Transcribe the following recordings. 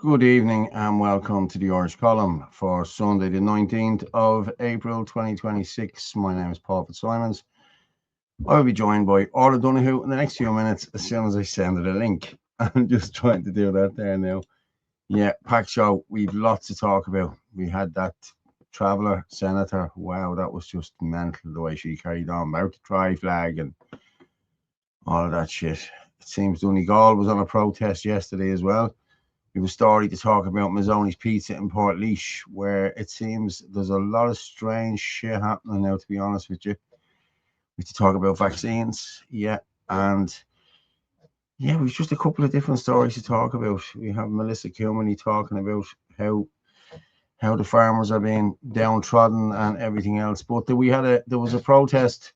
Good evening and welcome to the Irish Column for Sunday, the 19th of April 2026. My name is Paul Fitzsimons. I'll be joined by Orla Donoghue in the next few minutes as soon as I send her the link. I'm just trying to do that there now. Yeah, packed show. We've lots to talk about. We had that traveller senator. Wow, that was just mental the way she carried on about the try flag and all of that shit. It seems Donegal was on a protest yesterday as well. We have a story to talk about Mazzoni's Pizza in Portlaoise, where it seems there's a lot of strange shit happening now, to be honest with you. We have to talk about vaccines, and we've just a couple of different stories to talk about. We have Melissa Kilmeny talking about how the farmers are being downtrodden and everything else. But there was a protest,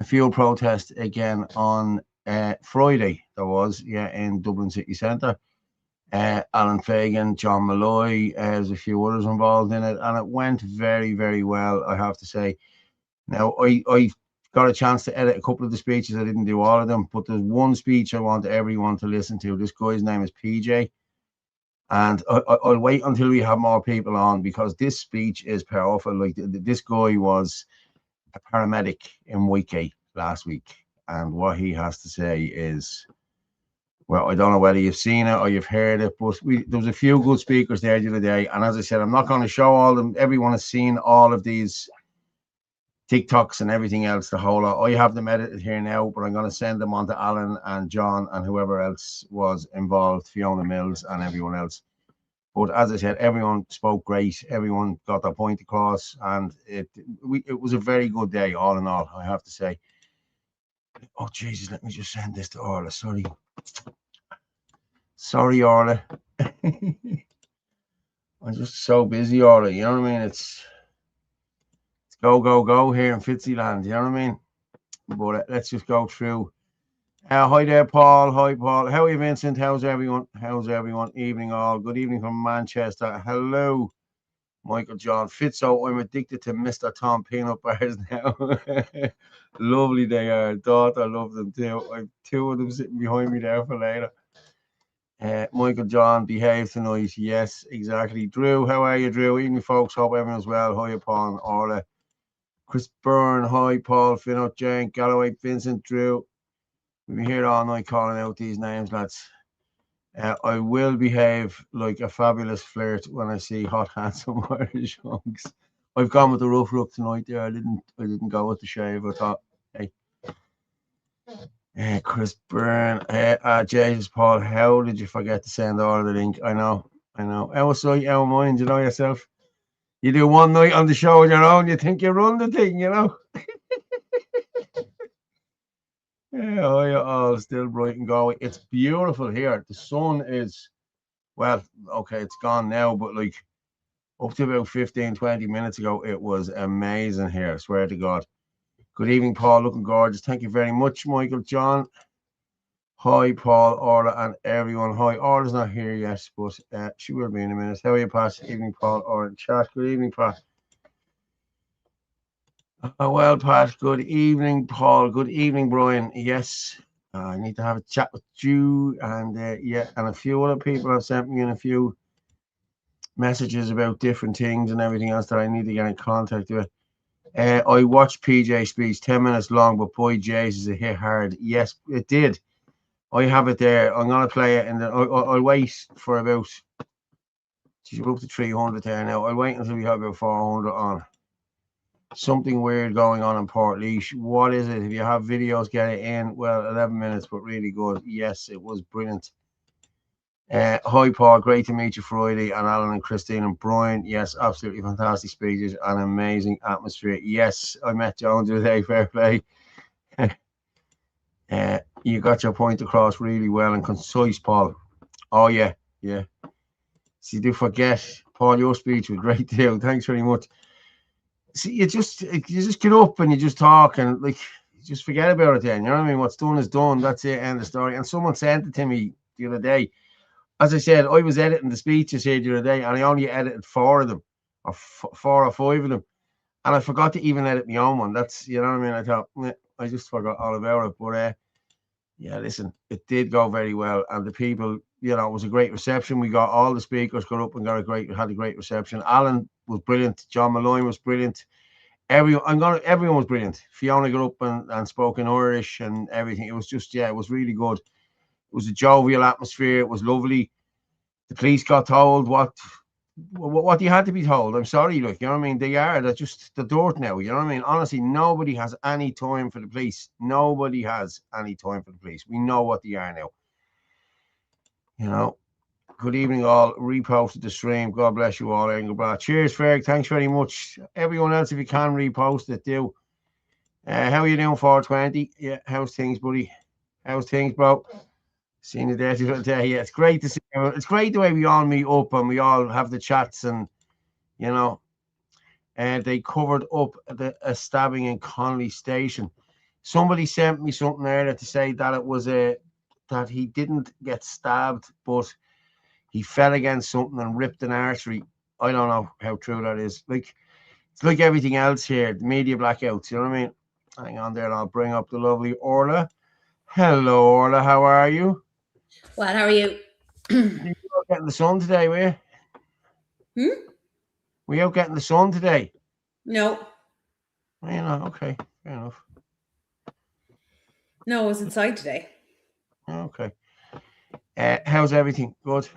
a fuel protest again on Friday. There was, in Dublin city centre. Alan Fagan, John Malloy, there's a few others involved in it, and it went very, very well, I have to say. Now, I got a chance to edit a couple of the speeches. I didn't do all of them, but there's one speech I want everyone to listen to. This guy's name is PJ, and I'll wait until we have more people on because this speech is powerful. Like, this guy was a paramedic in Whitegate last week, and what he has to say is... Well, I don't know whether you've seen it or you've heard it, but there was a few good speakers there the other day. And as I said, I'm not going to show all of them. Everyone has seen all of these TikToks and everything else, the whole lot. I have them edited here now, but I'm going to send them on to Alan and John and whoever else was involved, Fiona Mills and everyone else. But as I said, everyone spoke great. Everyone got their point across. And it was a very good day, all in all, I have to say. Oh, Jesus, let me just send this to Orla. Sorry, Orla. I'm just so busy, Orla. You know what I mean? It's go here in Fitzyland. You know what I mean? But let's just go through. Hi there, Paul. Hi, Paul. How are you, Vincent? How's everyone? Evening, all. Good evening from Manchester. Hello, Michael John Fitzo. I'm addicted to Mr. Tom peanut bars now. Lovely they are. Daughter, I love them too. I've two of them sitting behind me there for later. Michael John, behave tonight. Yes, exactly. Drew, how are you, Drew? Evening, folks. Hope everyone's well. Hi, upon Orla. Chris Byrne, hi, Paul, Finot, Jane, Galloway, Vincent, Drew. We've been here all night calling out these names, lads. I will behave like a fabulous flirt when I see hot, handsome Irish hunks. I've gone with the rough look tonight there. I didn't go with the shave. I thought, hey. Chris Byrne, Jesus, Paul, how did you forget to send all the link? I know. How sight, how mind, you know yourself. You do one night on the show on your own, you think you run the thing, you know. You're all still bright and going. It's beautiful here. The sun is, well, okay, it's gone now, but like up to about 15, 20 minutes ago, it was amazing here, I swear to God. Good evening, Paul. Looking gorgeous. Thank you very much, Michael John. Hi, Paul, Orla, and everyone. Hi, Orla's not here yet, but she will be in a minute. How are you, Pat? Evening, Paul, Orla, chat. Good evening, Pat. Well, Pat, good evening, Paul. Good evening, Brian. Yes, I need to have a chat with you. And and a few other people have sent me in a few messages about different things and everything else that I need to get in contact with. I watched PJ's speech, 10 minutes long, but boy, Jesus, it hit hard. Yes, it did. I have it there. I'm going to play it, and then I'll wait for about... We're up to 300 there now. I'll wait until we have about 400 on. Something weird going on in Portlaoise. What is it? If you have videos, get it in. Well, 11 minutes, but really good. Yes, it was brilliant. Hi, Paul. Great to meet you Friday. And Alan and Christine and Brian. Yes, absolutely fantastic speeches and amazing atmosphere. Yes, I met Jones today. Fair play. You got your point across really well and concise, Paul. Oh, yeah. See, do forget, Paul, your speech was great too. Thanks very much. See, you just get up and you just talk and like you just forget about it then. You know what I mean? What's done is done. That's it, end of story. And someone sent it to me the other day. As I said, I was editing the speeches here the other day and I only edited 4 of them, or 4 or 5 of them. And I forgot to even edit my own one. That's, you know what I mean? I thought, I just forgot all about it. But Yeah, listen, it did go very well, and the people, you know, it was a great reception. We got all the speakers got up and had a great reception. Alan was brilliant. John Malloy was brilliant. Everyone was brilliant. Fiona got up and spoke in Irish and everything. It was just, yeah, it was really good. It was a jovial atmosphere. It was lovely. The police got told what you had to be told. I'm sorry, look, you know what I mean? They're just the dirt now, you know what I mean? Honestly, nobody has any time for the police. Nobody has any time for the police. We know what they are now. You know. Good evening, all. Reposted the stream. God bless you all. Cheers, Ferg. Thanks very much. Everyone else, if you can repost it, do. How are you doing, 420? Yeah, how's things, buddy? How's things, bro? Seen you there today. Yeah, it's great to see you. It's great the way we all meet up and we all have the chats and, you know, they covered up a stabbing in Connolly Station. Somebody sent me something earlier to say that it was that he didn't get stabbed, but he fell against something and ripped an artery. I don't know how true that is. Like, it's like everything else here, the media blackouts, you know what I mean? Hang on there, and I'll bring up the lovely Orla. Hello, Orla, how are you? Well, how are you? You out getting the sun today, were you? Were you out getting the sun today? No. You know, okay, fair enough. No, I was inside today. Okay. How's everything? Good?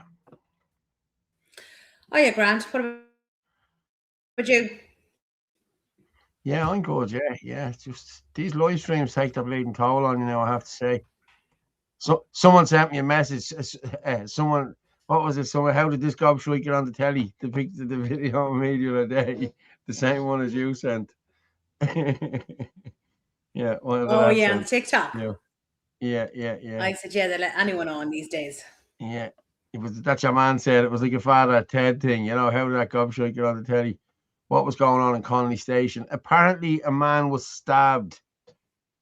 Oh, yeah, Grant. What about you? Yeah, I'm good, yeah. It's just these live streams take the bleeding toll on you now, I have to say. So someone sent me a message. Someone, what was it? Someone, how did this gobshite get on the telly? The picture, the video of me the other day, the same one as you sent. Yeah, one of the lads yeah, on sent. TikTok. Yeah. I said, yeah, they let anyone on these days. Yeah, that's your man said. It was like a Father Ted thing, you know. How did that gobshite get on the telly? What was going on in Connolly Station? Apparently, a man was stabbed.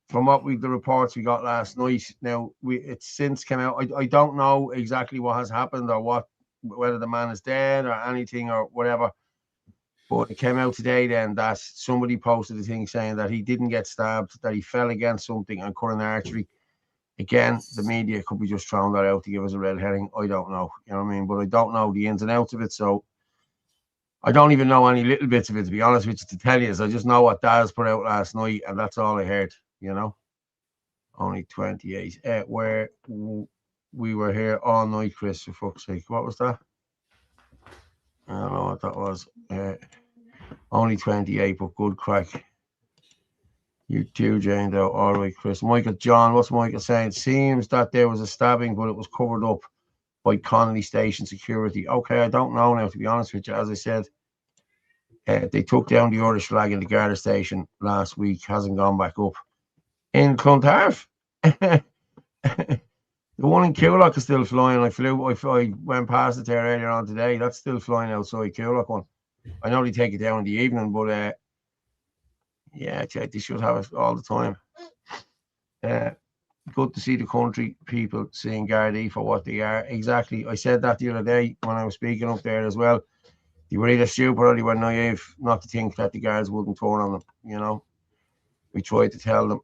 From the reports we got last night. Now it's since come out. I don't know exactly what has happened or whether the man is dead or anything or whatever. But it came out today then that somebody posted a thing saying that he didn't get stabbed, that he fell against something and cut an artery. Again, the media could be just throwing that out to give us a red herring. I don't know, you know what I mean? But I don't know the ins and outs of it, so I don't even know any little bits of it, to be honest with you, to tell you. So I just know what Daz put out last night, and that's all I heard, you know. Only 28. Where we were here all night, Chris, for fuck's sake. What was that? I don't know what that was. Only 28, but good crack. You too, Jane, though. All right, Chris. Michael John, what's Michael saying? Seems that there was a stabbing, but it was covered up by Connolly Station security. Okay, I don't know now, to be honest with you. As I said, they took down the Irish flag in the Garda station last week. Hasn't gone back up. In Clontarf. The one in Coolock is still flying. I went past it there earlier on today. That's still flying outside Coolock one. I know they take it down in the evening, but yeah, they should have it all the time. Good to see the country people seeing Gardaí for what they are. Exactly. I said that the other day when I was speaking up there as well. They were either stupid or they were naive not to think that the guards wouldn't turn on them, you know. We tried to tell them.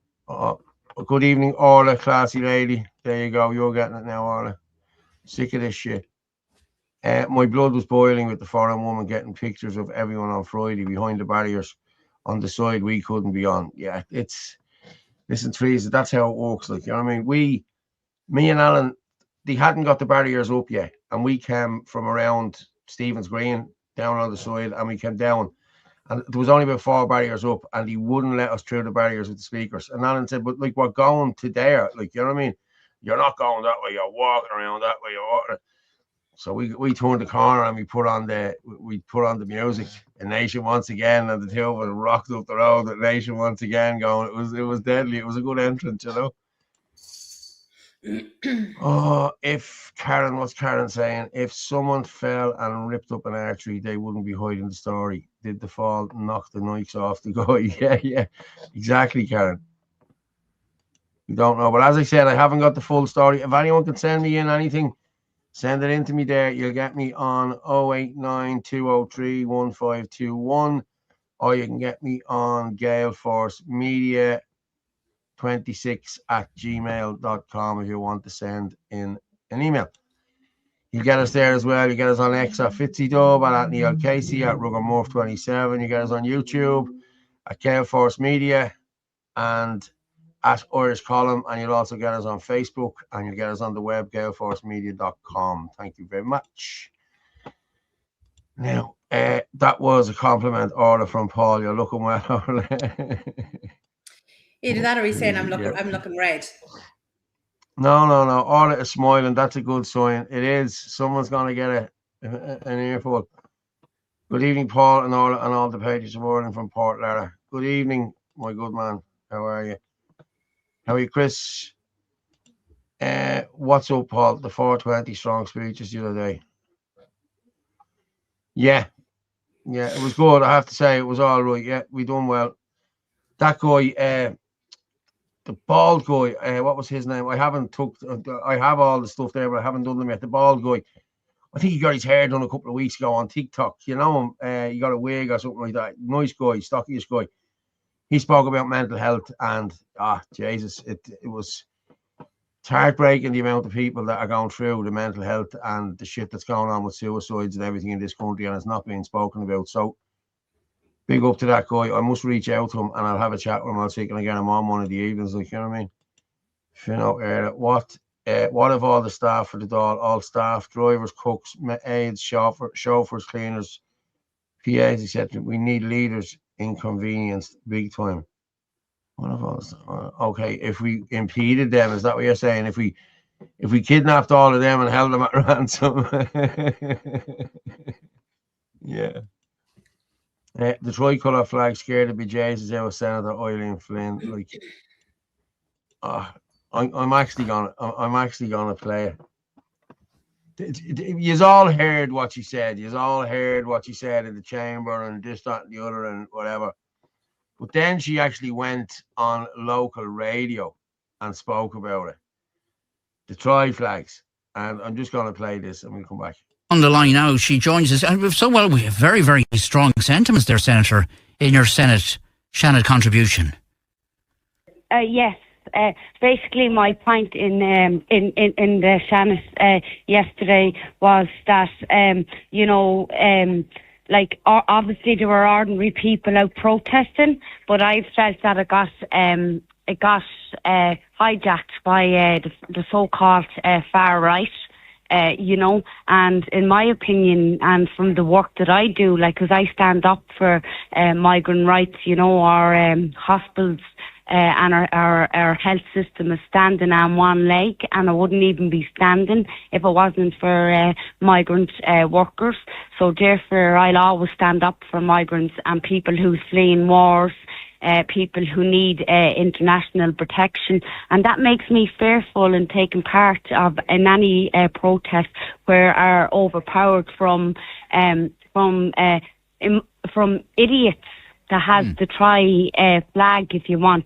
Good evening, Orla, classy lady. There you go. You're getting it now, Orla. Sick of this shit. My blood was boiling with the foreign woman getting pictures of everyone on Friday behind the barriers on the side we couldn't be on. Yeah, listen, Teresa, that's how it works. Like, you know what I mean? Me and Alan, they hadn't got the barriers up yet. And we came from around Stephen's Green down on the side and we came down. And there was only about 4 barriers up, and he wouldn't let us through the barriers with the speakers. And Alan said, but like, we're going to there. Like, you know what I mean? You're not going that way. You're walking around that way. You're walking. So we turned the corner and we put on the music. And Nation once again, and the two of us rocked up the road. And Nation once again going. It was deadly. It was a good entrance, you know. Oh, what's Karen saying? If someone fell and ripped up an artery, they wouldn't be hiding the story. Did the fall knock the Nikes off the guy? Yeah, exactly, Karen. We don't know, but as I said, I haven't got the full story. If anyone can send me in anything, send it in to me there. You'll get me on 089 203 1521, or you can get me on Gale Force Media playback26@gmail.com if you want to send in an email. You get us there as well. You get us on X at FitzyDub, at Neil Casey, at RuggerMurph27. You get us on YouTube at Gale Force Media and at Irish Column, and you'll also get us on Facebook, and you'll get us on the web, galeforcemedia.com. Thank you very much. Now, that was a compliment order from Paul. You're looking well. Either that or he's saying I'm looking red. No. Orla is smiling. That's a good sign. It is. Someone's going to get an earful. Good evening, Paul and Orla, and all the pages of Ireland from Port Lara. Good evening, my good man. How are you? How are you, Chris? What's up, Paul? The 420 strong speeches the other day. Yeah, it was good. I have to say, it was all right. Yeah, we done well. That guy, the bald guy, what was his name? I have all the stuff there, but I haven't done them yet. The bald guy, I think he got his hair done a couple of weeks ago on TikTok. You know him? He got a wig or something like that. Nice guy, stockiest guy. He spoke about mental health, and Jesus, it was heartbreaking the amount of people that are going through the mental health and the shit that's going on with suicides and everything in this country, and it's not being spoken about. So big up to that guy. I must reach out to him and I'll have a chat with him. I'll see if I can get him on one of the evenings, like, you know what I mean? You know, what if all the staff for the Dáil, all staff, drivers, cooks, aides, chauffeurs, cleaners, PAs, etc. We need leaders inconvenienced big time. What if all the staff? Okay, if we impeded them, is that what you're saying? If we kidnapped all of them and held them at ransom? Yeah. The tricolour flag scared the bejesus out of Senator Eileen Flynn. Like, I'm actually gonna play it. You've all heard what she said. You've all heard what she said in the chamber and this, that, and the other, and whatever. But then she actually went on local radio and spoke about it. The tri flags, and I'm just gonna play this, and we'll come back. On the line now, she joins us. So, well, we have very, very strong sentiments there, Senator, in your Senate contribution. Yes. Basically, my point in the Senate yesterday was that, obviously there were ordinary people out protesting, but I felt that it got hijacked by the so-called far right. And in my opinion, and from the work that I do, because I stand up for migrant rights, our hospitals and our health system is standing on one leg, and it wouldn't even be standing if it wasn't for migrant workers. So therefore, I'll always stand up for migrants and people who fleeing wars, people who need international protection, and that makes me fearful in taking part in any protest where are overpowered from idiots that has the flag, if you want,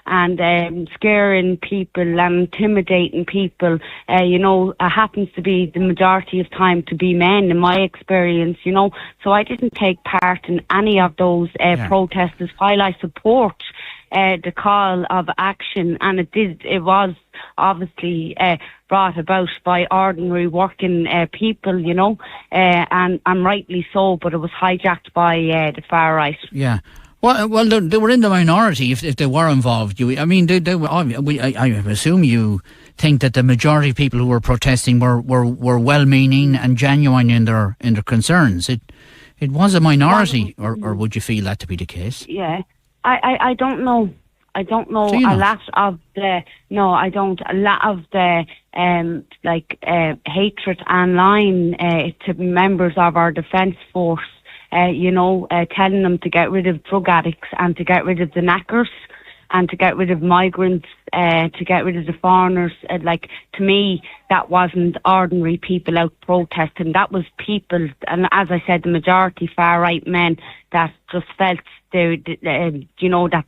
and scaring people and intimidating people. It happens to be the majority of time to be men, in my experience, So I didn't take part in any of those protests, while I support the call of action, and it was obviously brought about by ordinary working people, and rightly so, but it was hijacked by the far right. Yeah. Well, they were in the minority if they were involved. I assume you think that the majority of people who were protesting were well-meaning and genuine in their concerns. It was a minority, or would you feel that to be the case? Yeah. I don't know. I don't know a lot of the hatred online to members of our defence force. Telling them to get rid of drug addicts and to get rid of the knackers and to get rid of migrants, to get rid of the foreigners. To me, that wasn't ordinary people out protesting. That was people, and as I said, the majority far-right men that just felt that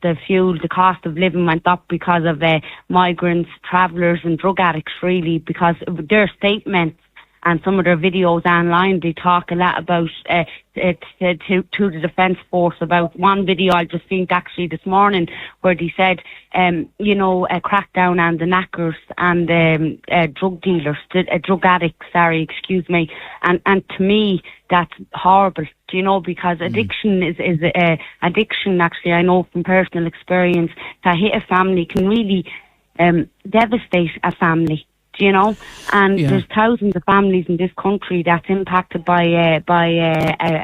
the cost of living went up because of migrants, travellers and drug addicts, really, because their statements and some of their videos online, they talk a lot about to the Defence Force. About one video I just seen actually this morning where they said, a crackdown on the knackers and drug dealers, drug addicts, excuse me. And to me, that's horrible, because addiction is addiction, actually, I know from personal experience, to hit a family can really devastate a family. And there's thousands of families in this country that's impacted by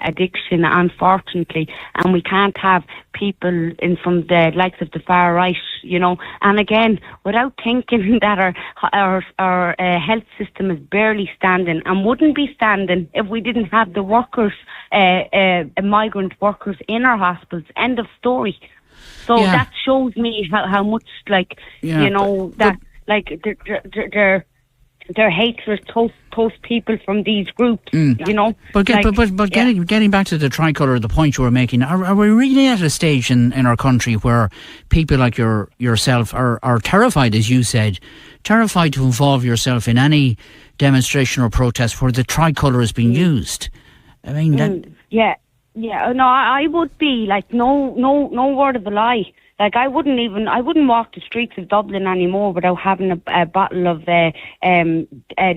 addiction, unfortunately, and we can't have people in from the likes of the far right, and again, without thinking that our health system is barely standing and wouldn't be standing if we didn't have the workers, migrant workers in our hospitals. End of story. So that shows me how much, their hatred towards people from these groups, But getting back to the tricolour, the point you were making, are we really at a stage in our country where people like yourself are terrified, as you said, terrified to involve yourself in any demonstration or protest where the tricolour is being used? I mean, no, I would be no word of a lie. I wouldn't walk the streets of Dublin anymore without having a bottle of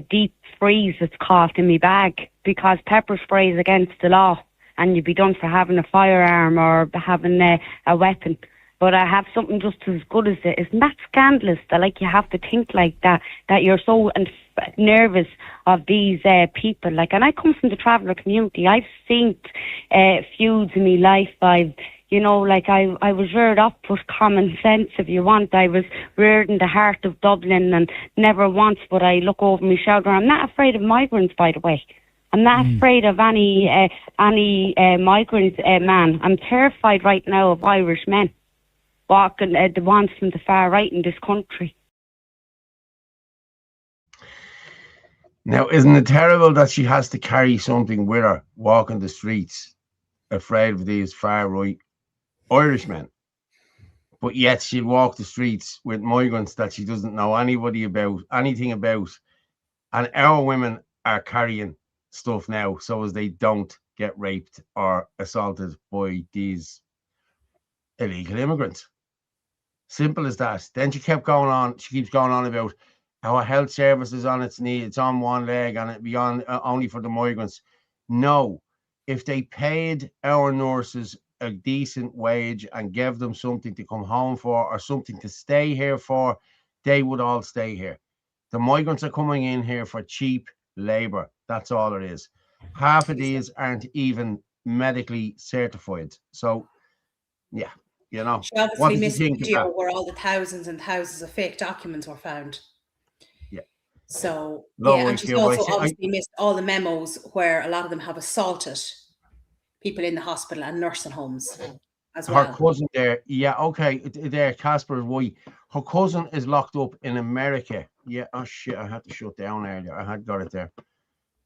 deep freeze, it's called, in my bag, because pepper spray is against the law and you'd be done for having a firearm or having a weapon. But I have something just as good as it. Isn't that scandalous that you have to think like that you're so nervous of these people? And I come from the traveller community. I've seen feuds in my life. I was reared up with common sense, if you want. I was reared in the heart of Dublin, and never once would I look over my shoulder. I'm not afraid of migrants, by the way. I'm not afraid of any migrant man. I'm terrified right now of Irish men walking the ones from the far right in this country. Now, isn't it terrible that she has to carry something with her, walking the streets, afraid of these far right Irishmen? But yet she'll walk the streets with migrants that she doesn't know anything about. And our women are carrying stuff now so as they don't get raped or assaulted by these illegal immigrants. Simple as that. Then she keeps going on about our health service is on its knee, it's on one leg, and it'd be on only for the migrants. No, if they paid our nurses a decent wage and gave them something to come home for or something to stay here for, they would all stay here. The migrants are coming in here for cheap labor. That's all it is. Half of these aren't even medically certified. So, yeah, she obviously missed the video where all the thousands and thousands of fake documents were found. Yeah. So, and she's also obviously missed all the memos where a lot of them have assaulted people in the hospital and nursing homes as well. Her cousin there, there, Casper's wife. Her cousin is locked up in America. Yeah, oh shit, I had to shut down earlier. I had got it there.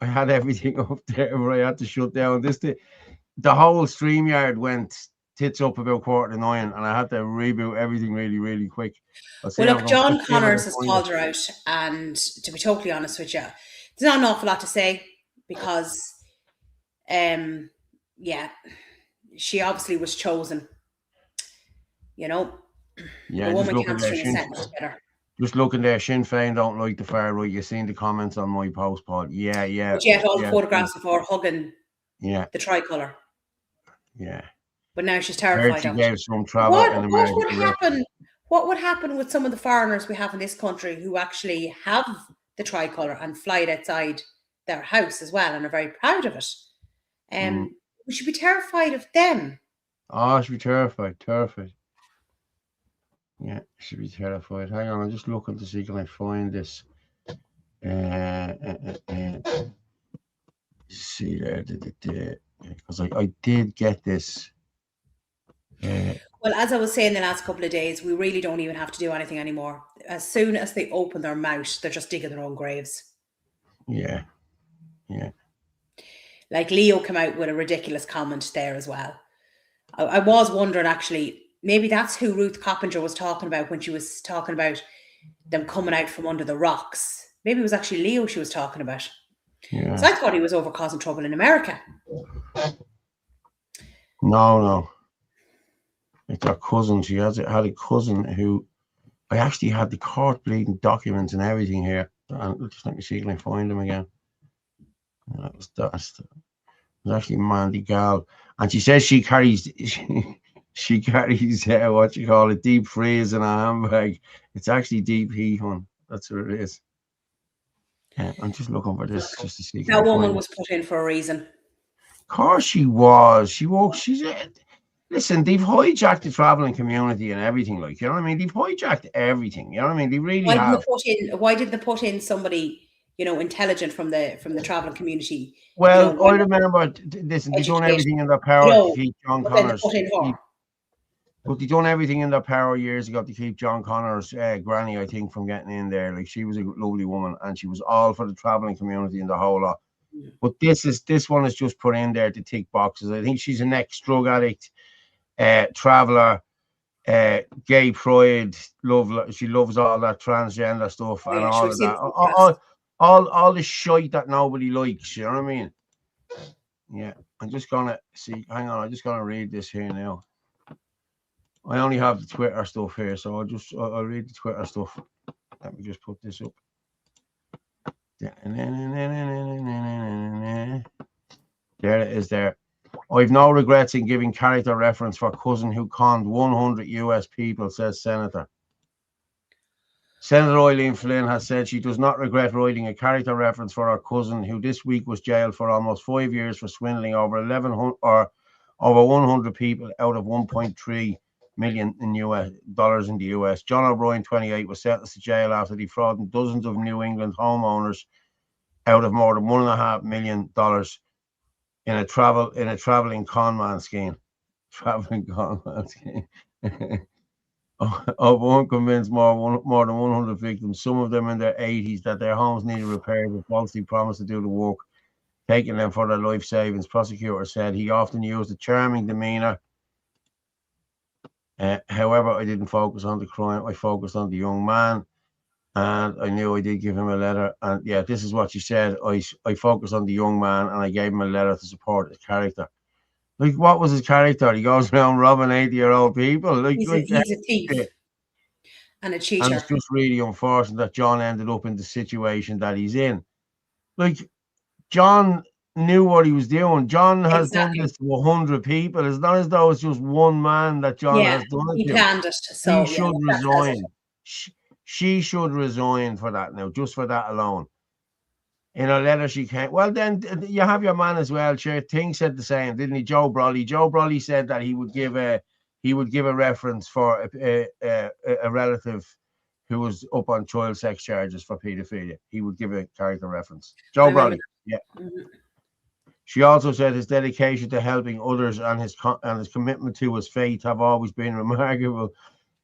I had everything up there, but I had to shut down. The whole StreamYard went tits up about 8:45, and I had to reboot everything really, really quick. Well, look, John Connors has called her out, and to be totally honest with you, there's not an awful lot to say because, she obviously was chosen. Yeah, the woman can't string a sentence together. Just looking there, Sinn Féin don't like the far right. You've seen the comments on my post, Paul. Yeah. But yet all the photographs of her hugging the tricolour. Yeah. But now she's terrified. She gave some travel in America. What would happen with some of the foreigners we have in this country who actually have the tricolour and fly it outside their house as well and are very proud of it? We should be terrified of them. Oh, she'd be terrified. Yeah, she'd be terrified. Hang on, I'm just looking to see can I find this. See there, because I did get this. Well, as I was saying the last couple of days, we really don't even have to do anything anymore. As soon as they open their mouth, they're just digging their own graves. Yeah. Like Leo came out with a ridiculous comment there as well. I was wondering, actually, maybe that's who Ruth Coppinger was talking about when she was talking about them coming out from under the rocks. Maybe it was actually Leo she was talking about. Yeah. So I thought he was over causing trouble in America. No. It's her cousin. She had a cousin who, I actually had the court bleeding documents and everything here. And just let me see if I can find them again. That was actually Mandy Gal. And she says she carries she carries what you call it, deep freeze in a handbag. It's actually deep heat, hon. That's what it is. Yeah, I'm just looking for this just to see. That woman was put in for a reason. Of course she was. She's listen, they've hijacked the traveling community and everything, like, you know what I mean? They've hijacked everything, you know what I mean? They really have. Why didn't they put in somebody, you know, intelligent from the traveling community? Well, you know, I remember, listen, they've done everything in their power to keep John Connors. But they done everything in their power years ago to keep John Connors' granny, I think, from getting in there. Like, she was a lovely woman, and she was all for the traveling community and the whole lot. But this one is just put in there to tick boxes. I think she's an ex-drug addict, traveler, gay pride, she loves all that transgender stuff and all of that. All the shite that nobody likes, you know what I mean? Yeah, I'm just gonna see. Hang on, I'm just gonna read this here now. I only have the Twitter stuff here, so I'll read the Twitter stuff. Let me just put this up. There it is there. I've no regrets in giving character reference for cousin who conned 100 US people, says Senator. Senator Eileen Flynn has said she does not regret writing a character reference for her cousin who this week was jailed for almost 5 years for swindling over 100 people out of 1.3 million in dollars in the US. John O'Brien, 28, was sentenced to jail after defrauding dozens of New England homeowners out of more than $1.5 million in a traveling conman scheme. Traveling conman scheme. Of unconvinced more than 100 victims, some of them in their 80s, that their homes needed repairs, but falsely promised to do the work, taking them for their life savings. Prosecutor said he often used a charming demeanor. However, I didn't focus on the crime. I focused on the young man, and I knew I did give him a letter. And yeah, this is what she said. I focused on the young man, and I gave him a letter to support his character. Like, what was his character? He goes around robbing 80-year-old people. Like, he's a thief and a cheater. And it's just really unfortunate that John ended up in the situation that he's in. Like, John knew what he was doing. John has done this to 100 people. It's not as though it's just one man that John has done it to. He planned it. So he should resign. She should resign for that now, just for that alone. In a letter she can't. Well, then you have your man as well. Sure, Ting said the same, didn't he? Joe Brolly. Joe Brolly said that he would give a reference for a relative who was up on child sex charges for paedophilia. He would give a character reference. Joe Brolly. Yeah. Mm-hmm. She also said his dedication to helping others and his commitment to his faith have always been remarkable.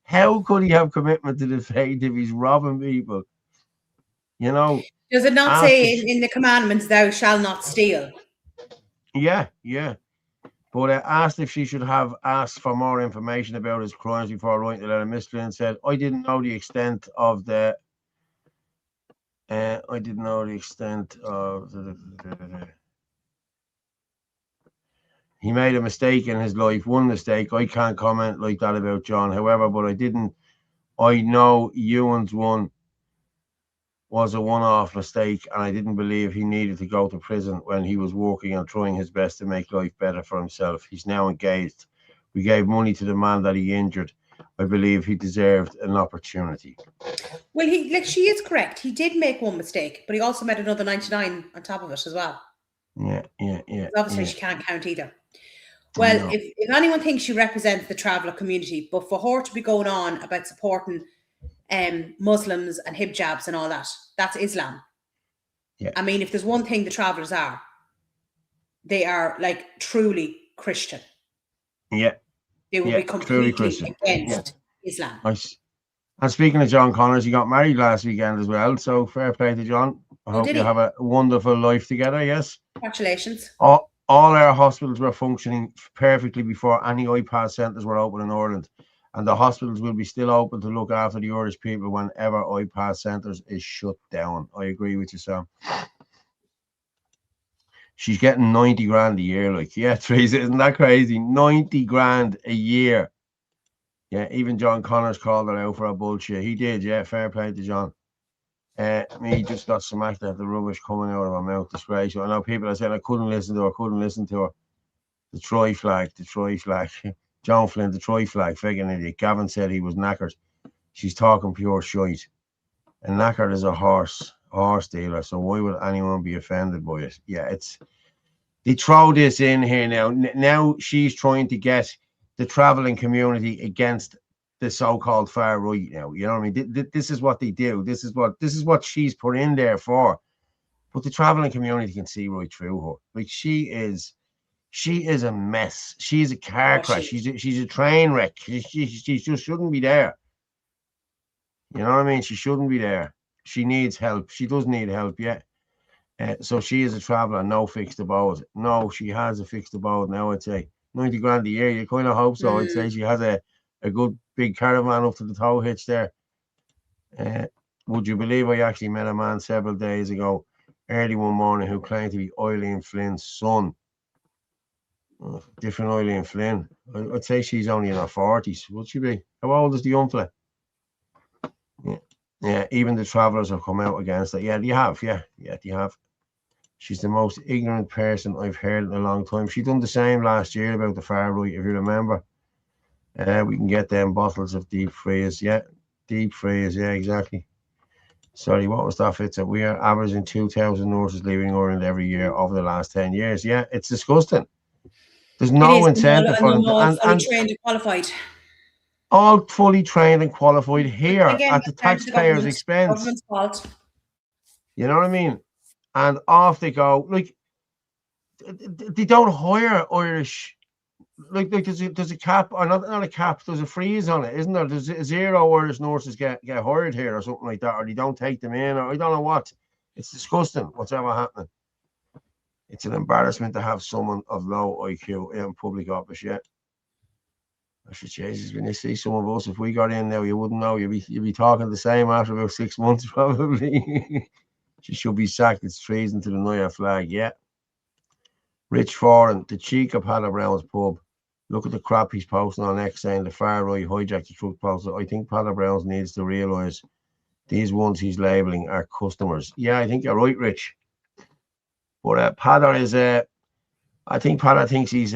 How could he have commitment to the faith if he's robbing people? You know. Does it not say in the commandments, thou shalt not steal? Yeah. But asked if she should have asked for more information about his crimes before writing the letter, Miss Flynn said, I didn't know the extent of the he made a mistake in his life, one mistake. I can't comment like that about John. However, but I know Ewan's one was a one-off mistake, and I didn't believe he needed to go to prison when he was working and trying his best to make life better for himself. He's now engaged. We gave money to the man that he injured. I believe he deserved an opportunity. Well, she is correct. He did make one mistake, but he also made another 99 on top of it as well. Yeah. Obviously, she can't count either. Well, if anyone thinks she represents the traveller community, but for her to be going on about supporting Muslims and hijabs and all that, that's Islam. Yeah. I mean, if there's one thing the travellers are, they are like truly Christian. Yeah. They will be completely against Islam. Nice. And speaking of John Connors, he got married last weekend as well. So fair play to John. I hope you have a wonderful life together. Yes. Congratulations. All our hospitals were functioning perfectly before any iPad centres were open in Ireland. And the hospitals will be still open to look after the Irish people whenever iPad centres is shut down. I agree with you, Sam. She's getting 90 grand a year. Like, yeah, Teresa, isn't that crazy? 90 grand a year. Yeah, even John Connors called her out for her bullshit. He did, yeah. Fair play to John. Me just got smacked at the rubbish coming out of her mouth. Disgrace. I know people are saying I couldn't listen to her. The Troy flag. John Flynn, the Troy flag. Friggin' idiot. Gavin said he was knackered. She's talking pure shite. And knackered is a horse dealer. So why would anyone be offended by it? Yeah, they throw this in here now. Now she's trying to get the traveling community against the so-called far right now. You know what I mean? This is what they do. This is what she's put in there for. But the traveling community can see right through her. Like, she is a mess. She's a car crash. She's a train wreck. She just shouldn't be there. You know what I mean? She shouldn't be there. She needs help. She does need help, yeah. So she is a traveller, no fixed abode. No, she has a fixed abode now, I'd say. 90 grand a year, you kind of hope so. I'd say she has a good big caravan up to the tow hitch there. Would you believe I actually met a man several days ago, early one morning, who claimed to be Eileen Flynn's son? Different Eileen Flynn. I'd say she's only in her 40s. Would she be? How old is the young fella? Yeah, even the travellers have come out against it. Yeah, they have. Yeah, they have. She's the most ignorant person I've heard in a long time. She done the same last year about the far right, if you remember. We can get them bottles of deep freeze. Yeah, deep freeze. Yeah, exactly. Sorry, what was that, Fitz? We are averaging 2,000 nurses leaving Ireland every year over the last 10 years. Yeah, it's disgusting. There's no incentive for them. And fully trained and qualified. All fully trained and qualified here at the taxpayers' expense. Government's fault. You know what I mean? And off they go. Like, they don't hire Irish. Like there's a cap, or not a cap. There's a freeze on it, isn't there? There's 0 Irish nurses get hired here or something like that, or they don't take them in, or I don't know what. It's disgusting. What's ever happening? It's an embarrassment to have someone of low IQ in public office. Yeah. I said, Jesus, when you see some of us, if we got in now, you wouldn't know. You'd be talking the same after about 6 months, probably. She should be sacked. It's treason to the Naya flag. Yeah. Rich Foreign, the cheek of Paddy Brown's pub. Look at the crap he's posting on X saying the far right hijacked the truck poster. I think Paddy Brown's needs to realise these ones he's labelling are customers. Yeah, I think you're right, Rich. But Paddy is I think Paddy thinks he's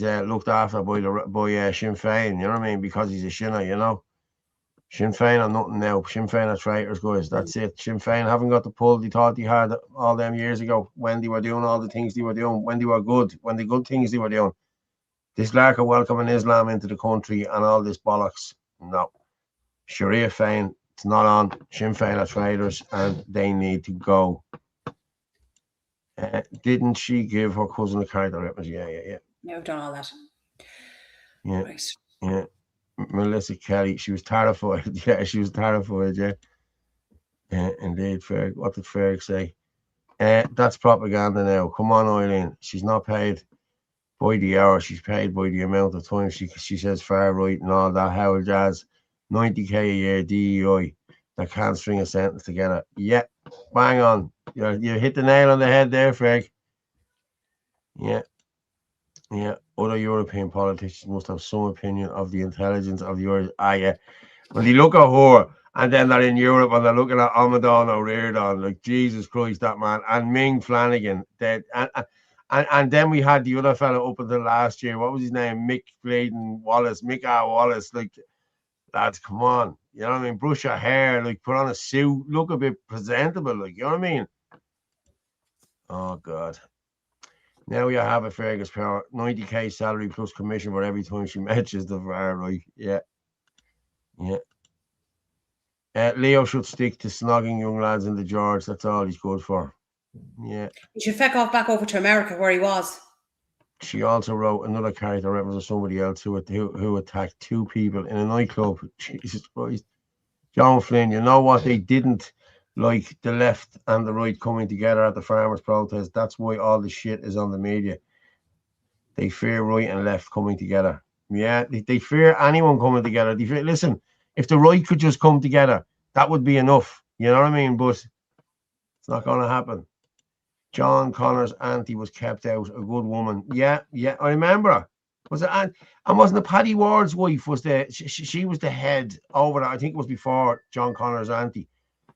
looked after by Sinn Féin, you know what I mean? Because he's a Shinner, you know. Sinn Féin are nothing now. Sinn Féin are traitors, guys. That's it. Sinn Féin haven't got the pull they thought they had all them years ago when they were doing all the things they were doing, when they were good, when the good things they were doing. This lark of welcoming Islam into the country and all this bollocks. No. Sharia Féin, it's not on. Sinn Féin are traitors and they need to go. Didn't she give her cousin a character reference? Yeah. Yeah, we've done all that. Yeah. Right. Yeah. Melissa Kelly, she was terrified. Yeah, she was terrified. Yeah. Indeed, Ferg. What did Ferg say? That's propaganda now. Come on, Eileen. She's not paid by the hour. She's paid by the amount of time she says far right and all that. Howard Jazz, 90k a year DEI that can't string a sentence together. Yeah, bang on. You hit the nail on the head there, Ferg. Yeah. Other European politicians must have some opinion of the intelligence of the Irish. Yeah. When they look at her and then they're in Europe and they're looking at Amadon O'Riordan, like, Jesus Christ, that man, and Ming Flanagan, and then we had the other fella up until last year. What was his name? Mick Wallace. Like, lads, come on. You know what I mean? Brush your hair, like, put on a suit, look a bit presentable, like, you know what I mean? Oh, God. Now you have a Fergus Power, 90k salary plus commission for every time she mentions the far right. Yeah. Leo should stick to snogging young lads in the George. That's all he's good for. Yeah. He should feck off back over to America where he was. She also wrote another character reference of somebody else who attacked 2 people in a nightclub. Jesus Christ. John Flynn, you know what? They didn't like the left and the right coming together at the farmers' protest. That's why all the shit is on the media. They fear right and left coming together. Yeah, they fear anyone coming together. Listen, if the right could just come together, that would be enough. You know what I mean? But it's not going to happen. John Connor's auntie was kept out. A good woman. Yeah, I remember her. Was it and wasn't it Paddy Ward's wife? Was she was the head over that? I think it was before John Connor's auntie.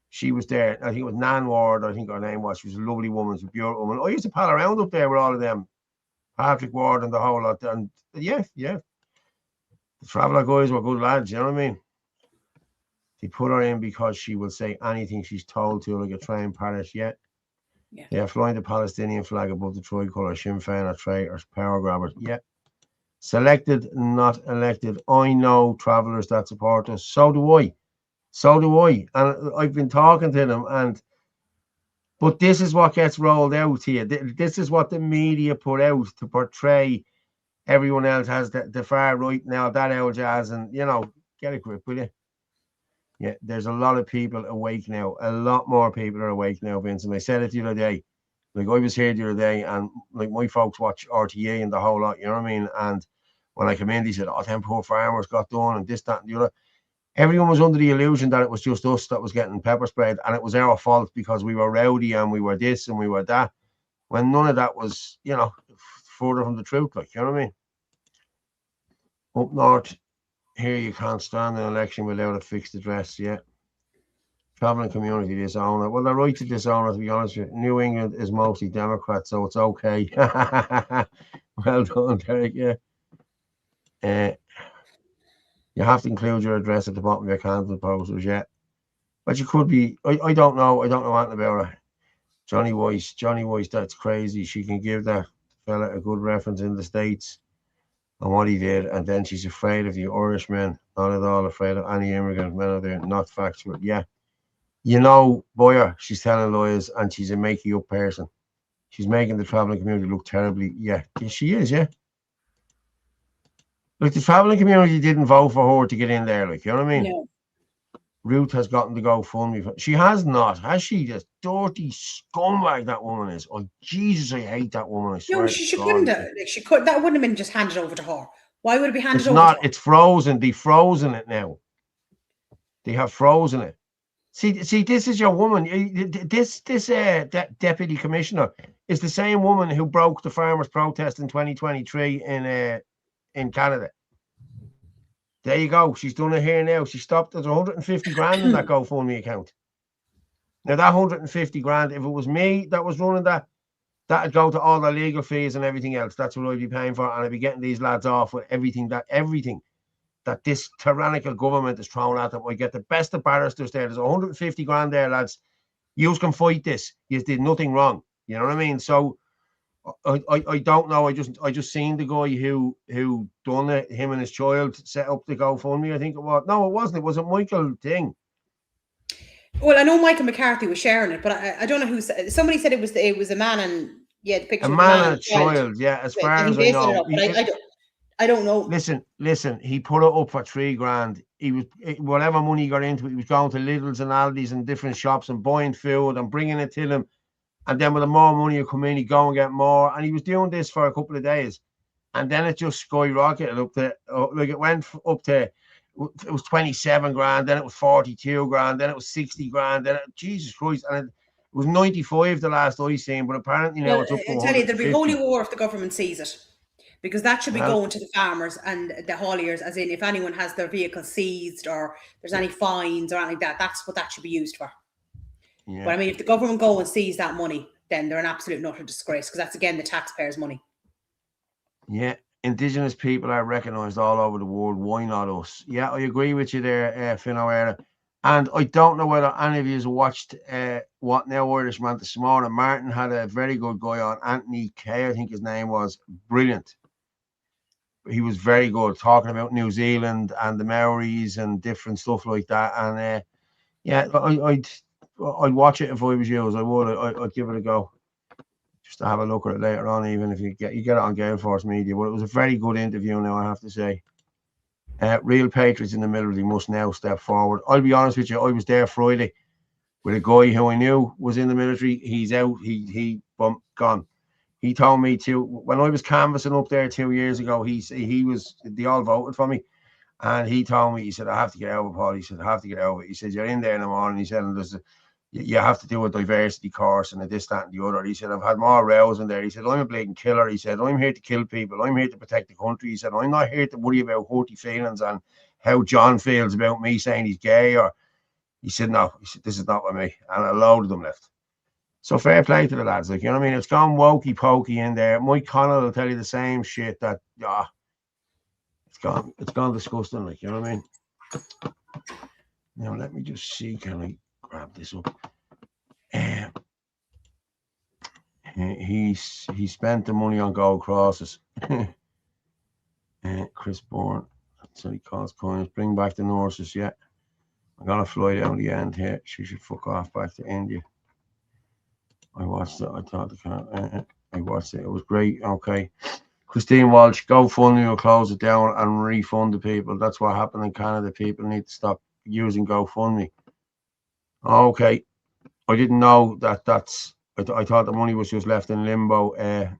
She was there. I think it was Nan Ward. I think her name was. She was a lovely woman. She was a beautiful woman. I used to pal around up there with all of them. Patrick Ward and the whole lot. And yeah. The Traveller guys were good lads. You know what I mean? They put her in because she will say anything she's told to, like a trained parrot. Yeah. Flying the Palestinian flag above the tricolour, Sinn Féin are traitors, power grabbers. Yeah. Selected, not elected. I know travellers that support us. So do I. And I've been talking to them, but this is what gets rolled out here. This is what the media put out to portray everyone else has the far right now, that old jazz, and get a grip, will you? Yeah, there's a lot of people awake now. A lot more people are awake now, Vincent. I said it the other day. Like, I was here the other day, and like my folks watch RTA and the whole lot, you know what I mean? And when I come in, they said, "Oh, them poor farmers got done," and this, that, and the other. Everyone was under the illusion that it was just us that was getting pepper sprayed, and it was our fault because we were rowdy and we were this and we were that. When none of that was, further from the truth, like, you know what I mean? Up north, here you can't stand an election without a fixed address yet. Travelling community disown it. Well, they're right to disown it, to be honest with you. New England is mostly Democrat, so it's okay. Well done, Derek, yeah. You have to include your address at the bottom of your candidate posters, yeah. But you could be, I don't know anything about her. Johnny Weiss, that's crazy. She can give that fella a good reference in the States and what he did, and then she's afraid of the Irishmen, not at all afraid of any immigrant men out there, not factual. Yeah. Boyer, she's telling lies, and she's a make-you-up person. She's making the travelling community look terribly. Yeah, she is, yeah. Like, the travelling community didn't vote for her to get in there, like, you know what I mean? No. Ruth has gotten to go GoFundMe. She has not, has she? This dirty scumbag that woman is. Oh, Jesus, I hate that woman. I swear. No, she couldn't have. Like, she could. That wouldn't have been just handed over to her. Why would it be handed over? It's not. It's frozen. They've frozen it now. They have frozen it. See, this is your woman. This deputy commissioner is the same woman who broke the farmers' protest in 2023 in Canada. There you go. She's done it here now. She stopped. There's 150 grand in that GoFundMe account. Now, that 150 grand, if it was me that was running that, that'd go to all the legal fees and everything else. That's what I'd be paying for, and I'd be getting these lads off with everything that this tyrannical government is thrown at them. I get the best of barristers there. There's 150 grand there, lads. You can fight this. You did nothing wrong. You know what I mean? So I don't know. I just seen the guy who done it. Him and his child set up the GoFundMe. I think it was. No, it wasn't. It was a Michael thing. Well, I know Michael McCarthy was sharing it, but I don't know who. Somebody said it was a man and the picture. A man and a child. Yeah, as far as I know. I don't know. Listen. He put it up for $3 grand. He was whatever money he got into it. He was going to Lidl's and Aldi's and different shops and buying food and bringing it to them. And then with the more money you come in, you go and get more. And he was doing this for a couple of days. And then it just skyrocketed up to, like, it went up to, it was 27 grand, then it was 42 grand, then it was 60 grand, then Jesus Christ. And it was 95 the last I seen, but apparently now it's up to 150. I tell you, there'll be holy war if the government sees it. Because that should be going to the farmers and the hauliers, as in if anyone has their vehicle seized or there's any fines or anything like that, that's what that should be used for. Yeah. But I mean, if the government go and seize that money, then they're an absolute and utter disgrace, because that's, again, the taxpayers' money. Yeah, Indigenous people are recognised all over the world. Why not us? Yeah, I agree with you there, Finn O'Hara. And I don't know whether any of you watched What Now Irishman this morning. Martin had a very good guy on, Anthony Kay, I think his name was. Brilliant. He was very good, talking about New Zealand and the Maoris and different stuff like that. And yeah, I'd watch it if I was you. I would. I'd give it a go, just to have a look at it later on. Even if you get it on Gale Force Media, but it was a very good interview. Now, I have to say, real patriots in the military must now step forward. I'll be honest with you. I was there Friday with a guy who I knew was in the military. He's out. He gone. He told me when I was canvassing up there 2 years ago. They all voted for me. And he told me, he said, I have to get over, Paul. He said, I have to get over. He said, you're in there in the morning. He said, and you have to do a diversity course and a this, that, and the other. He said, I've had more rows in there. He said, I'm a blatant killer. He said, I'm here to kill people. I'm here to protect the country. He said, I'm not here to worry about hurty feelings and how John feels about me saying he's gay. Or he said, no, he said, this is not with me. And a load of them left. So fair play to the lads. Like, you know what I mean? It's gone wokey pokey in there. Mike Connell will tell you the same shit that, it's gone disgusting. Like, you know what I mean? Now, let me just see. Can I grab this up? He spent the money on gold crosses. Chris Bourne, so he calls coins. Bring back the nurses. Yeah, I'm gonna fly down the end here. She should fuck off back to India. I watched it. I thought I watched it. It was great. Okay, Christine Walsh, GoFundMe will close it down and refund the people. That's what happened in Canada. People need to stop using GoFundMe. Okay, I didn't know that. I thought the money was just left in limbo. Yeah,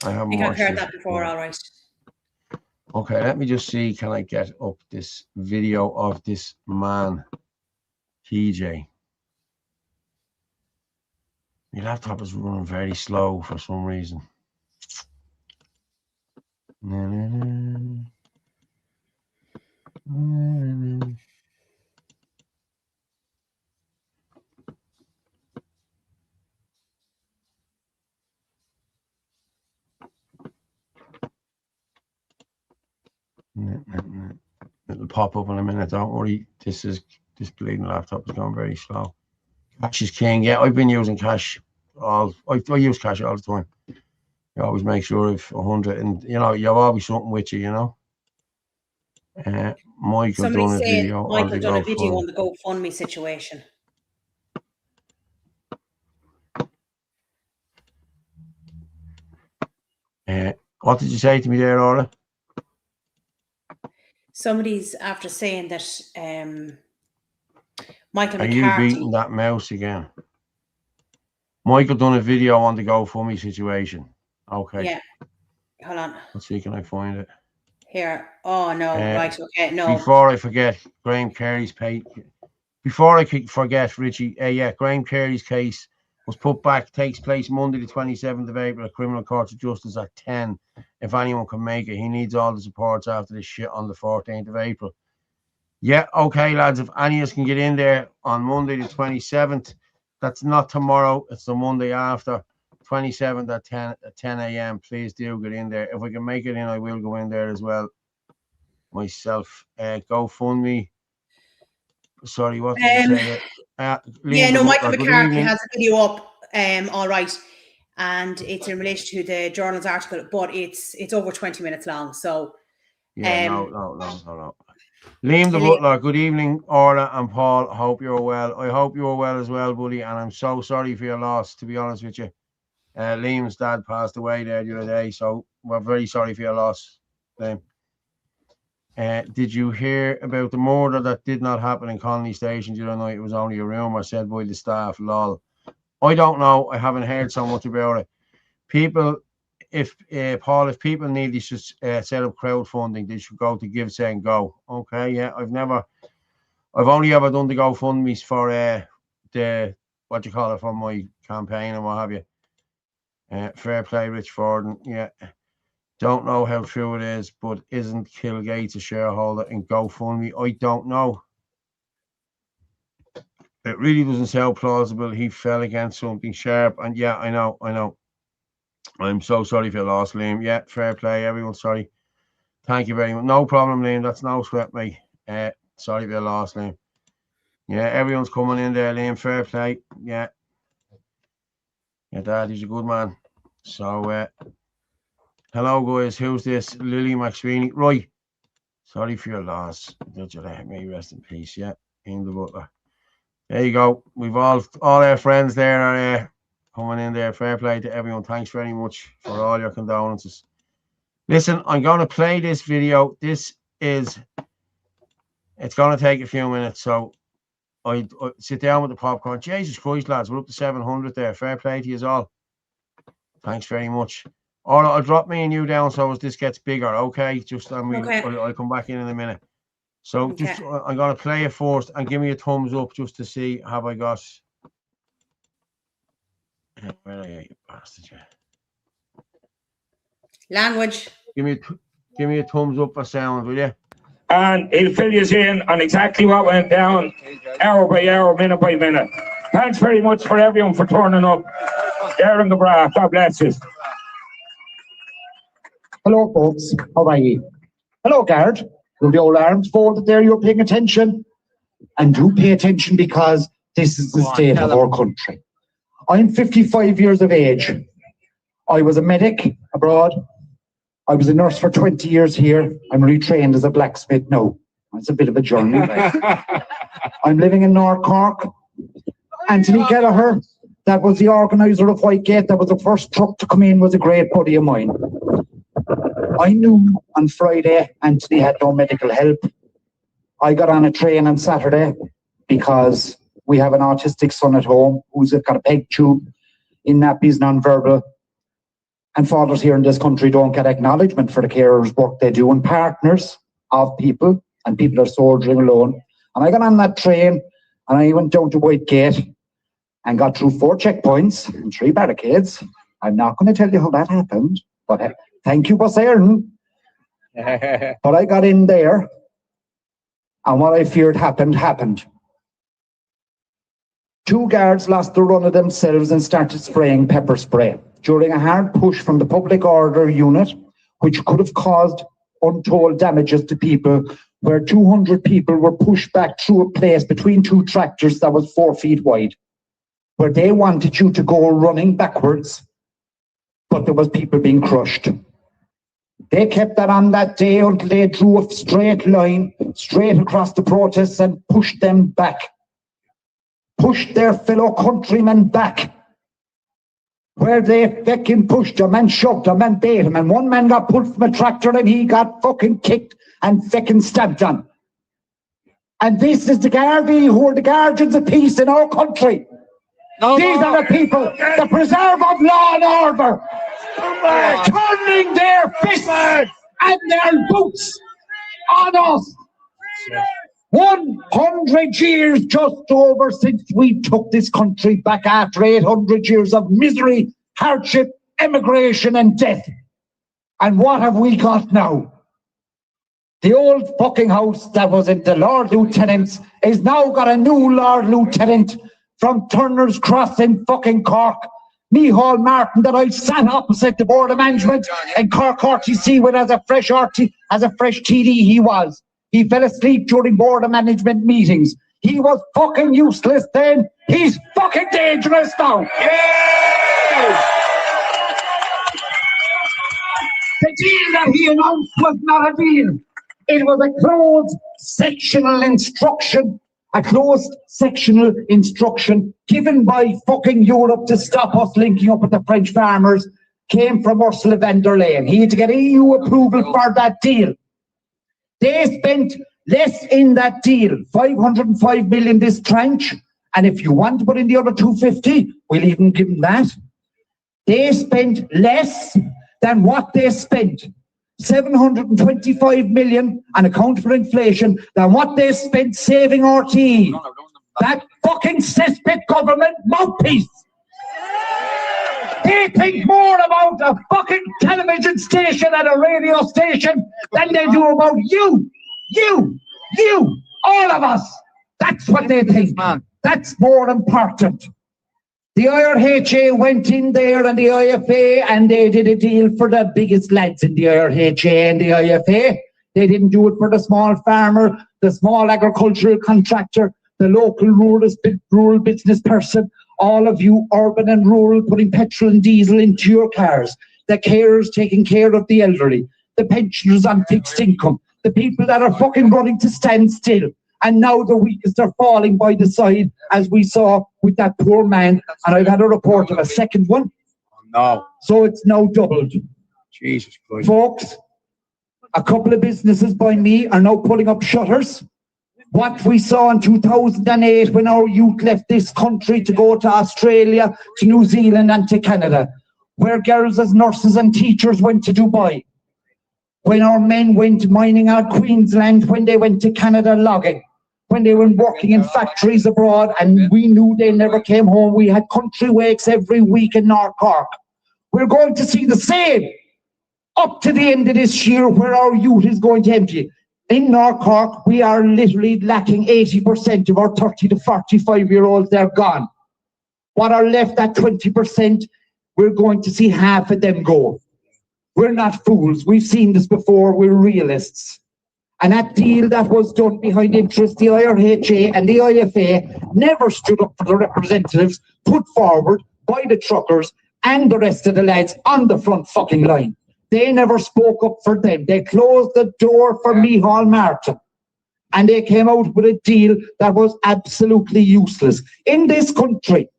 I haven't I've watched heard this that before. All right. Okay, let me just see. Can I get up this video of this man, TJ? My laptop is running very slow for some reason. It'll pop up in a minute. Don't worry. This bleeding laptop is going very slow. Cash is king. Yeah, I've been using cash. I use cash all the time. You always make sure if 100, and you know, you've always something with you. You know. Michael Somebody's done a saying video. Michael done a video on the GoFundMe situation. What did you say to me there, Orla? Somebody's after saying that Michael McCarthy. Are you beating that mouse again? Michael done a video on the GoFundMe situation. Okay. Yeah. Hold on. Let's see, can I find it? Here. Oh, no. Right. Okay. No. Before I forget, Graham Carey's pay. Before I forget, Richie, yeah, Graham Carey's case was put back, takes place Monday, the 27th of April at Criminal Court of Justice at 10. If anyone can make it, he needs all the supports after this shit on the 14th of April. Yeah, okay, lads, if any of us can get in there on Monday, the 27th, that's not tomorrow, it's the Monday after, 27th at 10 a.m. Please do get in there. If I can make it in, I will go in there as well. Myself, GoFundMe. Sorry, what did you say? Yeah, no, Michael McCarthy has a video up, all right, and it's in relation to the Journal's article, but it's over 20 minutes long, so... Yeah, no. Liam the Butler, good evening, Orla and Paul. Hope you're well. I hope you're well as well, buddy, and I'm so sorry for your loss, to be honest with you. Liam's dad passed away there the other day, so we're very sorry for your loss, Liam. Did you hear about the murder that did not happen in Connolly Station the other night? It was only a rumour said by the staff. Lol. I don't know. I haven't heard so much about it. People, Paul, if people need to set up crowdfunding, they should go to Give, Say and Go. Okay, yeah. I've only ever done the GoFundMe's for the what you call it, for my campaign and what have you. Fair play, Rich Forden. Yeah. Don't know how true it is, but isn't Kilgates a shareholder in GoFundMe? I don't know. It really doesn't sound plausible. He fell against something sharp. And yeah, I know. I'm so sorry for your loss, Liam. Yeah, fair play. Everyone's sorry. Thank you very much. No problem, Liam. That's no sweat, mate. Sorry for your loss, Liam. Yeah, everyone's coming in there, Liam. Fair play. Yeah. Your dad, he's a good man. So, hello, guys. Who's this? Lily McSweeney. Right. Sorry for your loss. May rest in peace. Yeah. In the Butler. There you go. We've all our friends there are coming in there. Fair play to everyone. Thanks very much for all your condolences. Listen, I'm going to play this video. It's going to take a few minutes. So I sit down with the popcorn. Jesus Christ, lads. We're up to 700 there. Fair play to you all. Thanks very much. I'll drop me and you down so as this gets bigger, okay? Just I'll come back in a minute. So just I'm gonna play it first and give me a thumbs up just to see have I got. Where are you, you bastard? Language. Give me a thumbs up for sound, will you? And he'll fill you in on exactly what went down, hour by hour, minute by minute. Thanks very much for everyone for turning up. Aaron McGrath, God bless you. Hello, folks. How are you? Hello, Garda. With the old arms folded there, you're paying attention. And do pay attention because this is the state of our country. I'm 55 years of age. I was a medic abroad. I was a nurse for 20 years here. I'm retrained as a blacksmith now. It's a bit of a journey. I'm living in North Cork. Anthony Gallagher, that was the organiser of Whitegate. That was the first truck to come in, was a great buddy of mine. I knew on Friday Anthony had no medical help. I got on a train on Saturday because we have an autistic son at home who's got a peg tube in nappies, non-verbal. And fathers here in this country don't get acknowledgement for the carers' work they do, and partners of people, and people are soldiering alone. And I got on that train and I went down to Whitegate and got through 4 checkpoints and 3 barricades. I'm not going to tell you how that happened, but thank you, Bus Aaron. But I got in there, and what I feared happened. 2 guards lost the run of themselves and started spraying pepper spray during a hard push from the public order unit, which could have caused untold damages to people, where 200 people were pushed back through a place between 2 tractors that was 4 feet wide, where they wanted you to go running backwards, but there was people being crushed. They kept that on that day until they drew a straight line straight across the protests and pushed them back. Pushed their fellow countrymen back. Where they fucking pushed them and shoved them and bait them, and one man got pulled from a tractor and he got fucking kicked and fucking stabbed on. And this is the Garda who are the guardians of peace in our country. These are the people, the preserve of law and order, turning their fists and their boots on us. 100 years just over since we took this country back after 800 years of misery, hardship, emigration and death. And what have we got now? The old fucking house that was in the Lord Lieutenant's is now got a new Lord Lieutenant from Turner's Cross in fucking Cork. Micheál Martin, that I sat opposite the Board of Management in Cork RTC with as a fresh TD he was. He fell asleep during Board of Management meetings. He was fucking useless then. He's fucking dangerous now. Yeah! The deal that he announced was not a deal. It was a closed sectional instruction. A closed sectional instruction given by fucking Europe to stop us linking up with the French farmers came from Ursula von der Leyen. He had to get EU approval for that deal. They spent less in that deal, 505 million this tranche, and if you want to put in the other 250, we'll even give them that. They spent less than what they spent, 725 million on account for inflation, than what they spent saving RTE. That fucking cesspit government mouthpiece. They think more about a fucking television station and a radio station than they do about you, all of us. That's what they think, man. That's more important. The IRHA went in there and the IFA and they did a deal for the biggest lads in the IRHA and the IFA. They didn't do it for the small farmer, the small agricultural contractor, the local rural business person, all of you urban and rural putting petrol and diesel into your cars, the carers taking care of the elderly, the pensioners on fixed income, the people that are fucking running to stand still. And now the weakest are falling by the side, as we saw with that poor man. And I've had a report of a second one. No. So it's now doubled. Jesus Christ. Folks, a couple of businesses by me are now pulling up shutters. What we saw in 2008 when our youth left this country to go to Australia, to New Zealand and to Canada, where girls as nurses and teachers went to Dubai. when our men went mining out Queensland, when they went to Canada logging, when they were working in factories abroad, and we knew they never came home. We had country wakes every week in North Cork. We're going to see the same up to the end of this year, where our youth is going to empty. In North Cork, we are literally lacking 80% of our 30 to 45-year-olds. They're gone. What are left at 20%, we're going to see half of them go. We're not fools. We've seen this before. We're realists. And that deal that was done behind interest, the IRHA and the IFA never stood up for the representatives put forward by the truckers and the rest of the lads on the front fucking line. They never spoke up for them. They closed the door for Micheál Martin. And they came out with a deal that was absolutely useless. In this country,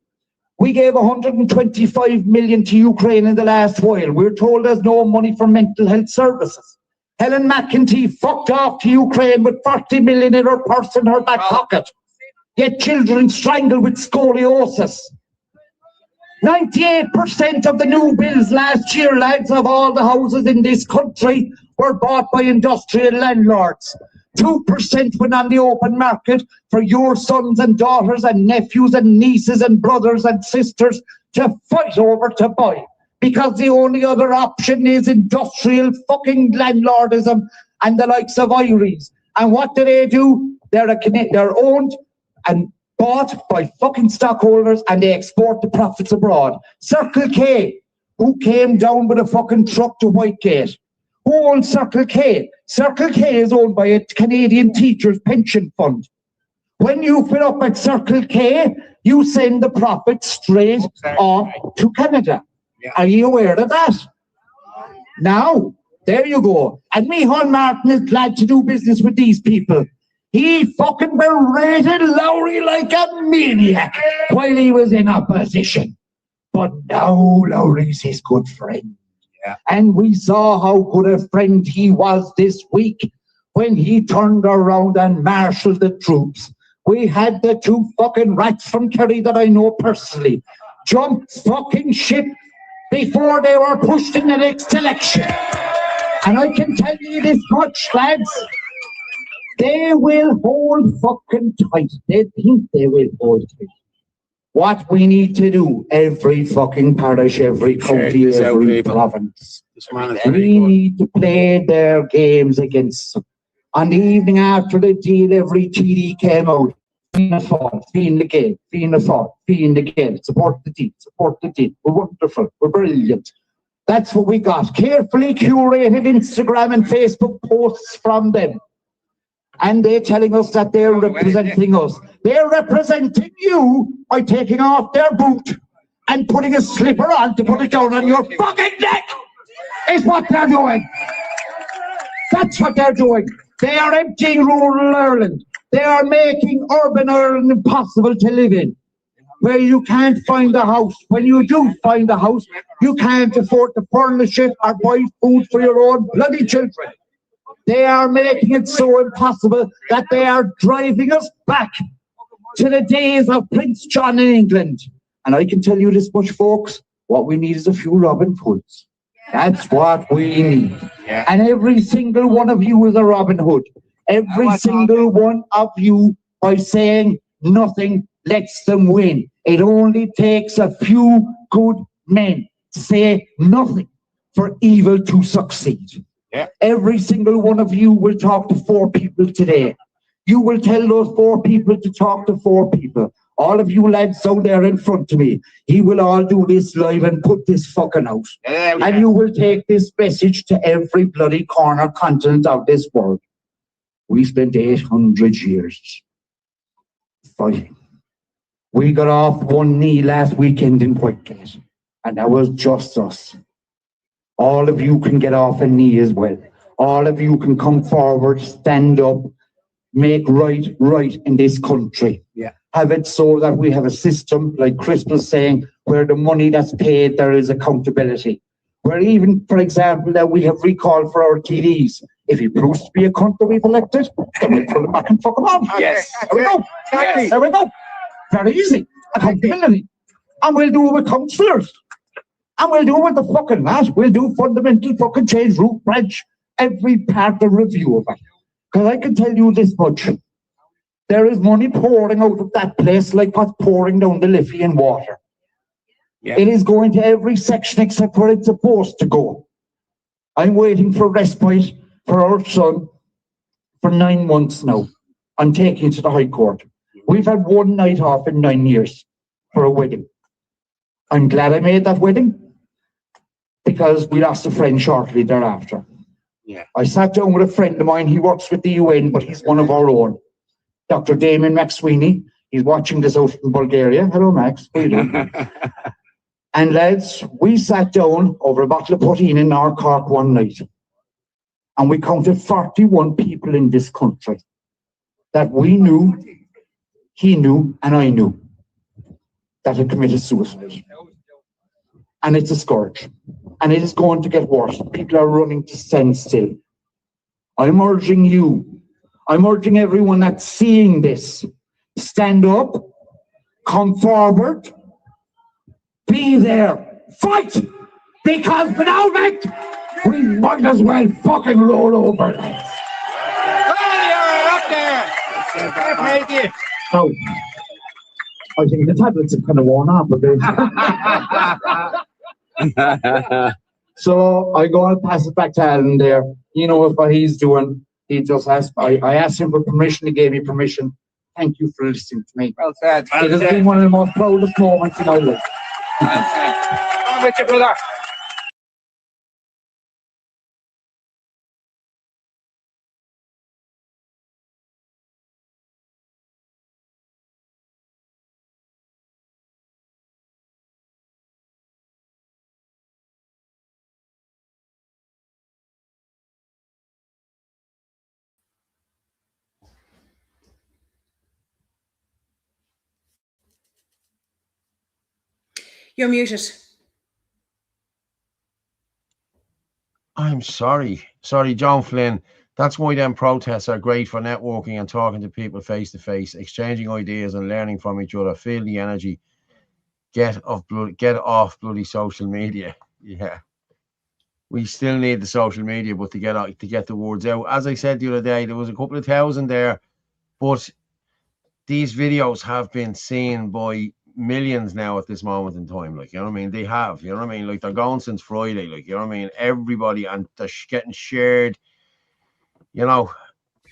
we gave 125 million to Ukraine in the last while. We're told there's no money for mental health services. Helen McEntee fucked off to Ukraine with 40 million in her purse in her back pocket. Yet children strangled with scoliosis. 98% of the new bills last year, lads, of all the houses in this country were bought by industrial landlords. 2% went on the open market for your sons and daughters and nephews and nieces and brothers and sisters to fight over to buy. Because the only other option is industrial fucking landlordism and the likes of Iries. And what do? They're owned and bought by fucking stockholders, and they export the profits abroad. Circle K, who came down with a fucking truck to Whitegate? Who owns Circle K? Circle K is owned by a Canadian teachers' pension fund. When you fill up at Circle K, you send the profit straight off to Canada. Yeah. Are you aware of that? Now, there you go. And Micheál Martin is glad to do business with these people. He fucking berated Lowry like a maniac while he was in opposition. But now Lowry's his good friend. Yeah. And we saw how good a friend he was this week when he turned around and marshaled the troops. We had the two fucking rats from Kerry that I know personally jump fucking ship before they were pushed in the next election. And I can tell you this much, lads. They will hold fucking tight. They think they will hold tight. What we need to do, every fucking parish, every county, every province, we need to play their games against them. On the evening after the deal, every TD came out. Fianna Fáil, Fianna Gael, Fianna Fáil, Fianna Gael. Support the deal, support the deal. We're wonderful, we're brilliant. That's what we got. Carefully curated Instagram and Facebook posts from them. And they're telling us that they're representing us. They're representing you by taking off their boot and putting a slipper on to put it down on your fucking neck, is what they're doing. That's what they're doing. They are emptying rural Ireland. They are making urban Ireland impossible to live in, where you can't find a house. When you do find a house, you can't afford to furnish it or buy food for your own bloody children. They are making it so impossible that they are driving us back to the days of Prince John in England. And I can tell you this much, folks, what we need is a few Robin Hoods. That's what we need. And every single one of you is a Robin Hood. Every single one of you, by saying nothing, lets them win. It only takes a few good men to say nothing for evil to succeed. Yeah. Every single one of you will talk to 4 people today. You will tell those 4 people to talk to 4 people. All of you lads out there in front of me, he will all do this live and put this fucking out. Yeah. And you will take this message to every bloody corner continent of this world. We spent 800 years fighting. We got off one knee last weekend in Whitegate, and that was just us. All of you can get off a knee as well. All of you can come forward, stand up, make right in this country. Yeah. Have it so that we have a system, like Chris was saying, where the money that's paid, there is accountability. Where even, for example, that we have recall for our TDs. If he proves to be a cunt that we've elected, then we'll pull him back and fuck him off. Yes. There we go. Yes. There we go. Very easy. Accountability. And we'll do it with councillors. And we'll do it with the fucking that. We'll do fundamental fucking change, root, branch, every part of the review of it. Because I can tell you this much. There is money pouring out of that place like what's pouring down the Liffey in water. Yeah. It is going to every section except where it's supposed to go. I'm waiting for respite for our son for 9 months now. I'm taking it to the High Court. We've had one night off in 9 years for a wedding. I'm glad I made that wedding because we lost a friend shortly thereafter. Yeah. I sat down with a friend of mine. He works with the UN, but he's one of our own. Dr. Damien McSweeney. He's watching this out in Bulgaria. Hello, Max. How you doing? And lads, we sat down over a bottle of poutine in our Cork one night. And we counted 41 people in this country that we knew, he knew, and I knew that had committed suicide. And it's a scourge. And it is going to get worse. People are running to stand still. I'm urging you, I'm urging everyone that's seeing this, stand up, come forward, be there, fight! Because without it, we might as well fucking roll over. Oh, you're up there! So, I think the tablets have kind of worn off a bit. So I go and pass it back to Alan there. He knows what he's doing. He just asked, I asked him for permission, he gave me permission. Thank you for listening to me. Well said. It has been one of the most proudest moments in my life. I'm with you, brother. You're muted. I'm sorry. Sorry, John Flynn. That's why them protests are great for networking and talking to people face to face, exchanging ideas and learning from each other. Feel the energy. Get off bloody social media. Yeah. We still need the social media, but to get the words out. As I said the other day, there was a couple of thousand there, but these videos have been seen by millions now at this moment in time. Like, you know what I mean? They have, you know what I mean? Like, they're going since Friday, like, you know what I mean? Everybody, and they're getting shared. You know,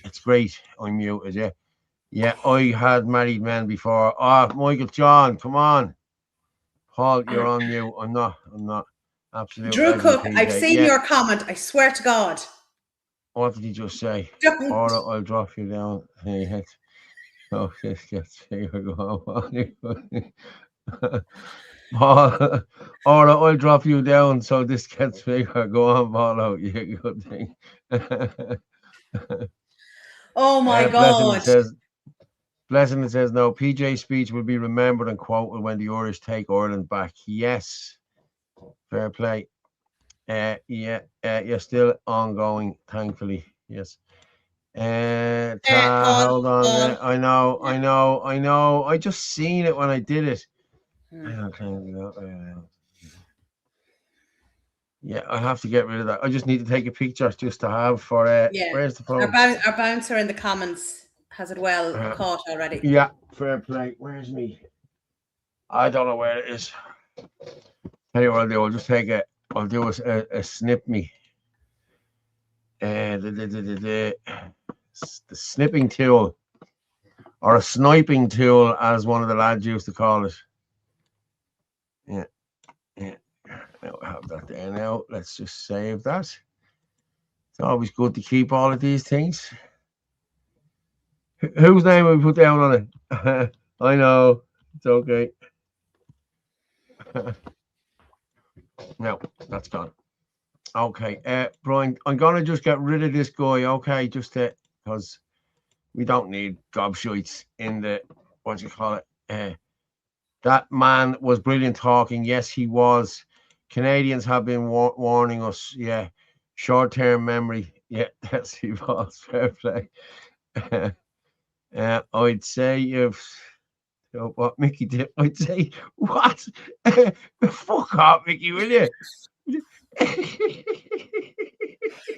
it's great. I'm muted, yeah. Yeah, I had married men before. Michael John, come on. Paul, you're on mute. I'm not. Absolutely. Drew Cook, I've seen your comment. I swear to God. What did he just say? Don't. I'll drop you down. Hey, oh, this gets bigger. Go on. Paul, I'll drop you down so this gets bigger. Go on, Paul. Out. Yeah, good thing. Oh my God. Blessing says, no, PJ's speech will be remembered and quoted when the Irish take Ireland back. Yes. Fair play. You're still ongoing, thankfully. Yes. Hold on. I know. I just seen it when I did it. Yeah, I have to get rid of that. I just need to take a picture just to have for where's the phone? Our bouncer in the comments has it well caught already. Yeah, fair play. Where's me? I don't know where it is. Tell you what I'll do. I'll just take it. I'll do a snip me. The snipping tool, or a sniping tool, as one of the lads used to call it. Yeah. Now I have that there now. Let's just save that. It's always good to keep all of these things. Whose name we put down on it? I know. It's okay. No, that's gone. Okay, Brian, I'm gonna just get rid of this guy, okay, just because we don't need gobshites in the, what you call it. That man was brilliant talking. Yes, he was. Canadians have been warning us. Yeah, short-term memory. Yeah, that's he was. Fair play. I'd say if what Mickey did, I'd say what? Fuck off, Mickey, will you?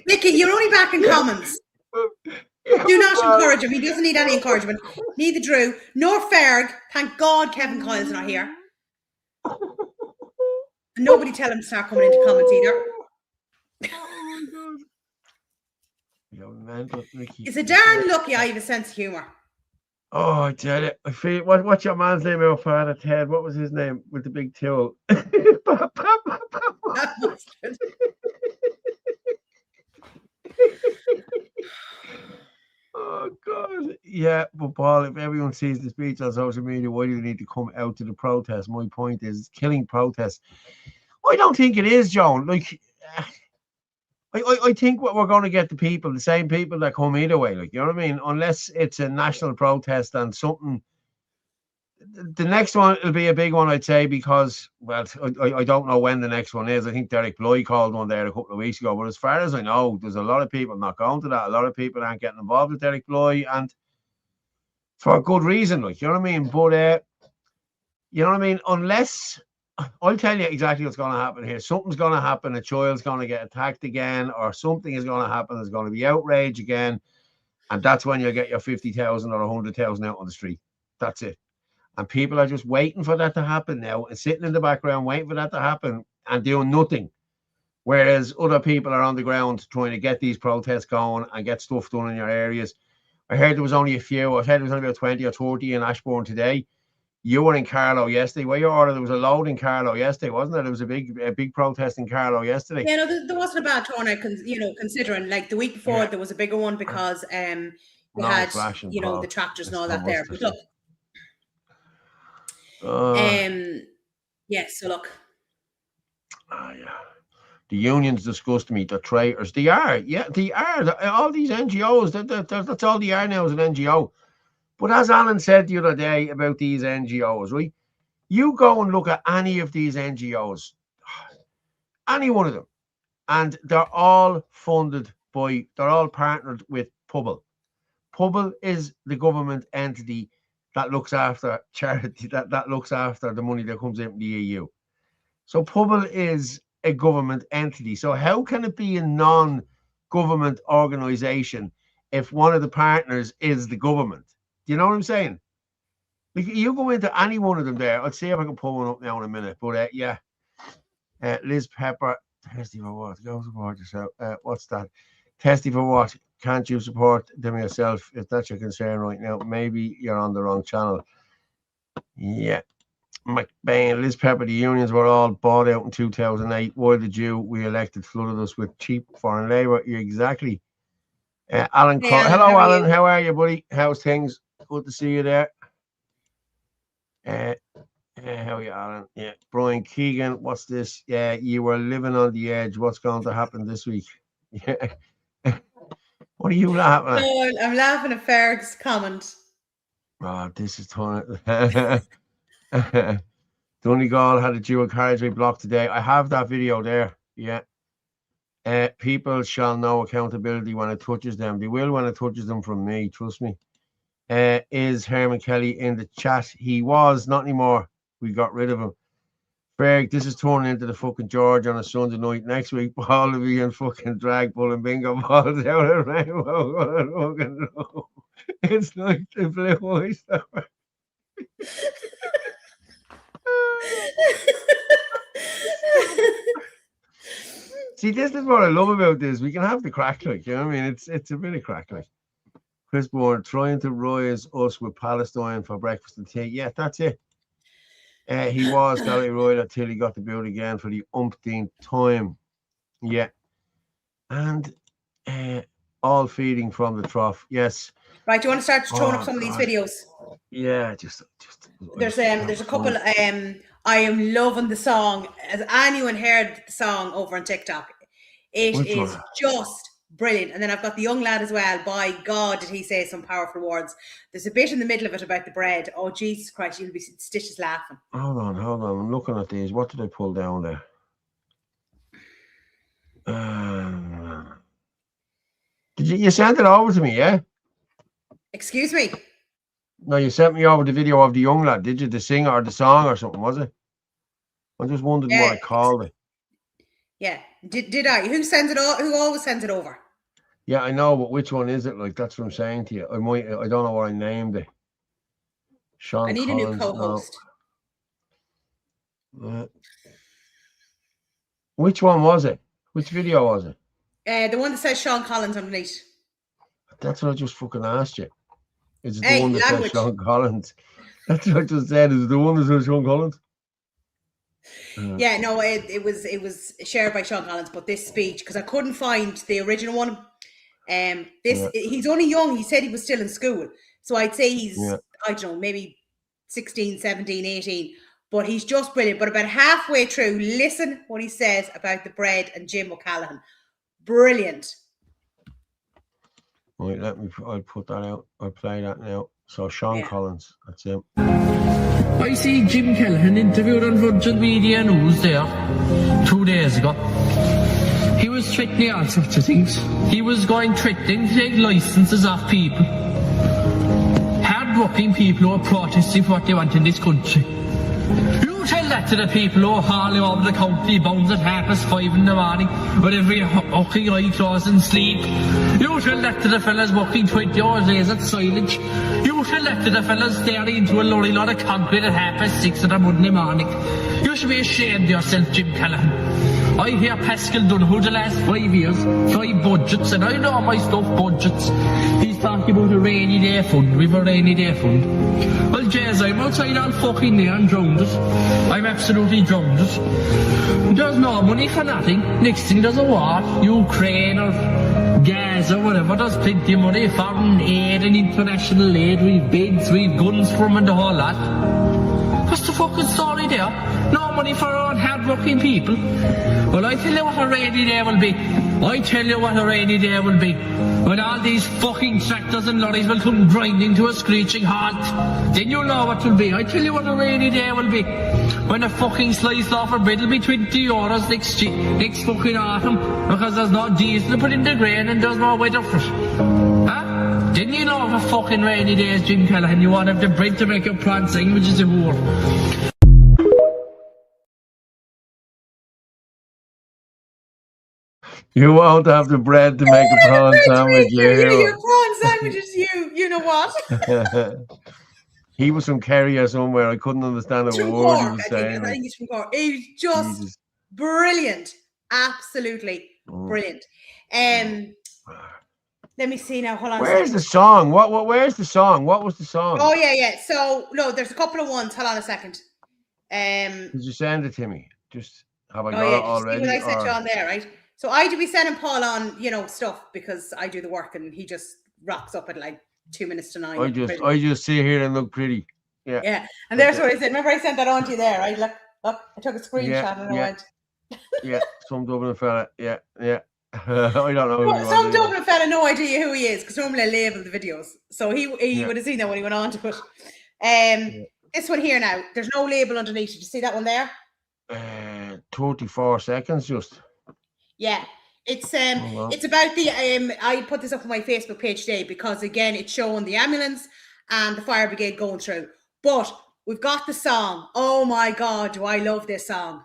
Mickey, you're only back in comments. Do not encourage him. He doesn't need any encouragement. Neither Drew nor Ferg. Thank God Kevin Kyle's not here. And nobody tell him to start coming into comments either. Oh my God. You're mental, Mickey. It's a darn lucky I have a sense of humour. Oh, I tell you, I feel what's your man's name out for Ted? What was his name with the big tool? Oh God, yeah, but Paul, if everyone sees the speech on social media, why do you need to come out to the protest? My point is, it's killing protests. I don't think it is, Joan. Like, I think what we're going to get the same people that come either way. Like, you know what I mean? Unless it's a national protest and something. The next one will be a big one, I'd say, because, well, I don't know when the next one is. I think Derek Bly called one there a couple of weeks ago. But as far as I know, there's a lot of people not going to that. A lot of people aren't getting involved with Derek Bly, and for a good reason, like, you know what I mean? But, you know what I mean? Unless, I'll tell you exactly what's going to happen here. Something's going to happen. A child's going to get attacked again, or something is going to happen. There's going to be outrage again. And that's when you'll get your 50,000 or 100,000 out on the street. That's it. And people are just waiting for that to happen now and sitting in the background waiting for that to happen and doing nothing. Whereas other people are on the ground trying to get these protests going and get stuff done in your areas. I heard there was only a few. I heard there was only about 20 or 30 in Ashbourne today. You were in Carlow yesterday. Where you ordered, there was a load in Carlow yesterday, wasn't there? There was a big protest in Carlow yesterday. Yeah, no, there wasn't a bad turnout, considering like the week before there was a bigger one because we had the tractors and all that there. But look, so look. Yeah. The unions disgust me. They're traitors. They are. Yeah, they are. All these NGOs, that's all they are now is an NGO. But as Alan said the other day about these NGOs, right? You go and look at any of these NGOs, any one of them, and they're all funded by, they're all partnered with Pobble. Pobble is the government entity that looks after charity, that looks after the money that comes in from the EU. So Pobble is a government entity. So how can it be a non-government organization if one of the partners is the government? Do you know what I'm saying? Like, you go into any one of them there. I'll see if I can pull one up now in a minute. But yeah, Liz Pepper, testy for what? Go support yourself. What's that? Testy for what? Can't you support them yourself? If that's your concern right now, maybe you're on the wrong channel. Yeah. McBain, Liz Pepper, the unions were all bought out in 2008. Why did we elected flooded us with cheap foreign labour? Exactly. Alan, hello, Alan. How are you, buddy? How's things? Good to see you there. How are you, Alan? Yeah. Brian Keegan, what's this? Yeah, you were living on the edge. What's going to happen this week? Yeah. What are you laughing at? Oh, I'm laughing at Ferg's comment. Oh, this is Donegal had a dual carriageway block today. I have that video there. Yeah. People shall know accountability when it touches them. They will when it touches them from me. Trust me. Is Herman Kelly in the chat? He was, not anymore. We got rid of him. Ferg, this is turning into the fucking George on a Sunday night. Next week, Paul will be in fucking drag pulling bingo balls out of rainbow. It's like the blue oyster. See, this is what I love about this. We can have the crack, like, you know what I mean? It's a bit of crack, like. Chris Bourne trying to rise us with Palestine for breakfast and tea. Yeah, that's it. He was Gary Royal until he got the boot again for the umpteenth time. Yeah. And all feeding from the trough. Yes. Right, do you want to start throwing up some of these videos? Yeah, just there's a couple. I am loving the song. Has anyone heard the song over on TikTok? It is just brilliant. And then I've got the young lad as well. By God, did he say some powerful words. There's a bit in the middle of it about the bread. Oh, Jesus Christ, you'll be stitches laughing. Hold on. I'm looking at these. What did I pull down there? Did you send it over to me, yeah? Excuse me? No, you sent me over the video of the young lad. Did you? The singer or the song or something, was it? I'm just wondering what I called it. Yeah. Did I? Who sends it all? Who always sends it over? Yeah, I know, but which one is it? Like, that's what I'm saying to you. I don't know what I named it. Sean I need Collins, a new co-host. No. Which one was it? Which video was it? The one that says Sean Collins underneath. That's what I just fucking asked you. Is it the Hey, one that language. says Sean Collins? That's what I just said. Is it the one that says Sean Collins? Yeah, no, it was shared by Sean Collins, but this speech, because I couldn't find the original one. He's only young. He said he was still in school. So I'd say he's, I don't know, maybe 16, 17, 18. But he's just brilliant. But about halfway through, listen what he says about the bread and Jim O'Callaghan. Brilliant. Wait, I'll put that out. I'll play that now. So Sean Collins, that's him. I see Jim Callaghan interviewed on Virgin Media News there 2 days ago. He was threatening all sorts of things. He was threatening to take licenses off people. Hard-working people who are protesting for what they want in this country. You tell that to the people who are hauling over the county bounds at 5:30 in the morning with every fucking eye closed and sleep. You tell that to the fellas working 20 hours days at silage. You tell that to the fellas staring into a lorry load of concrete at 6:30 on a Monday morning. You should be ashamed of yourself, Jim Callaghan. I hear Pascal Donoghue the last 5 years, 5 budgets, and I know my stuff, budgets. He's talking about a rainy day fund. We've a rainy day fund. Well, Jez, I'm outside all fucking there and drowned it. I'm absolutely drowned it. There's no money for nothing. Next thing there's a war, Ukraine or Gaza or whatever. There's plenty of money, foreign aid and international aid. We've bids, we've guns for them and the whole lot. What's the fucking story there? No money for our hard-working people. Well, I tell you what a rainy day will be. I tell you what a rainy day will be. When all these fucking tractors and lorries will come grinding to a screeching halt. Then you'll know what will be. I tell you what a rainy day will be. When a fucking slice loaf of bread will be 20 euros next fucking autumn. Because there's no diesel to put in the grain and there's no weather for it. Huh? Didn't you know for fucking rainy days, Jim Callaghan, you won't have the bread to make your prawn sandwiches, a whore. You won't have the bread to make a prawn sandwich. Your prawn sandwiches, you know what? He was from Kerry or somewhere. I couldn't understand a word he was saying. I think he's from Cork. He's just brilliant. Absolutely brilliant. Let me see now. Hold on. Where's the song? Where's the song? What was the song? Oh, yeah. So, no, there's a couple of ones. Hold on a second. Did you send it to me? Just, have I got it already? See what I sent you on there, right? So I do be sending Paul on, stuff because I do the work and he just rocks up at like 2 minutes to 9. I just sit here and look pretty. Yeah. Yeah. And there's what I said. Remember I sent that on to you there, right? Look, I took a screenshot and I went. Yeah, some Dublin fella. Yeah. I don't know. Well, some Dublin fella, no idea who he is because normally I label the videos. So he would have seen that when he went on to it. This one here now, there's no label underneath. Did you see that one there? 34 seconds just. Yeah. It's about the I put this up on my Facebook page today because again it's showing the ambulance and the fire brigade going through. But we've got the song. Oh my God, do I love this song.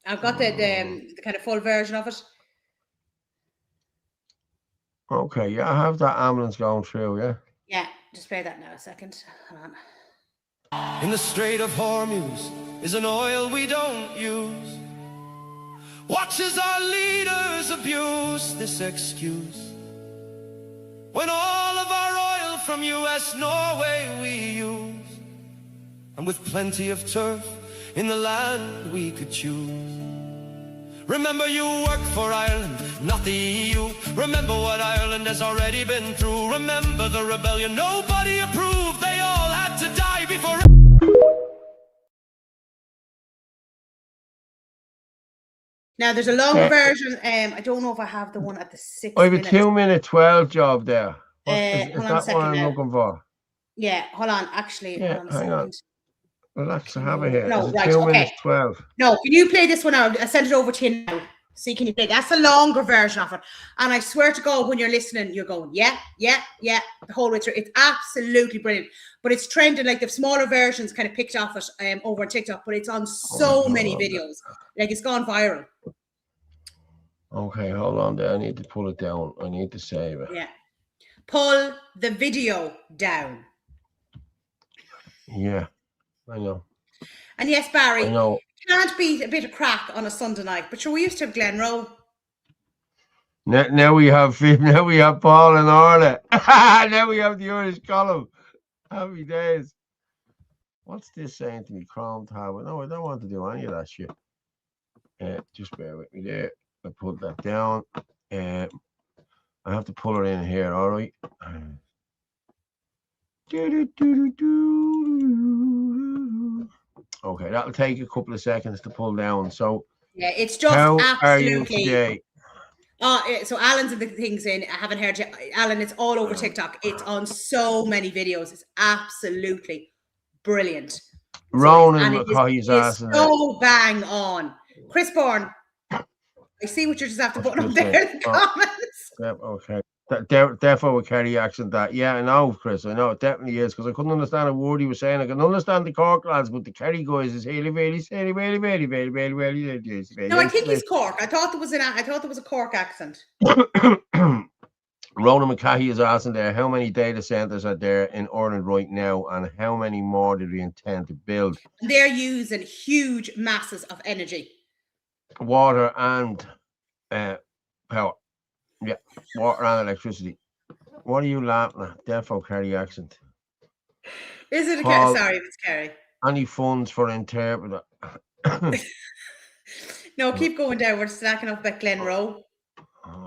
I've got the kind of full version of it. Okay, yeah, I have that ambulance going through, yeah. Yeah, just play that now a second. Hold on. In the Strait of Hormuz is an oil we don't use. Watch as our leaders abuse this excuse. When all of our oil from US, Norway we use. And with plenty of turf in the land we could choose. Remember you work for Ireland, not the EU. Remember what Ireland has already been through. Remember the rebellion nobody approved. They all had to die before... Now there's a longer version. I don't know if I have the one at the 6 I have a 2-minute 12 job there. Is that what I'm looking for? Yeah, hold on. Actually, yeah, hold on a second. Well, let's have it here. No, right, 2 minutes 12. No, can you play this one out? I sent it over to you now. So you can play. That's a longer version of it. And I swear to God, when you're listening, you're going, yeah, the whole way through. It's absolutely brilliant. But it's trending, like the smaller versions kind of picked off it over on TikTok, but it's on so many videos. Like it's gone viral. Okay, hold on there. I need to pull it down. I need to save it. Yeah. Pull the video down. Yeah, I know. And yes, Barry, I know. Can't beat a bit of crack on a Sunday night, but sure, we used to have Glenroe. Now we have Paul and Orla. Now we have the Irish column. Happy days. What's this saying to me? Chrome tab. No, I don't want to do any of that shit. Just bear with me there. I put that down. I have to pull it in here, all right? Okay, that'll take a couple of seconds to pull down. So yeah, it's just how absolutely. Are you today? So Alan's in the things in. I haven't heard you, Alan. It's all over TikTok. It's on so many videos. It's absolutely brilliant. Ronan McCoy's ass. So bang on. Chris Bourne. I see what you're just after putting up there in the comments. Yeah, okay. Therefore, with Kerry accent, that. Yeah, I know, Chris. I know it definitely is because I couldn't understand a word he was saying. I can understand the Cork lads, but the Kerry guys is really. No, I think he's Cork. I thought there was a Cork accent. Ronan McCahey is asking there, how many data centers are there in Ireland right now, and how many more do they intend to build? They're using huge masses of energy. Water and power. Yeah, water and electricity. What are you laughing at? Defo Kerry accent. Is it a Kerry? Sorry, it's Kerry. Any funds for interpreter? No, keep going down. We're snacking up at Glenroe.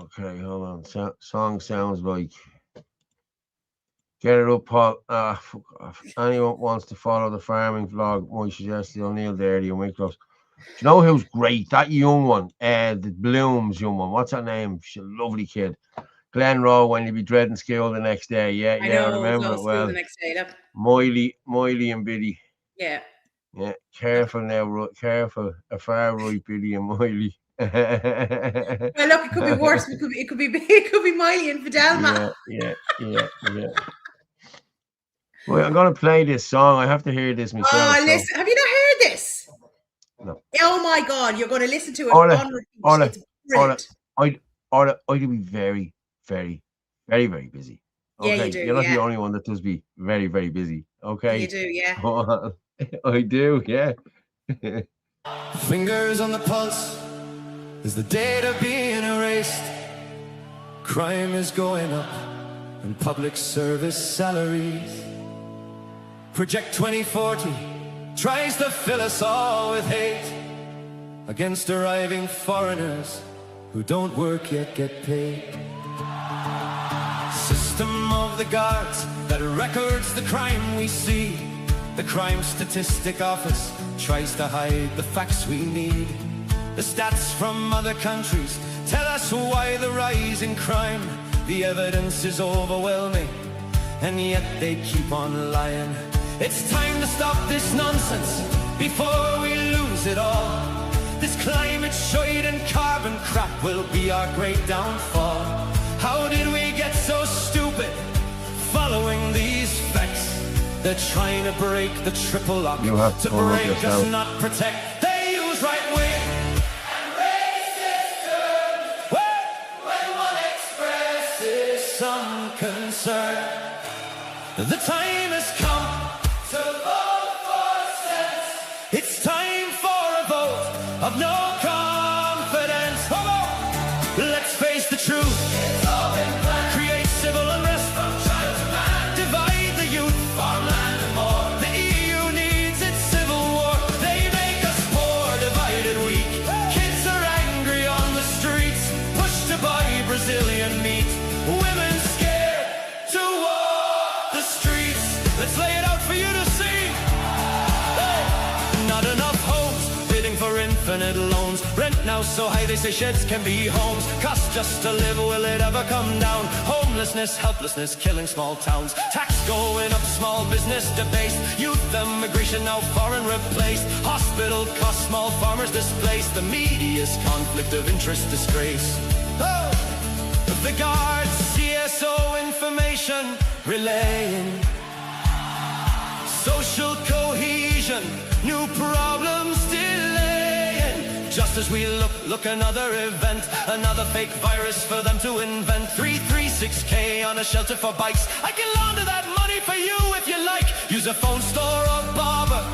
Okay, hold on. Song sounds like. Get it up, Paul. Fuck off. Anyone wants to follow the farming vlog, my suggestion, O'Neill there, the Wicklows. Do you know who's great? That young one, the Blooms young one. What's her name? She's a lovely kid. Glenroe, when you be dreading school the next day. Yeah, I know, remember it well. The next day, look. Miley and Biddy. Yeah. Yeah, careful now, careful. A far right, Biddy and Miley. Well, look, it could be worse. It could be Miley and Fidelma. Yeah. Well, I'm gonna play this song. I have to hear this myself. Oh, listen! Have you not heard this? No. Oh my God! You're going to listen to it. I'd be very, very, very, very busy. Okay? Yeah, you do. You're not the only one that does be very, very busy. Okay. You do, yeah. I do, yeah. Fingers on the pulse. Is the data being erased? Crime is going up, and public service salaries. Project 2040 tries to fill us all with hate against arriving foreigners who don't work yet get paid. System of the guards that records the crime we see. The crime statistic office tries to hide the facts we need. The stats from other countries tell us why the rise in crime. The evidence is overwhelming, and yet they keep on lying. It's time to stop this nonsense before we lose it all. This climate shite and carbon crap will be our great downfall. How did we get so stupid following these facts? They're trying to break the triple lock, to break us, not protect. They use right wing and racist terms when one expresses some concern. The time has come to vote for sense. It's time for a vote of no confidence. Come on, let's face the truth. It's all been planned. Create civil unrest from child to man. Divide the youth, farmland and more. The EU needs its civil war. They make us poor, divided, weak. Kids are angry on the streets, pushed to buy Brazilian meat. Women scared to walk the streets. Let's lay so high they say sheds can be homes. Cost just to live, will it ever come down? Homelessness, helplessness, killing small towns. Tax going up, small business debased. Youth immigration now foreign replaced. Hospital costs, small farmers displaced. The media's conflict of interest disgrace. Oh! The Guards, CSO information relaying. Social cohesion, new problems delaying. Just as we look another event, another fake virus for them to invent. 336K on a shelter for bikes. I can launder that money for you if you like. Use a phone store or barber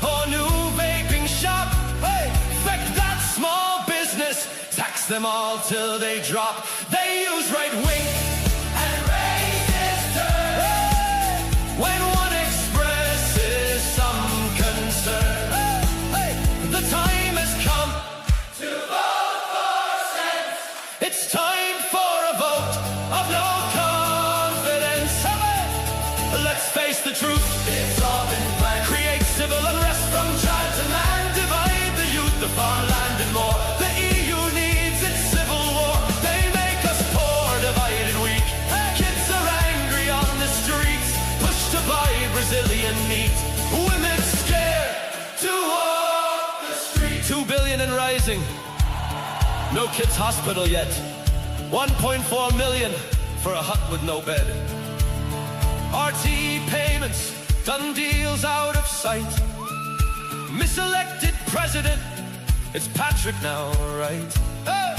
or new vaping shop. Hey, affect that small business. Tax them all till they drop. They use right wing and racist terms. Hey, when one expresses some concern. Hey, the time has come to vote for sense. It's time for a vote of no confidence. Hey, let's face the truth. It's all been planned. Create civil unrest from child to man. Divide the youth, the farmland and more. The EU needs its civil war. They make us poor, divided, weak. Kids are angry on the streets, pushed to buy Brazilian meat. Women scared to walk the street. 2 billion and rising. No kids hospital yet. 1.4 million for a hut with no bed. RT payments, done deals out of sight. Miselected president, it's Patrick now, right? Hey!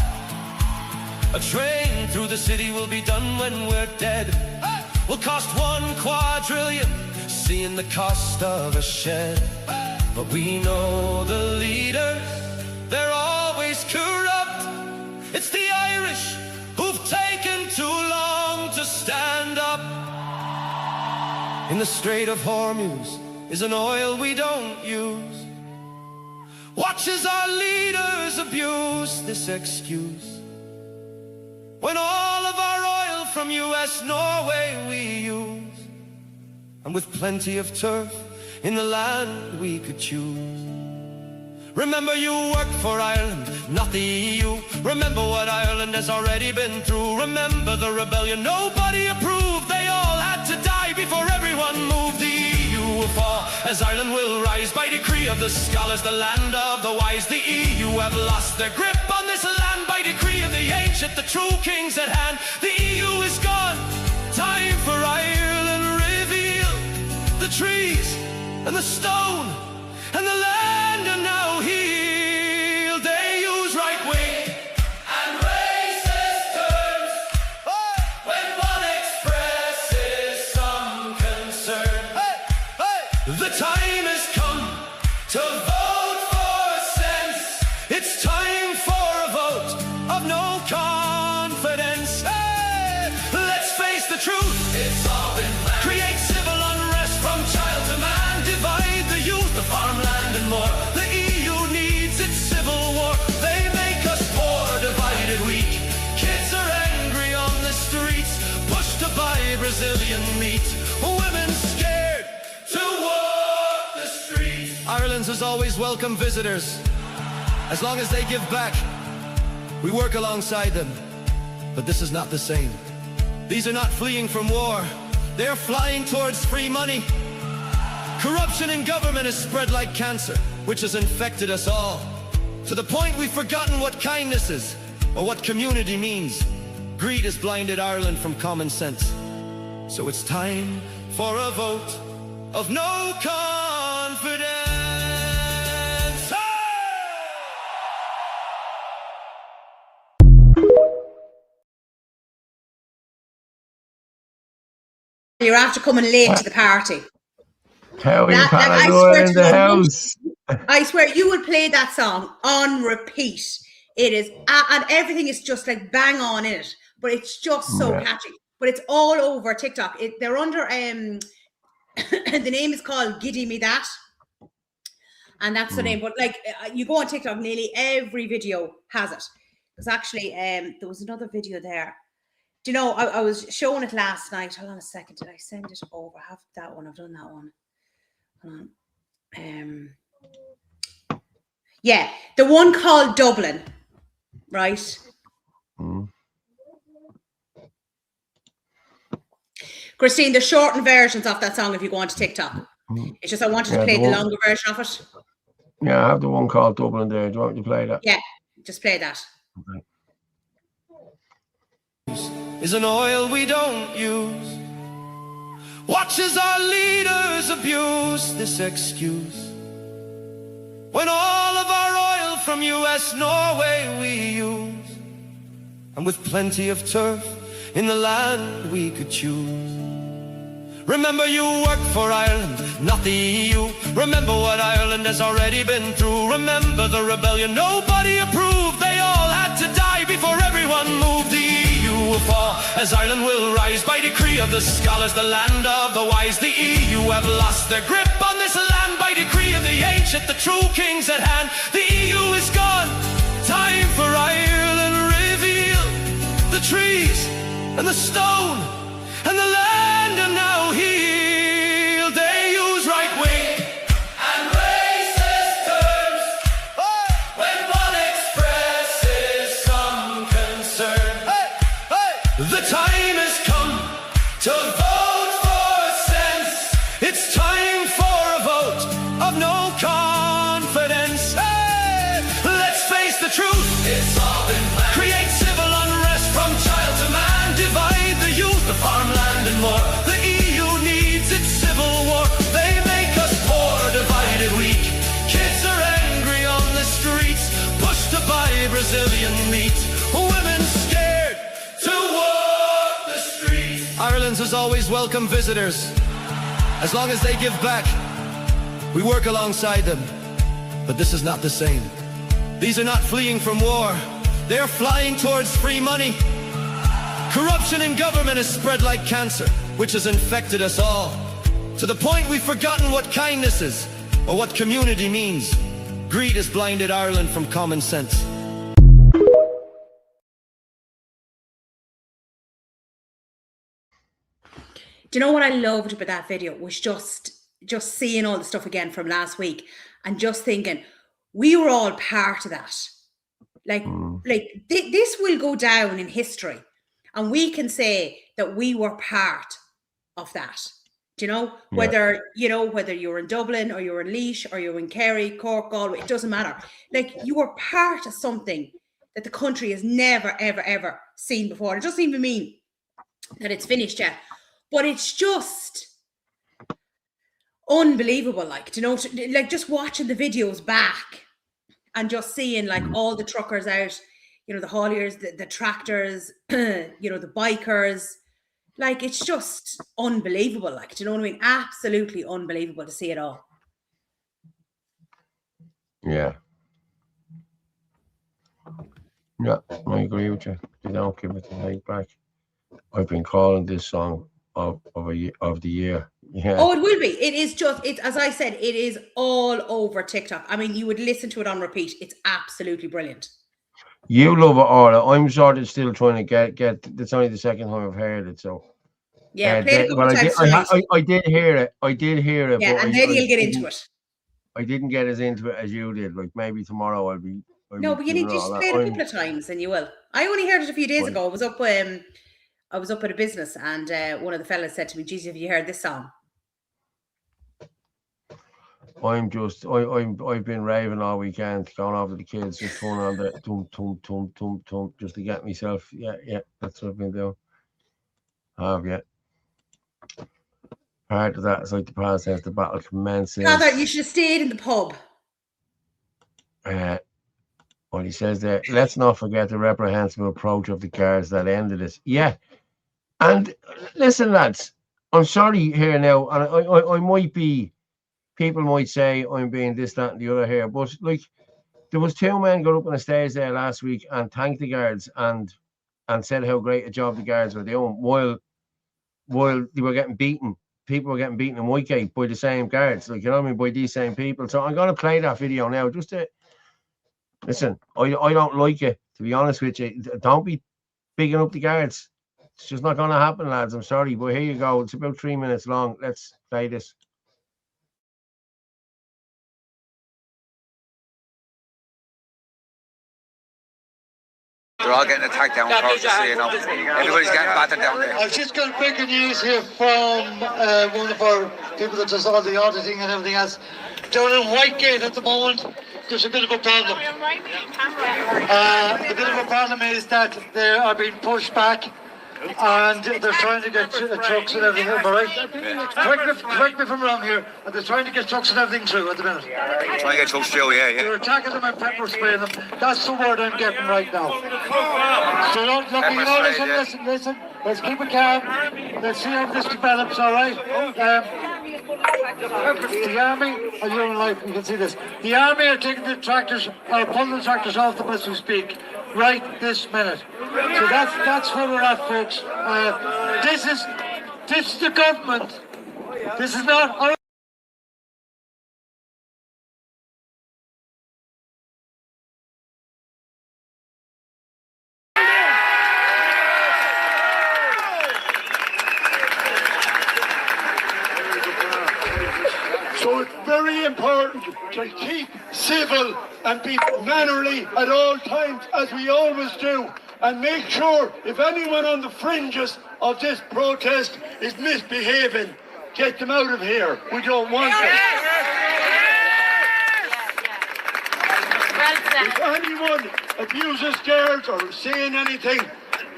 A train through the city will be done when we're dead. Hey! Will cost 1 quadrillion, seeing the cost of a shed. Hey! But we know the leaders, they're always corrupt. It's the Irish who've taken too long to stand up. In the Strait of Hormuz is an oil we don't use. Watch as our leaders abuse this excuse. When all of our oil from US, Norway we use. And with plenty of turf in the land we could choose. Remember you worked for Ireland, not the EU. Remember what Ireland has already been through. Remember the rebellion nobody approved. They all had to die before everyone moved. The EU will fall as Ireland will rise. By decree of the scholars, the land of the wise. The EU have lost their grip on this land. By decree of the ancient, the true kings at hand. The EU is gone, time for Ireland reveal. The trees and the stone and the land are now healed. They use right wing and racist terms. When one expresses some concern. The time has come to vote for sense. It's time for a vote of no confidence. Let's face the truth. It's all been planned. Create civil unrest from child to man. Divide the youth, the farmland and more. The EU needs its civil war. They make us poor, divided, weak. Kids are angry on the streets, pushed to buy Brazilian meat. Women scared to walk the streets. Ireland has always welcomed visitors. As long as they give back, we work alongside them. But this is not the same. These are not fleeing from war. They're flying towards free money. Corruption in government has spread like cancer, which has infected us all. To the point we've forgotten what kindness is, or what community means. Greed has blinded Ireland from common sense. So it's time for a vote of no confidence. You're after coming late to the party. How are you doing in the house? I swear you will play that song on repeat. It is, and everything is just like bang on in it, but it's just so catchy. But it's all over TikTok. They're under the name is called Giddy Me That, and that's the name. But like you go on TikTok, nearly every video has it. Because actually, there was another video there. Do you know? I was showing it last night. Hold on a second. Did I send it over? I have that one. I've done that one. Hold on. Yeah, the one called Dublin. right? Mm. Christine, there's shortened versions of that song if you go onto TikTok. Mm. It's just I wanted to Yeah, play the the one- longer version of it. Yeah, I have the one called Dublin there. Do you want me to play that? Yeah, just play that. Okay. Is an oil we don't use. Watch as our leaders abuse this excuse. When all of our oil from US, Norway we use. And with plenty of turf in the land we could choose. Remember you work for Ireland, not the EU. Remember what Ireland has already been through. Remember the rebellion nobody approved. They all had to die before everyone moved. The EU will fall as Ireland will rise by decree of the scholars, the land of the wise. The EU have lost their grip on this land by decree of the ancient, the true kings at hand. The EU is gone, time for Ireland reveal. The trees and the stone and the land are now healed. They use right-wing and racist terms when one expresses some concern. The time has come to vote for sense. It's time for a vote of no confidence. Let's face the truth, it's all been planned. Create civil unrest from child to man. Divide the youth, the farmland and more. The EU needs its civil war. They make us poor, divided, weak. Kids are angry on the streets, pushed to buy Brazilian meat. Women scared to walk the streets. Ireland has always welcomed visitors. As long as they give back, we work alongside them. But this is not the same. These are not fleeing from war. They're flying towards free money. Corruption in government has spread like cancer, which has infected us all. To the point we've forgotten what kindness is, or what community means. Greed has blinded Ireland from common sense. Do you know what I loved about that video was just seeing all the stuff again from last week and just thinking we were all part of that. Like this will go down in history, and we can say that we were part of that. Do you know, whether you're in Dublin or you're in Laois or you're in Kerry, Cork, Galway, it doesn't matter. Like you were part of something that the country has never, ever, ever seen before. It doesn't even mean that it's finished yet, but it's just unbelievable. Like, do you know, like just watching the videos back and just seeing like all the truckers out, you know, the hauliers, the tractors, you know, the bikers. Like, it's just unbelievable. Like, do you know what I mean? Absolutely unbelievable to see it all. Yeah. Yeah, I agree with you. They don't give it the leg back. I've been calling this song of the year. Yeah. Oh, it will be. It is just, as I said, it is all over TikTok. I mean, you would listen to it on repeat. It's absolutely brilliant. You love it, Orla. I'm sort of still trying to get. It's only the second time I've heard it, so. Yeah, play it a couple times tonight. I did hear it. Yeah, but and then you'll get into it. I didn't get as into it as you did. Like maybe tomorrow I'll be. No, but you need to just play it a couple of times, and you will. I only heard it a few days ago. I was up at a business, and one of the fellas said to me, "Geez, have you heard this song?" I've been raving all weekend, going over to the kids, just turning on the tum, just to get myself. Yeah, that's what I've been doing. Part of that is like the past as the battle commences. Father, you should have stayed in the pub. What he says there, let's not forget the reprehensible approach of the Guards that ended it. Yeah, and listen, lads, I'm sorry here now, and I might be. People might say I'm being this, that, and the other here, but like there was two men got up on the stage there last week and thanked the Guards and said how great a job the Guards were doing while they were getting beaten. People were getting beaten in Whitegate by the same Guards, like, you know what I mean, by these same people. So I'm gonna play that video now just to listen. I don't like it, to be honest with you. Don't be bigging up the Guards. It's just not gonna happen, lads. I'm sorry, but here you go. It's about 3 minutes long. Let's play this. They're all getting attacked down across the sea, you know. Everybody's getting battered down there. I've just got breaking news here from one of our people that does all the auditing and everything else. Down in Whitegate at the moment, there's a bit of a problem. The bit of a problem is that they are being pushed back and they're trying to get trucks and everything, right? Correct me if I'm wrong here. And they're trying to get trucks and everything through at the minute. Trying to get trucks through, yeah. They're attacking them and pepper spraying them. That's the word I'm getting right now. So don't look, you know, listen. Let's keep it calm. Let's see how this develops, all right? The army, you're on live, you can see this. The army are taking the tractors, pulling the tractors off them as we speak, right this minute. So that's where we're at, folks. This is the government. This is not our. So it's very important to keep civil and be mannerly at all times, as we always do, and make sure if anyone on the fringes of this protest is misbehaving, get them out of here. We don't want them. If anyone abuses guards or is saying anything,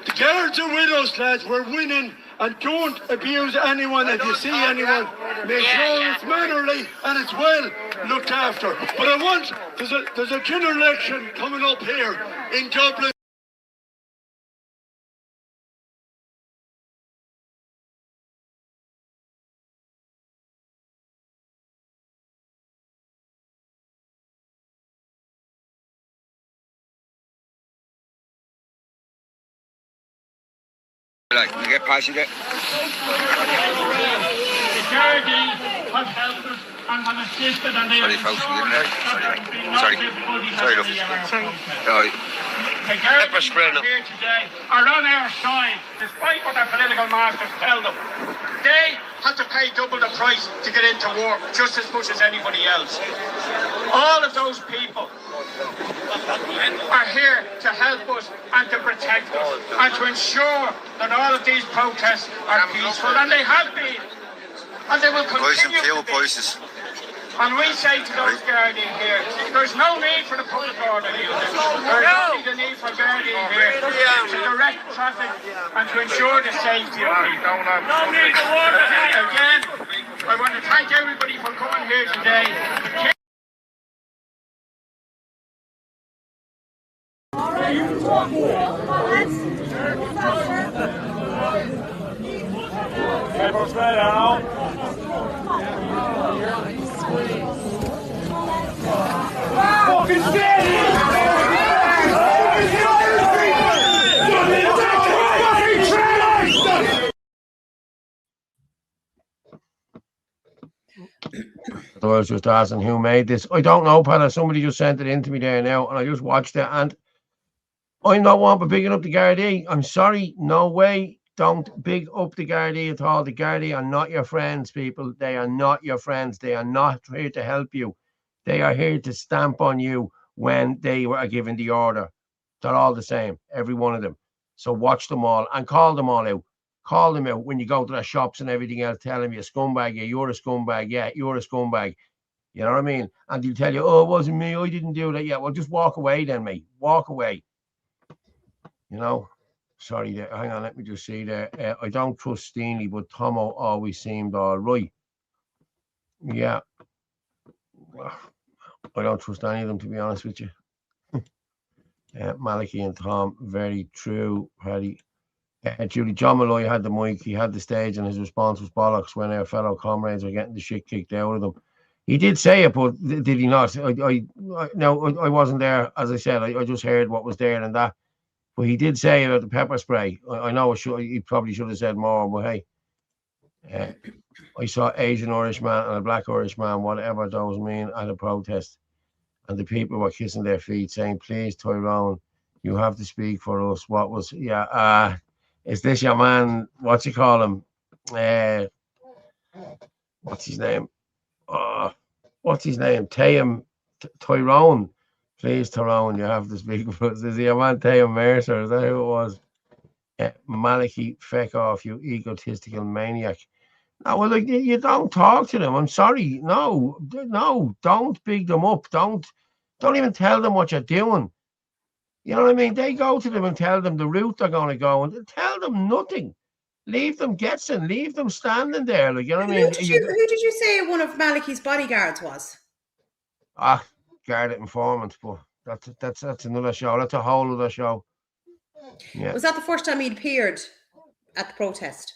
the guards are with us, lads. We're winning. And don't abuse anyone. If you see anyone, make sure it's mannerly and it's well looked after. But I want, there's a general election coming up here in Dublin. Like, you get past you get. The Garda have helped us and have assisted and they Sorry, folks, Sorry, look. Sorry. The Garda here today are on our side, despite what their political masters tell them. They have to pay double the price to get into work, just as much as anybody else. All of those people are here to help us and to protect us and to ensure that all of these protests are peaceful, and they have been, and they will continue to be. And we say to those Garda here, there's no need for the public order units. There's only the need for Garda here to direct traffic and to ensure the safety of people. Again, I want to thank everybody for coming here today. I was just asking who made this. I don't know, Pala. Somebody just sent it in to me there now, and I just watched it, and I'm not one for bigging up the Gardaí. I'm sorry, no way. Don't big up the Gardaí at all. The Gardaí are not your friends, people. They are not your friends. They are not here to help you. They are here to stamp on you when they were given the order. They're all the same, every one of them. So watch them all and call them all out. Call them out when you go to their shops and everything else. Tell them you're a scumbag. Yeah, you're a scumbag. Yeah, you're a scumbag. You know what I mean? And they'll tell you, oh, it wasn't me. I didn't do that. Yeah, well, just walk away then, mate. Walk away. You know? Sorry, there. Hang on, let me just see there. I don't trust Steenie, but Tomo always seemed all right. Yeah. I don't trust any of them, to be honest with you. Malachy and Tom, very true, Paddy. Julie, John Malloy had the mic, he had the stage, and his response was bollocks when our fellow comrades were getting the shit kicked out of them. He did say it, but did he not? I wasn't there, as I said. I just heard what was there and that. But he did say about the pepper spray. I know he probably should have said more, but hey. I saw Asian Irishman and a black Irishman, whatever those mean, at a protest. And the people were kissing their feet, saying, please, Tyrone, you have to speak for us. What was, is this your man, what's you call him? What's his name? Tyrone. Please, Tyrone, you have to speak for us. Is he a man, Teo Mercer? Is that who it was? Malachy, feck off, you egotistical maniac. No, well, like, you don't talk to them. I'm sorry. No, don't big them up. Don't even tell them what you're doing. You know what I mean? They go to them and tell them the route they're going to go, and tell them nothing. Leave them guessing. Leave them standing there. Like, you know what I mean? Who did you say one of Malachy's bodyguards was? Garda informant, but that's another show. That's a whole other show. Yeah. Was that the first time he'd appeared at the protest?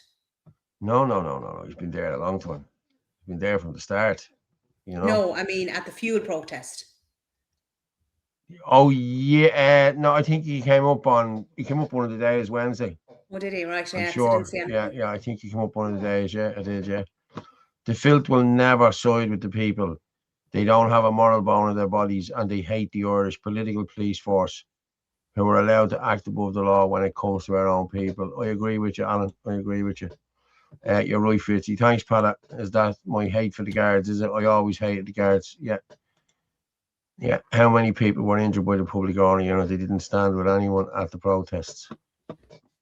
No. He's been there a long time. He's been there from the start. You know. No, I mean at the fuel protest. Oh yeah, no, I think he came up one of the days, Wednesday. Oh, did he? Right, I'm sure. Yeah, I think he came up one of the days. Yeah, I did. Yeah, the filth will never side with the people. They don't have a moral bone in their bodies, and they hate the Irish political police force, who are allowed to act above the law when it comes to our own people. I agree with you, Alan. I agree with you. You're right, Fitzy. Thanks, Pala. Is that my hate for the guards? Is it? I always hated the guards. Yeah. Yeah, how many people were injured by the public order? You know, they didn't stand with anyone at the protests.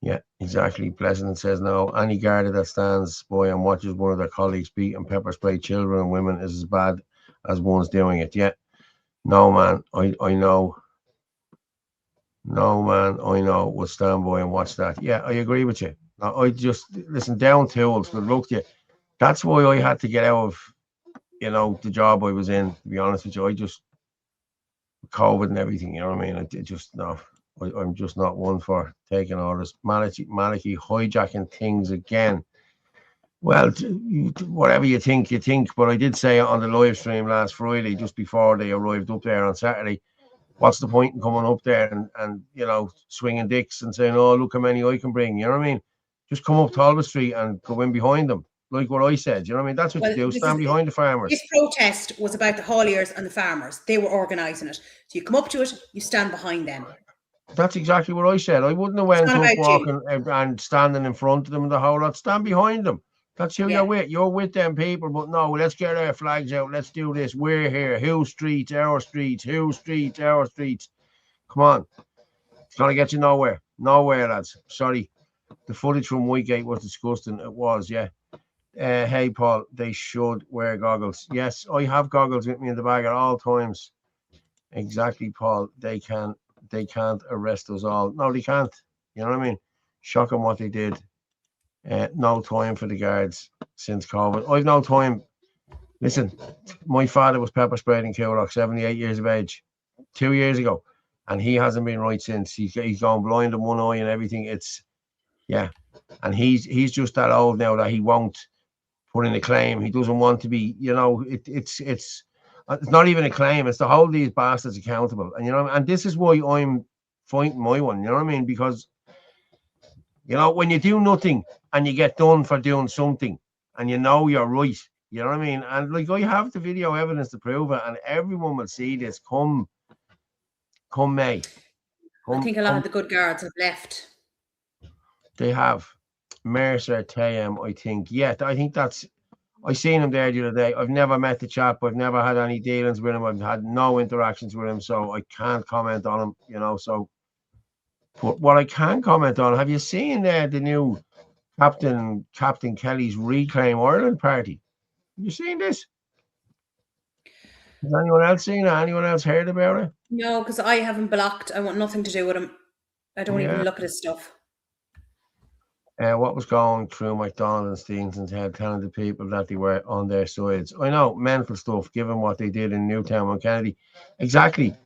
Yeah, exactly. Pleasant says no. Any Garda that stands by and watches one of their colleagues beat and pepper spray children and women is as bad as one's doing it. Yeah. No, man, I know. No, man, I know. Would stand by and watch that. Yeah, I agree with you. I just, listen, down tools, but look, that's why I had to get out of, the job I was in, to be honest with you. I just, COVID and everything, you know what I mean? I'm just not one for taking orders. Malachy hijacking things again. Well, whatever you think, but I did say on the live stream last Friday, just before they arrived up there on Saturday, what's the point in coming up there and swinging dicks and saying, oh, look how many I can bring, you know what I mean? Just come up Talbot Street and go in behind them, like what I said, you know what I mean? That's what you do, stand behind the farmers. This protest was about the hauliers and the farmers. They were organising it. So you come up to it, you stand behind them. That's exactly what I said. I wouldn't have went up walking and standing in front of them and the whole lot. Stand behind them. That's who you're with. You're with them people, but no, let's get our flags out. Let's do this. We're here. Who streets? Our streets. Who streets? Our streets. Come on. It's going to get you nowhere. Nowhere, lads. Sorry. The footage from Whitegate was disgusting. It was, yeah. Hey, Paul, they should wear goggles. Yes, I have goggles with me in the bag at all times. Exactly, Paul. They can't arrest us all. No, they can't. You know what I mean? Shocking what they did. No time for the guards since COVID. I've no time. Listen, my father was pepper sprayed in Kilrock, 78 years of age, 2 years ago, and he hasn't been right since. He's gone blind in one eye and everything. And he's just that old now that he won't put in a claim. He doesn't want to be. It's not even a claim. It's to hold these bastards accountable. And and this is why I'm fighting my one. You know what I mean? Because when you do nothing and you get done for doing something, and you're right. You know what I mean? And like, I have the video evidence to prove it, and everyone will see this come May. I think a lot of the good guards have left. They have. Mercer, Tayem, I think. Yeah, I think that's. I seen him there the other day. I've never met the chap. I've never had any dealings with him. I've had no interactions with him, so I can't comment on him. So, but what I can comment on, have you seen the new Captain Kelly's Reclaim Ireland party? Have you seen this? Has anyone else seen it? Anyone else heard about it? No, because I haven't blocked. I want nothing to do with him. I don't even look at his stuff. What was going through McDonald and Stevenson's head, telling the people that they were on their sides. I know, mental stuff, given what they did in Newtown and Kennedy. Exactly.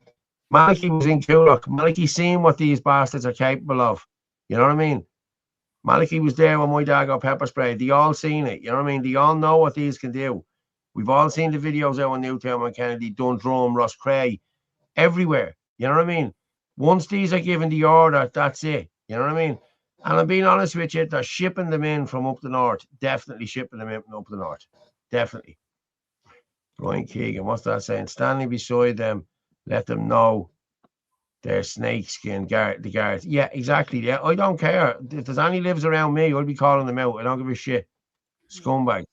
Malachy was in Kilrock. Malachy seen what these bastards are capable of. You know what I mean? Malachy was there when my dad got pepper sprayed. They all seen it. You know what I mean? They all know what these can do. We've all seen the videos out on Newtown and Kennedy, Dundrum, Rosscray, everywhere. You know what I mean? Once these are given the order, that's it. You know what I mean? And I'm being honest with you, they're shipping them in from up the north. Definitely shipping them in from up the north. Definitely. Brian Keegan, what's that saying? Standing beside them, let them know they're snakeskin, the guards. Yeah, exactly. Yeah, I don't care. If there's any lives around me, I'll be calling them out. I don't give a shit. Scumbag.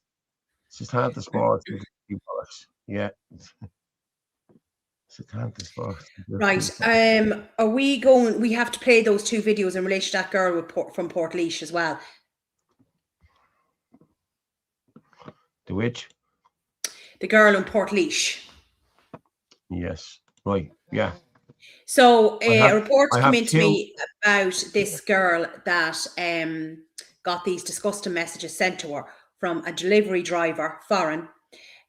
It's just hand the sports. Yeah. Right. Are we going? We have to play those 2 videos in relation to that girl from Portlaoise as well. The which? The girl in Portlaoise. Yes. Right. Yeah. So a report came in to 2. me about this girl that got these disgusting messages sent to her from a delivery driver, foreign,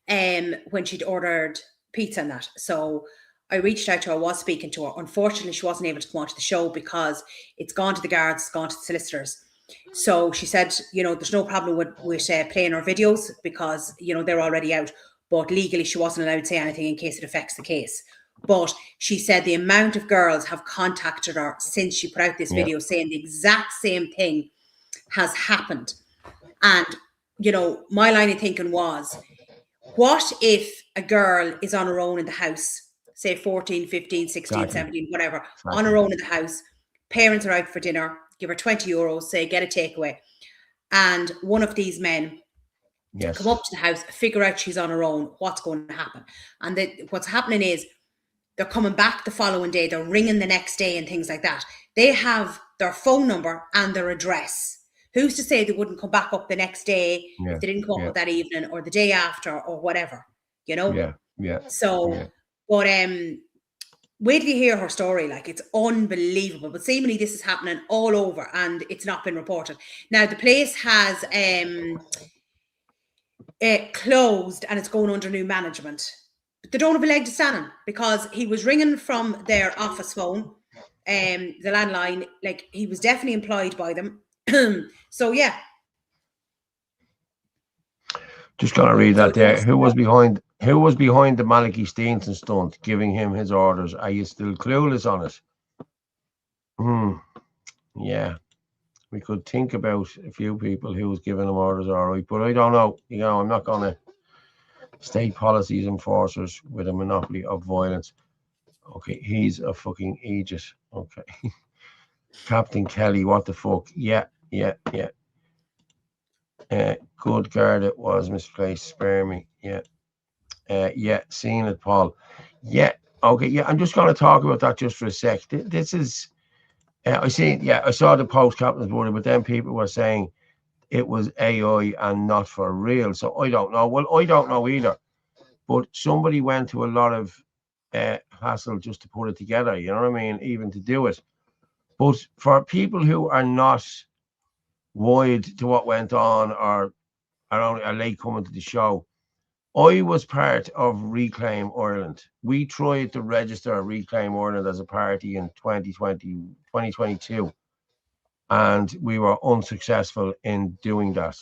when she'd ordered pizza and that. So I reached out to her, was speaking to her. Unfortunately, she wasn't able to come onto the show because it's gone to the guards, it's gone to the solicitors. So she said, you know, there's no problem with playing her videos because, you know, they're already out. But legally, she wasn't allowed to say anything in case it affects the case. But she said the amount of girls have contacted her since she put out this video saying the exact same thing has happened. And, you know, my line of thinking was, what if a girl is on her own in the house, say 14, 15, 16, 17, whatever, on her own in the house, parents are out for dinner, give her 20 euros, say, get a takeaway. And one of these men come up to the house, figure out she's on her own, what's going to happen. And what's happening is they're coming back the following day, they're ringing the next day and things like that. They have their phone number and their address. Who's to say they wouldn't come back up the next day if they didn't come up that evening or the day after or whatever, you know? So, but wait till you hear her story. Like, it's unbelievable. But seemingly this is happening all over and it's not been reported. Now, the place has closed and it's going under new management. But they don't have a leg to stand on because he was ringing from their office phone, the landline. Like, he was definitely employed by them. So yeah, just gonna read that there. Who was behind the Malachy Steenson stunt, giving him his orders? Are you still clueless on it? Yeah, we could think about a few people who was giving him orders, all right, but I don't know. You know, I'm not gonna state policies enforcers with a monopoly of violence. Okay, he's a fucking idiot. Okay. Captain Kelly, what the fuck? Yeah. Good Garda was misplaced. Spare me. Yeah, seen it, Paul. Yeah, okay. Yeah, I'm just going to talk about that just for a sec. This is, I saw the post, Captain's Board, but then people were saying it was AI and not for real. So I don't know. Well, I don't know either. But somebody went to a lot of hassle just to put it together. You know what I mean? Even to do it. But for people who are not wide to what went on or are late coming to the show, I was part of Reclaim Ireland. We tried to register Reclaim Ireland as a party in 2022, and we were unsuccessful in doing that.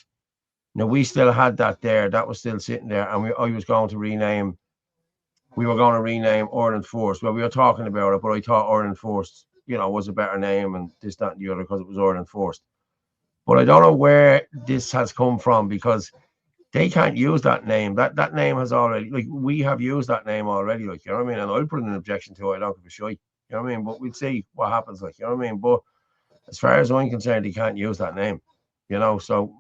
Now, we still had that there. That was still sitting there, and we were going to rename Ireland First. Well, we were talking about it, but I thought Ireland First, you know, was a better name and this, that, and the other because it was Ireland First. But I don't know where this has come from because they can't use that name. That name has already, like, we have used that name already, like, you know what I mean? And I'll put an objection to it. I don't give a shit, you know what I mean? But we'll see what happens, like, you know what I mean? But as far as I'm concerned, they can't use that name, you know? So,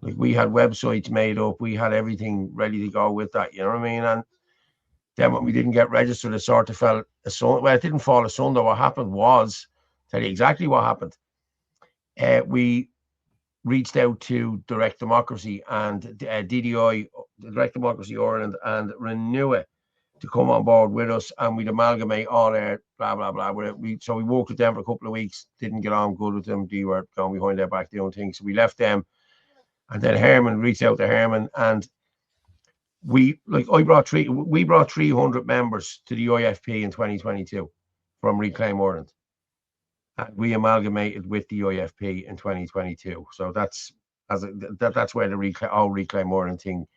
like, we had websites made up, we had everything ready to go with that, you know what I mean? And then when we didn't get registered, it sort of fell asunder. Well, it didn't fall asunder. What happened was, tell you exactly what happened. We reached out to Direct Democracy and DDI, Direct Democracy Ireland, and Renew It to come on board with us, and we'd amalgamate all their blah blah blah. So we worked with them for a couple of weeks, didn't get on good with them. They were going behind their back doing things, so we left them. And then Herman reached out to Herman, and we brought 300 members to the IFP in 2022 from Reclaim Ireland. And we amalgamated with the IFP in 2022. So that's where the Reclaim Ireland thing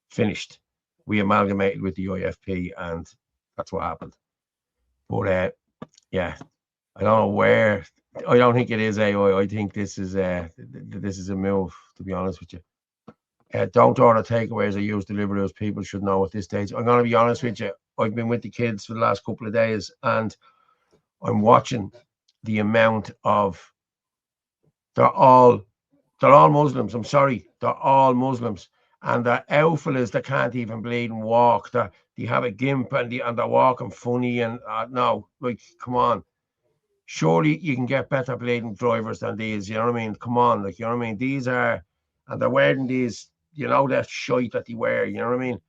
finished. We amalgamated with the IFP, and that's what happened. But yeah, I don't know where. I don't think it is AI. I think this is a move, to be honest with you. Don't order takeaways or use deliveries. People should know at this stage. I'm going to be honest with you. I've been with the kids for the last couple of days, and I'm watching the amount of. They're all Muslims. I'm sorry, they're all Muslims, and the outfellas that can't even bleed and walk, that they have a gimp and they're walking funny, and no, like, come on. Surely you can get better bleeding drivers than these, you know what I mean? Come on, like, you know what I mean? These are, and they're wearing these, you know, that shite that they wear, you know what I mean?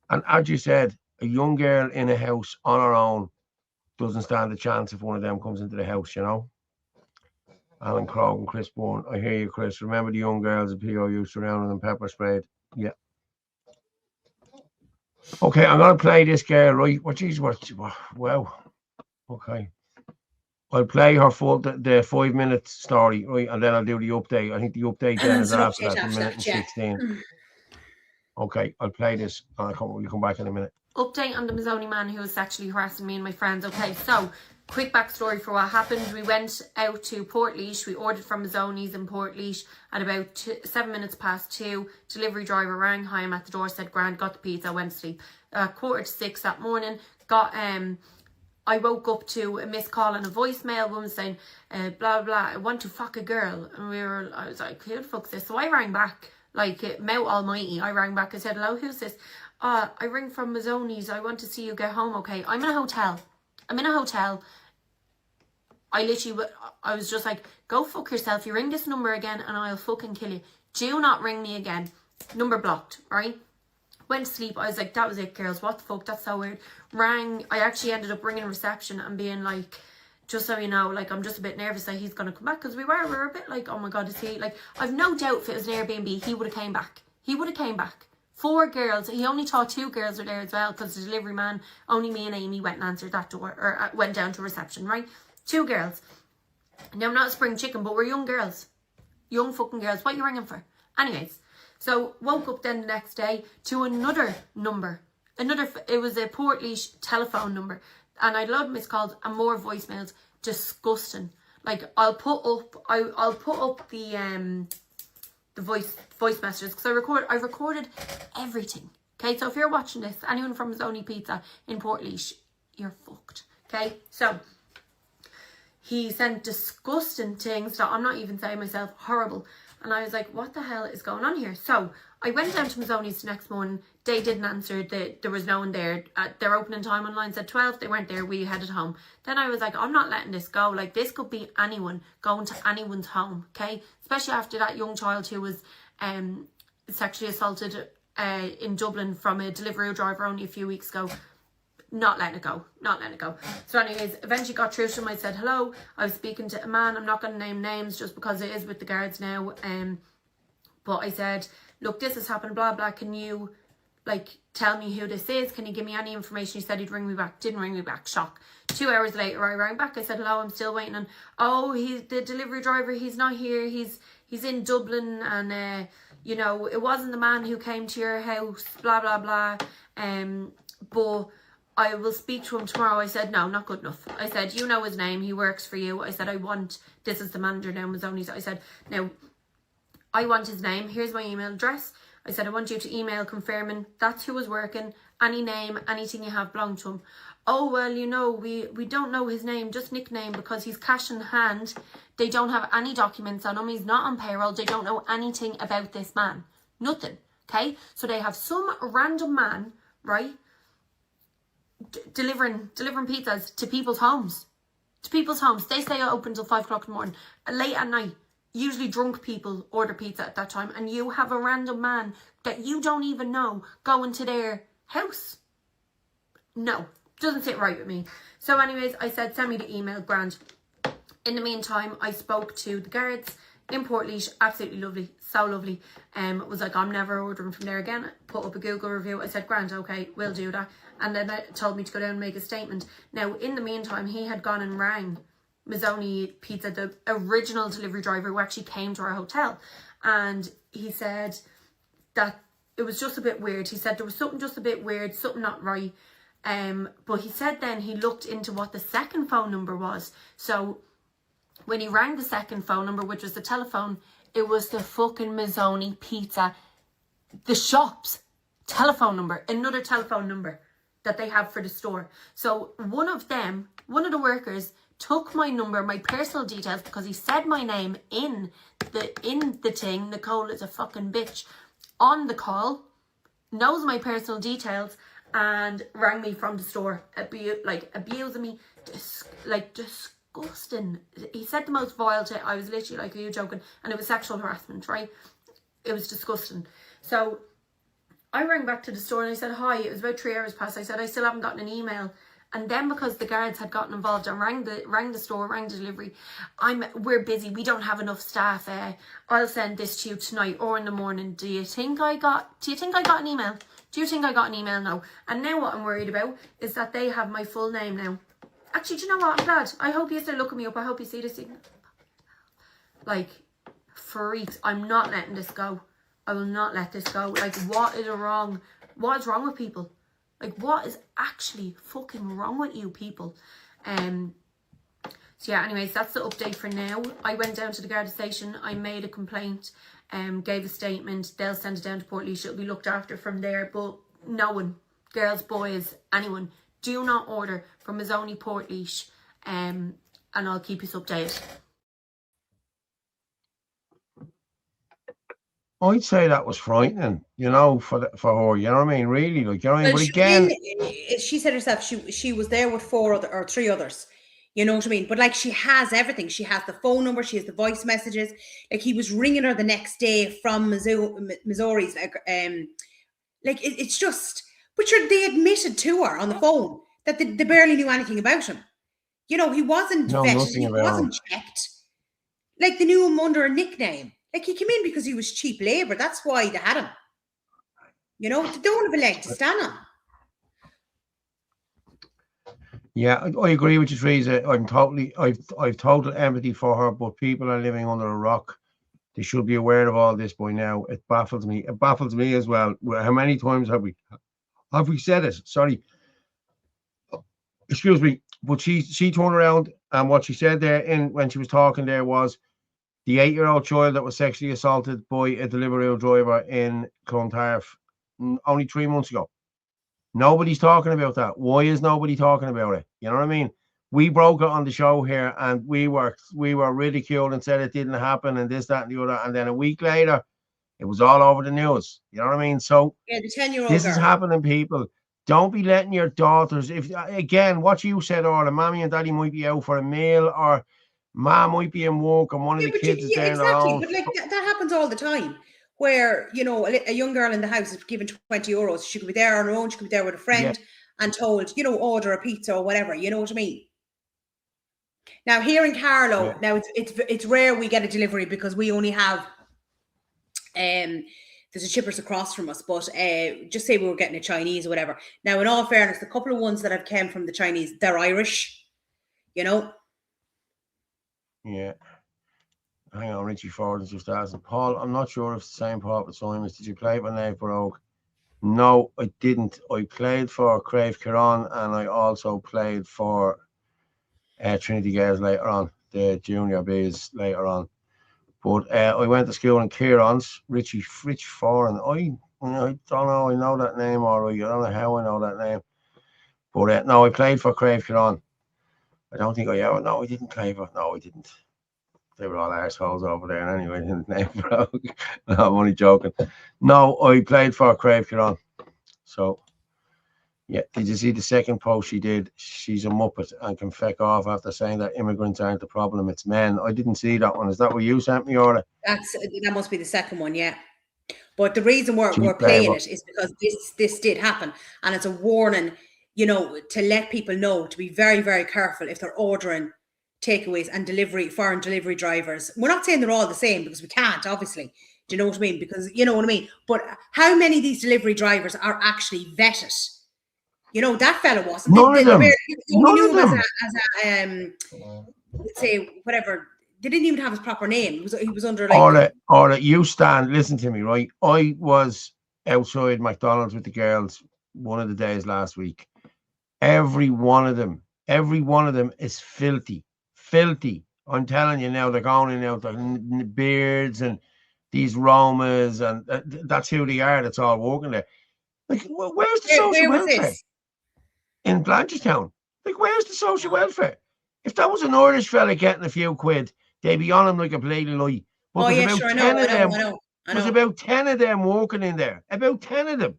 And as you said, a young girl in a house on her own doesn't stand a chance if one of them comes into the house, you know? Alan Crowe and Chris Bourne. I hear you, Chris. Remember the young girls at POU surrounding them, pepper sprayed. Yeah. Okay, I'm going to play this girl, right? Wow. Okay. I'll play her full, the 5 minute story, right? And then I'll do the update. I think the update then is after that, the minute and 16. Okay, I'll play this. We'll come back in a minute. Update on the Mazzoni man who was sexually harassing me and my friends. Okay, so quick backstory for what happened. We went out to Portlaoise. We ordered from Mazzoni's in Portlaoise at about 7 minutes past 2. Delivery driver rang. Hi, I'm at the door. Said grand. Got the pizza. Went to sleep. 5:45 that morning. Got I woke up to a missed call and a voicemail. Woman saying, blah blah. I want to fuck a girl. And I was like, who the fuck's this? So I rang back. Like, Mount Almighty, I rang back. I said, hello, who's this? I ring from Mazzoni's. I want to see you get home, okay? I'm in a hotel. I was just like, go fuck yourself. You ring this number again and I'll fucking kill you. Do not ring me again. Number blocked, right? Went to sleep. I was like, that was it, girls. What the fuck? That's so weird. Rang. I actually ended up ringing reception and being like, just so you know, like, I'm just a bit nervous that he's going to come back, because we were a bit like, oh my God, is he, like, I've no doubt if it was an Airbnb, he would have came back. 4 girls. He only thought 2 girls were there as well, because the delivery man, only me and Amy went and answered that door, or went down to reception, right? 2 girls. Now, I'm not a spring chicken, but we're young girls. Young fucking girls. What are you ringing for? Anyways, so woke up then the next day to another number. It was a Portlaoise telephone number. And I had a lot of missed calls and more voicemails. Disgusting. Like, I'll put up the voice messages, because I've recorded everything. Okay, so if you're watching this, anyone from Mazzoni Pizza in Portlaoise, you're fucked. Okay, so he sent disgusting things that I'm not even saying myself, horrible. And I was like, what the hell is going on here? So I went down to Mazzoni's the next morning. They didn't answer. There was no one there. Their opening time online said 12. They weren't there. We headed home. Then I was like, I'm not letting this go. Like, this could be anyone going to anyone's home, okay? Especially after that young child who was sexually assaulted in Dublin from a delivery driver only a few weeks ago. Not letting it go. So anyways, eventually got through to him. I said hello. I was speaking to a man. I'm not going to name names just because it is with the guards now. But I said, look, this has happened, blah blah. Can you, like, tell me who this is? Can you give me any information? He said he'd ring me back. Didn't ring me back. Shock. 2 hours later, I rang back. I said hello. I'm still waiting. And he's the delivery driver. He's not here. He's in Dublin, and you know, it wasn't the man who came to your house. Blah blah blah. But I will speak to him tomorrow. I said, no, not good enough. I said, you know his name. He works for you. I said, this is the manager now, Mazzoni's. I said, now, I want his name. Here's my email address. I said, I want you to email confirming that's who was working. Any name, anything you have belonged to him. Oh, well, you know, we don't know his name, just nickname, because he's cash in hand. They don't have any documents on him. He's not on payroll. They don't know anything about this man. Nothing. Okay? So they have some random man, right, delivering pizzas to people's homes. They stay open till 5 o'clock in the morning. Late at night. Usually drunk people order pizza at that time, and you have a random man that you don't even know going to their house. No, doesn't sit right with me. So anyways, I said, send me the email, grand. In the meantime, I spoke to the guards in Portlaoise. Absolutely lovely, so lovely. Was like, I'm never ordering from there again. Put up a Google review. I said, grand, okay, we'll do that. And then they told me to go down and make a statement. Now, in the meantime, he had gone and rang Mazzoni Pizza, the original delivery driver who actually came to our hotel, and he said that it was just a bit weird. He said there was something just a bit weird, something not right. But he said then he looked into what the second phone number was. So when he rang the second phone number, which was the telephone, it was the fucking Mazzoni Pizza, the shop's telephone number, another telephone number that they have for the store. So one of the workers took my number, my personal details, because he said my name in the thing. Nicole is a fucking bitch. on the call, knows my personal details, and rang me from the store, abusing me, disgusting. He said the most vile shit. I was literally like, are you joking? And it was sexual harassment, right? It was disgusting. So I rang back to the store and I said, hi, it was about 3 hours past. I said, I still haven't gotten an email. And then because the guards had gotten involved and rang the store, rang the delivery, we're busy, we don't have enough staff. I'll send this to you tonight or in the morning. Do you think I got an email? Do you think I got an email? No. And now what I'm worried about is that they have my full name now. Actually, do you know what? I'm glad. I hope you still looking me up. I hope you see this thing. Like, freaks. I'm not letting this go. I will not let this go. Like, what is wrong with people? Like, what is actually fucking wrong with you people? So yeah, anyways, that's the update for now. I went down to the Garda station. I made a complaint, gave a statement. They'll send it down to Portlaoise. It'll be looked after from there. But no one, girls, boys, anyone, do not order from Mazzoni Portlaoise. And I'll keep you updated. I'd say that was frightening, you know, for her. You know what I mean? Really, like, you know what I mean? But again, she said herself she was there with 3 others. You know what I mean? But like, she has everything. She has the phone number. She has the voice messages. Like, he was ringing her the next day from Missouri's. Like it's just. But they admitted to her on the phone that they barely knew anything about him. You know, he wasn't vetted. He wasn't checked. Like, they knew him under a nickname. Like, he came in because he was cheap labour. That's why they had him. You know, they don't have a leg to stand on. Yeah, I agree with you, Teresa. I've total empathy for her, but people are living under a rock. They should be aware of all this by now. It baffles me. It baffles me as well. How many times have we said it? Sorry. Excuse me. But she turned around, and what she said there when she was talking there was the 8-year-old child that was sexually assaulted by a Deliveroo driver in Clontarf only 3 months ago. Nobody's talking about that. Why is nobody talking about it? You know what I mean? We broke it on the show here, and we were ridiculed and said it didn't happen and this, that, and the other. And then a week later, it was all over the news. You know what I mean? So yeah, the 10-year-old this is happening, people. Don't be letting your daughters, if again, what you said, or mommy and daddy might be out for a meal, or mom might be in work and one of the kids is there exactly. alone. But like that happens all the time, where, you know, a young girl in the house is given 20 euros. She could be there on her own. She could be there with a friend and told, you know, order a pizza or whatever. You know what I mean? Now here in Carlow, now it's rare we get a delivery because we only have there's a Chippers across from us, but just say we were getting a Chinese or whatever. Now, in all fairness, the couple of ones that have come from the Chinese, they're Irish, you know. Yeah. Hang on, Richie Ford is just asking. Paul, I'm not sure if it's the same Paul with Simons. Did you play for Nave Brogue? No, I didn't. I played for Crave Kiran, and I also played for Trinity Girls later on, the junior Bs later on. But I went to school in Kieran's, Rich Foran. I don't know, I know that name alright. I don't know how I know that name. But no, I played for Crave Kiran. I don't think I ever. No, I didn't play for. No, I didn't. They were all arseholes over there anyway. No, I'm only joking. No, I played for Crave Kiran. So, yeah. Did you see the second post she did? She's a muppet and can feck off after saying that immigrants aren't the problem, it's men. I didn't see that one. Is that what you sent me, or? That must be the second one, yeah. But the reason we're playing it is because this did happen, and it's a warning, you know, to let people know to be very, very careful if they're ordering takeaways and foreign delivery drivers. We're not saying they're all the same because we can't, obviously. Do you know what I mean? Because you know what I mean. But how many of these delivery drivers are actually vetted? You know, that fella wasn't. None of them. Let's say whatever. They didn't even have his proper name. He was under like. All right, you stand. Listen to me, right? I was outside McDonald's with the girls one of the days last week. Every one of them is filthy. I'm telling you now, they're going in out, the beards and these Romas, and that's who they are. That's all working there. Like, where's the social welfare? In Blanchardstown. Like, where's the social welfare? If that was an Irish fella getting a few quid, they'd be on him like a bloody lie. But I know. There's about 10 of them walking in there. About 10 of them.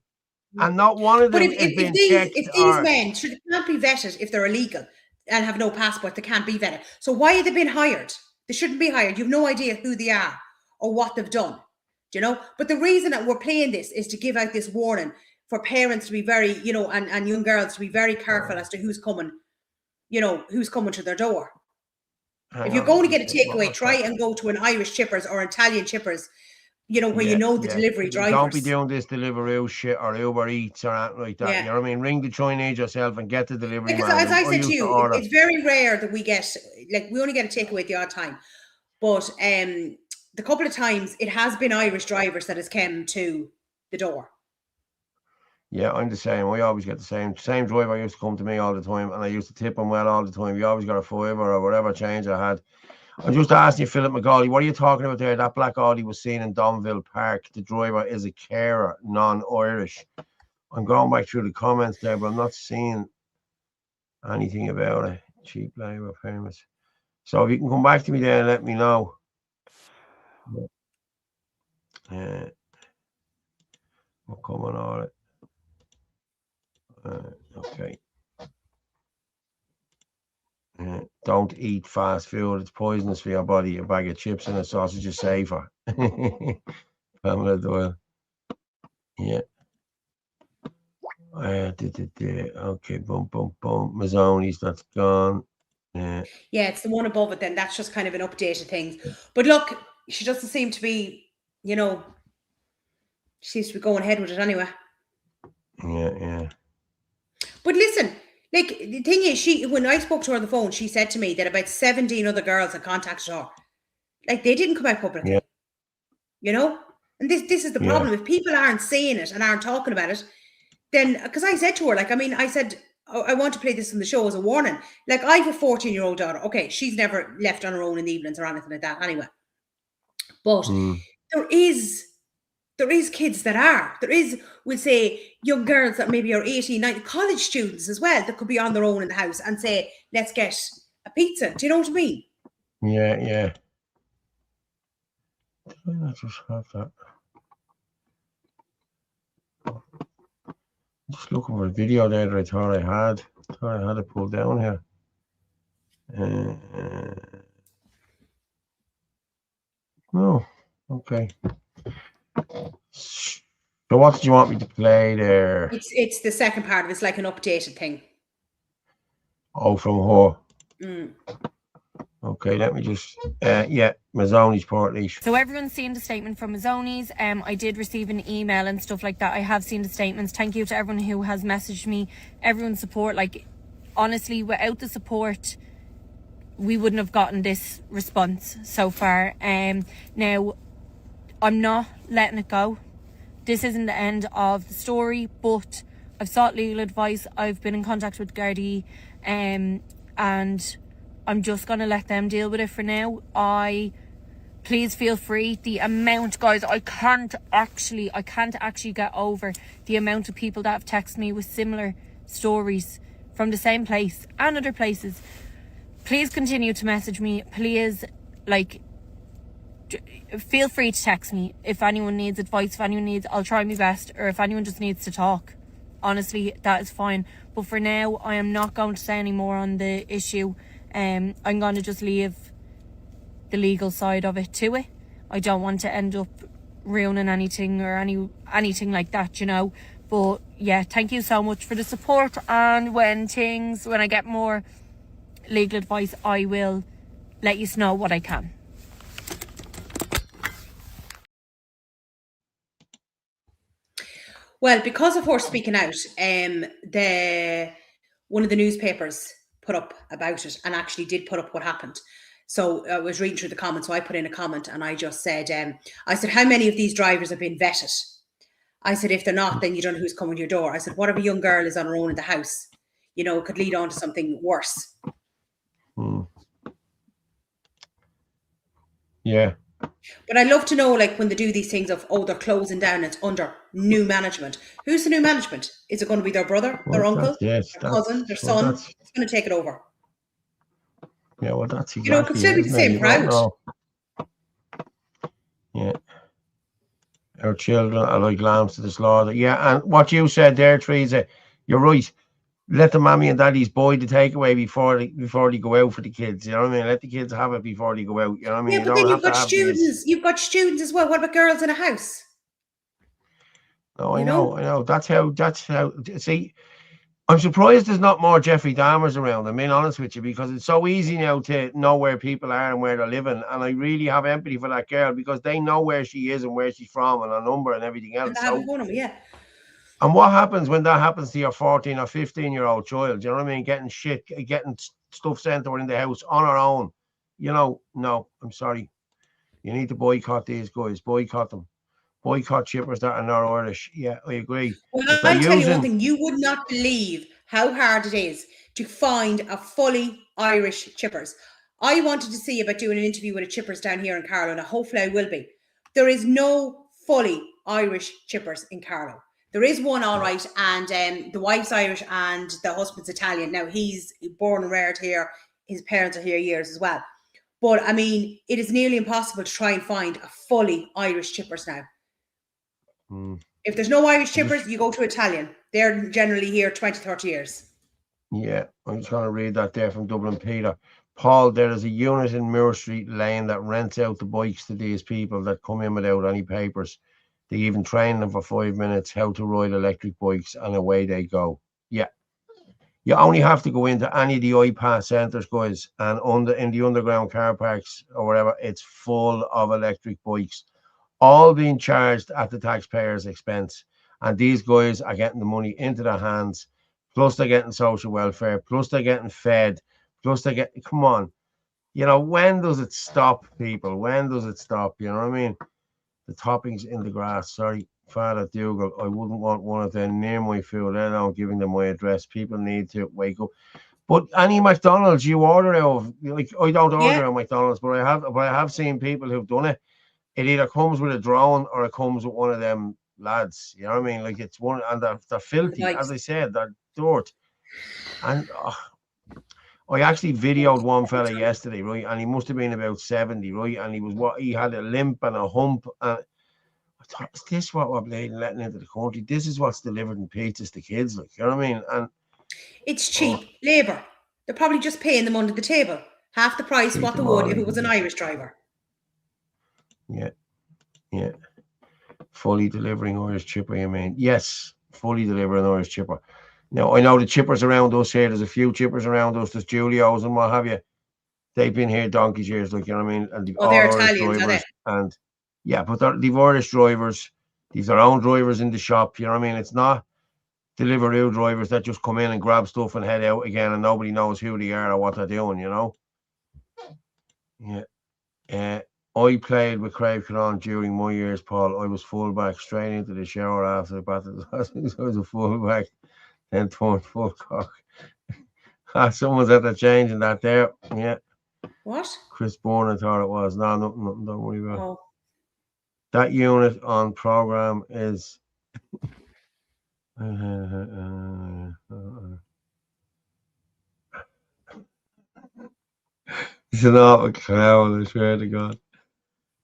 And not one of them is being checked. If these men can't be vetted if they're illegal and have no passport, they can't be vetted. So why are they being hired? They shouldn't be hired. You have no idea who they are or what they've done. Do you know? But the reason that we're playing this is to give out this warning for parents to be very, you know, and young girls to be very careful as to who's coming, you know, who's coming to their door. If you're going to get a takeaway, try and go to an Irish Chippers or Italian Chippers, you know, where you know the delivery drivers. Don't be doing this Deliveroo shit or Uber Eats or anything like that. You know what I mean? Ring the Chinese yourself and get the delivery man. As I said to you, it's very rare that we get, like, we only get a takeaway at the odd time. But the couple of times it has been Irish drivers that has come to the door. Yeah, I'm the same. I always get the same driver used to come to me all the time, and I used to tip him well all the time. He always got a fiver or whatever change I had. I'm just asking you, Philip McGauley, what are you talking about there? That black Audi was seen in Donville Park. The driver is a carer, non-Irish. I'm going back through the comments there, but I'm not seeing anything about it. Cheap labour payments. So if you can come back to me there and let me know. We'll come on all it. Okay. Don't eat fast food. It's poisonous for your body. A bag of chips and a sausage is safer. Pamela Doyle. Yeah. Okay, boom. Mazzoni's, that's gone. Yeah, it's the one above it then. That's just kind of an updated thing. But look, she doesn't seem to be, you know, she seems to be going ahead with it anyway. Yeah. But listen, like, the thing is, when I spoke to her on the phone, she said to me that about 17 other girls had contacted her. Like, they didn't come out publicly. Yeah. You know? And this is the problem. If people aren't saying it and aren't talking about it, then, because I said to her, like, I mean, I said, I want to play this on the show as a warning. Like, I have a 14-year-old daughter. Okay, she's never left on her own in the evenings or anything like that anyway. But there is kids that are. There is, we'll say, young girls that maybe are 18, 19, college students as well, that could be on their own in the house and say, let's get a pizza. Do you know what I mean? Yeah. Did I not just have that? I'm just looking for a video there that I thought I had. I had it pulled down here. No. Okay. So what did you want me to play there? It's the second part of it. It's like an updated thing. Oh, from her. Okay, let me just Mazzoni's Portlaoise. So everyone's seen the statement from Mazzoni's. I did receive an email and stuff like that. I have seen the statements. Thank you to everyone who has messaged me. Everyone's support. Like, honestly, without the support, we wouldn't have gotten this response so far. Now, I'm not letting it go. This isn't the end of the story, but I've sought legal advice. I've been in contact with Garda, and I'm just going to let them deal with it for now. Please feel free. The amount, guys, I can't actually get over the amount of people that have texted me with similar stories from the same place and other places. Please continue to message me. Please, like, feel free to text me if anyone needs advice, if anyone needs, I'll try my best, or if anyone just needs to talk. Honestly, that is fine. But for now, I am not going to say any more on the issue. I'm going to just leave the legal side of it to it. I don't want to end up ruining anything or anything like that, you know. But yeah, thank you so much for the support. And when I get more legal advice, I will let you know what I can. Well, because of her speaking out, one of the newspapers put up about it and actually did put up what happened. So I was reading through the comments, so I put in a comment and I just said, how many of these drivers have been vetted? I said, if they're not, then you don't know who's coming to your door. I said, what if a young girl is on her own in the house? You know, it could lead on to something worse. Yeah. But I'd love to know, like, when they do these things of, they're closing down, it's under new management. Who's the new management? Is it going to be their brother, their uncle, their cousin, their son? It's going to take it over. Yeah, well, that's exactly. You know, it could still be the same crowd. Yeah. Our children are like lambs to the slaughter. Yeah, and what you said there, Teresa, you're right. Let the mommy and daddies buy the takeaway before they go out for the kids. You know what I mean? Let the kids have it before they go out. You know what I mean? Yeah, You but don't then have to have these. you've got students as well. What about girls in a house? No, I know. That's how. See, I'm surprised there's not more Jeffrey Dahmers around. I'm being honest with you, because it's so easy now to know where people are and where they're living. And I really have empathy for that girl, because they know where she is and where she's from and her number and everything else. And they have a phone number, yeah. And what happens when that happens to your 14 or 15-year-old child? You know what I mean? Getting stuff sent to her in the house on her own. You know, no, I'm sorry. You need to boycott these guys. Boycott them. Boycott chippers that are not Irish. Yeah, I agree. Well, I'll tell you one thing. You would not believe how hard it is to find a fully Irish chippers. I wanted to see about doing an interview with a chippers down here in Carlow, and hopefully I will be. There is no fully Irish chippers in Carlow. There is one, all right, and the wife's Irish and the husband's Italian. Now, he's born and reared here. His parents are here years as well. But, I mean, it is nearly impossible to try and find a fully Irish chippers now. If there's no Irish chippers, you go to Italian. They're generally here 20, 30 years. Yeah, I'm just going to read that there from Dublin Peter. Paul, there is a unit in Moore Street Lane that rents out the bikes to these people that come in without any papers. They even train them for 5 minutes how to ride electric bikes, and away they go. Yeah. You only have to go into any of the iPass centres, guys, and in the underground car parks or whatever, it's full of electric bikes, all being charged at the taxpayer's expense. And these guys are getting the money into their hands, plus they're getting social welfare, plus they're getting fed, plus they're getting, come on. You know, when does it stop, people? When does it stop? You know what I mean? The toppings in the grass. Sorry, Father Dougal, I wouldn't want one of them near my food, let alone giving them my address. People need to wake up. But any McDonald's you order out of, like, I don't order at McDonald's, but I have seen people who've done it. It either comes with a drone or it comes with one of them lads. You know what I mean? Like, it's one, and they're filthy, as I said, they're dirt. And I actually videoed one fella yesterday, right? And he must have been about 70, right? And he had a limp and a hump. And I thought, is this what we're letting into the country? This is what's delivered in pizzas to kids, like, you know what I mean? And it's cheap labour. They're probably just paying them under the table. Half the price what they would if it was an Irish driver. Yeah. Fully delivering Irish chipper, you mean? Yes, fully delivering Irish chipper. Now, I know the chippers around us here, there's a few chippers around us, there's Julios and what have you. They've been here donkey's years, like, you know what I mean? And they're Italians, are they? And yeah, but they've Irish drivers. These are own drivers in the shop, you know what I mean? It's not Deliveroo drivers that just come in and grab stuff and head out again and nobody knows who they are or what they're doing, you know? Yeah. I played with Craig Caron during my years, Paul. I was fullback, straight into the shower after the battle. I was a fullback, then turned full cock. Someone's at the changing that there. Yeah. What? Chris Bourne, I thought it was. No, nothing, don't worry about it. Oh. That unit on program is it's an awful clown, I swear to God.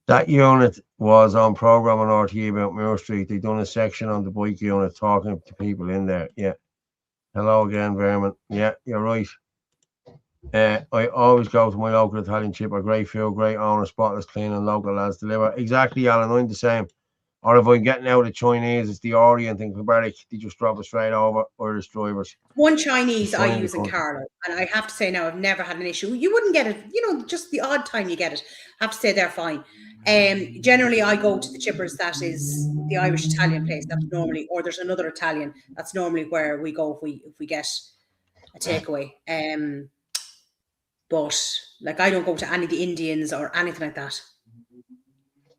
That unit was on program on RTE about Moore Street. They done a section on the bike unit talking to people in there. Yeah. Hello again, Vermin. Yeah, you're right. I always go to my local Italian chipper. Great food, great owner, spotless, clean, and local lads deliver. Exactly, Alan. I'm the same. Or if I'm getting out of Chinese, it's the Orient and Quebec. They just drop it straight over. Irish drivers. One Chinese I use in Carlow, and I have to say now I've never had an issue. You wouldn't get it, just the odd time you get it. I have to say they're fine. Generally, I go to the chippers that is the Irish Italian place. That's normally, or there's another Italian. That's normally where we go if we get a takeaway. But like I don't go to any of the Indians or anything like that.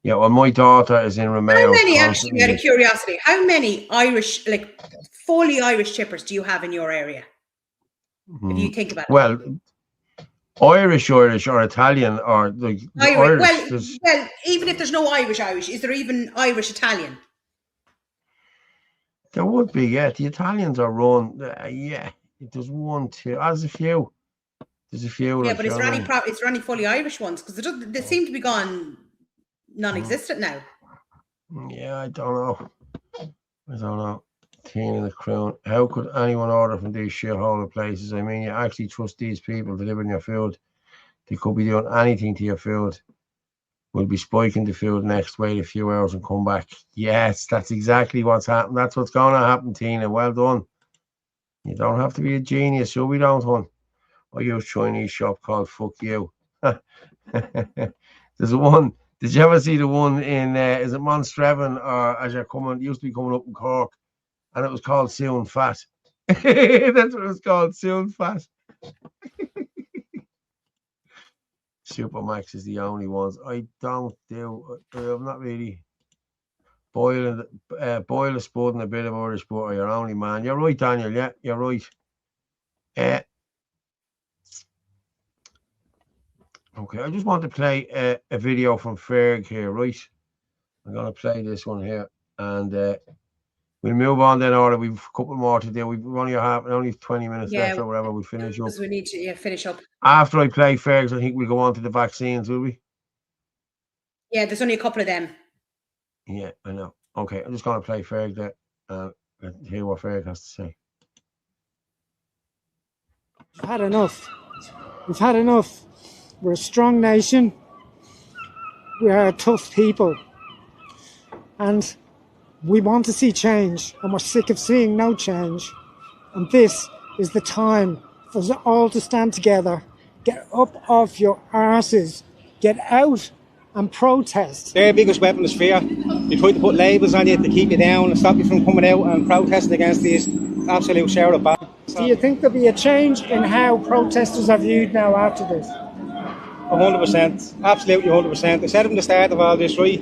Yeah, well, my daughter is in Romeo. How many, actually, out of curiosity, how many Irish, like fully Irish chippers do you have in your area? If you think about it. Well, Irish or Italian or like Irish. Well, even if there's no Irish, is there even Irish Italian? There would be, yeah. The Italians are run, yeah. There's one, two. There's a few. Yeah, but is there any fully Irish ones? Because they seem to be gone non-existent now. Yeah, I don't know. I don't know. Teen in the Crown. How could anyone order from these shithole places? I mean, you actually trust these people delivering your food? They could be doing anything to your food. We'll be spiking the food next, wait a few hours and come back. Yes, that's exactly what's happened. That's what's going to happen, Tina. Well done. You don't have to be a genius, so we don't, hon. I use Chinese shop called Fuck You. There's one. Did you ever see the one in, is it Monstrevan, or as you're coming, used to be coming up in Cork, and it was called Soon Fat. That's what it was called, Soon Fat. Supermax is the only ones. I don't do, I'm not really boil a spud and a bit of Irish butter. You're only man. You're right, Daniel. Yeah, you're right. Okay, I just want to play a video from Ferg here, right? I'm going to play this one here, and we'll move on then, Orla. We've a couple more to do. We've only 20 minutes left or whatever. We'll finish up. We need to finish up. After I play Fergs, I think we'll go on to the vaccines, will we? Yeah, there's only a couple of them. Yeah, I know. Okay, I'm just going to play Ferg there and hear what Ferg has to say. We've had enough. We've had enough. We're a strong nation. We are a tough people. And we want to see change. And we're sick of seeing no change. And this is the time for us all to stand together. Get up off your arses. Get out and protest. Their biggest weapon is fear. They try to put labels on you to keep you down and stop you from coming out and protesting against these absolute shower of bad. Do you think there'll be a change in how protesters are viewed now after this? 100%. Absolutely 100%. I said from the start of all this, right?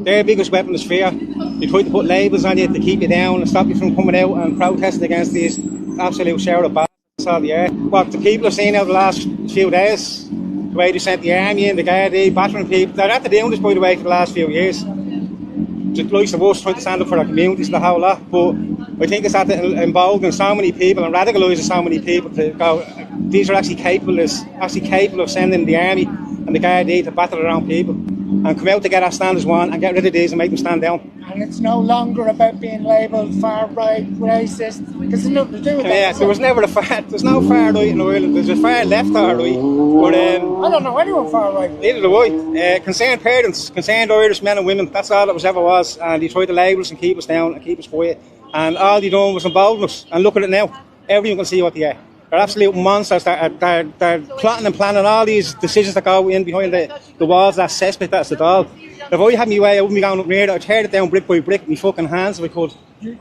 Their biggest weapon is fear. They try to put labels on you to keep you down and stop you from coming out and protesting against these absolute shower of bad. That's all they are. What the people have seen over the last few days, the way they sent the army and the Garda, battering people, they're after doing this, by the way, for the last few years. The likes of us trying to stand up for our communities and the whole lot, but I think it's after emboldening so many people and radicalising so many people to go, these are actually capable of sending the army and the Garda to battle their own people and come out together, stand as one and get rid of these and make them stand down. And it's no longer about being labelled far right, racist, because there's nothing to do with that. Yeah, there was never there's no far right in Ireland, there's a far left or right. But I don't know anyone far right. Neither do I. Concerned parents, concerned Irish men and women, that's all it ever was. And they tried to label us and keep us down and keep us quiet. And all they done was embolden us. And look at it now. Everyone can see what they are. They're absolute monsters. They're plotting and planning all these decisions that go in behind the walls, that cesspit, that's the doll. If I had my way, I wouldn't be going up near it. I'd tear it down brick by brick with my fucking hands if I could.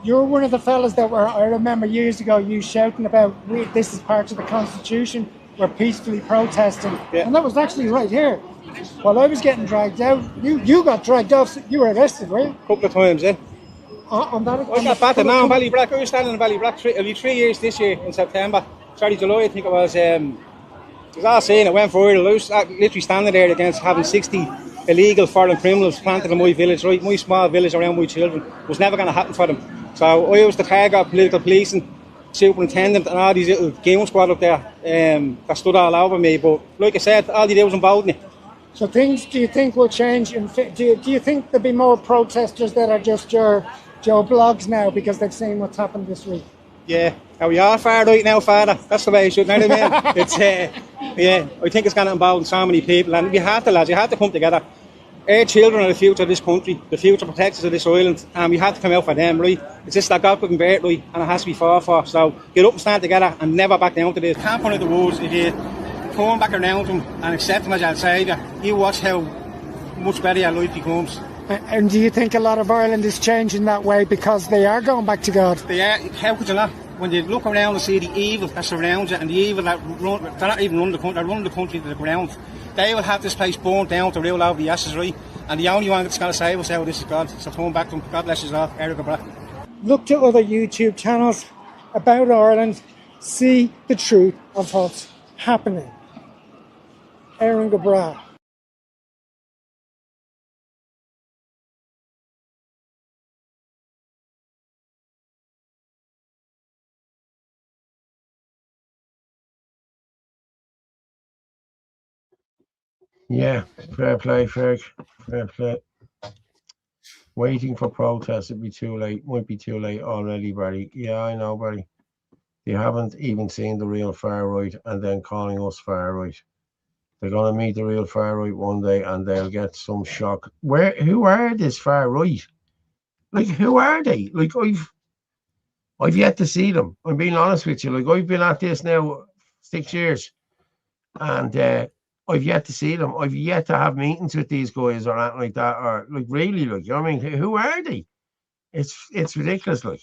You're one of the fellas that I remember years ago, you shouting about, this is part of the Constitution, we're peacefully protesting. Yeah. And that was actually right here. While I was getting dragged out, you got dragged off, you were arrested, right? A couple of times, yeah. On that, I got battered now in Ballybrack. I was standing in Ballybrack. It'll be 3 years this year in September. Sorry, July, I think it was. It was all saying it went viral. I was literally standing there against having 60 illegal foreign criminals planted in my village, right? My small village around my children. It was never going to happen for them. So I was the target of political policing, superintendent, and all these little game squad up there that stood all over me. But like I said, all they did was embolden me. So things, do you think, will change? Do you think there'll be more protesters that are just your Joe blogs now because they've seen what's happened this week? Yeah, are we all far right now, Father? That's the way it should, know what I mean? It's, yeah, I think it's going to embolden so many people, and you have to, lads, you have to come together. Our children are the future of this country, the future protectors of this island, and we have to come out for them, right? It's just like God put in birth, right? And it has to be fought for. So get up and stand together and never back down to this. Can't put in the woods if you turn back around them and accept them as your saviour. You watch how much better your life becomes. And do you think a lot of Ireland is changing that way because they are going back to God? They are. How could you not? When you look around and see the evil that surrounds you and the evil that run, they're not even running the country, they're running the country to the ground. They will have this place burnt down to reel over the ashes, right? And the only one that's going to save us out of this is God. So turn back to him. God bless us all. Look to other YouTube channels about Ireland. See the truth of what's happening. Aaron Gabra. Yeah, fair play, Ferg. Fair play. Waiting for protests, it'd be too late. Might be too late already, Barry. Yeah, I know, Barry. They haven't even seen the real far right and then calling us far right. They're going to meet the real far right one day and they'll get some shock. Who are this far right? Like, who are they? Like, I've yet to see them. I'm being honest with you. Like, I've been at this now 6 years and I've yet to see them. I've yet to have meetings with these guys or anything like that. Or like, really, like, you know what I mean? Who are they? It's ridiculous, like.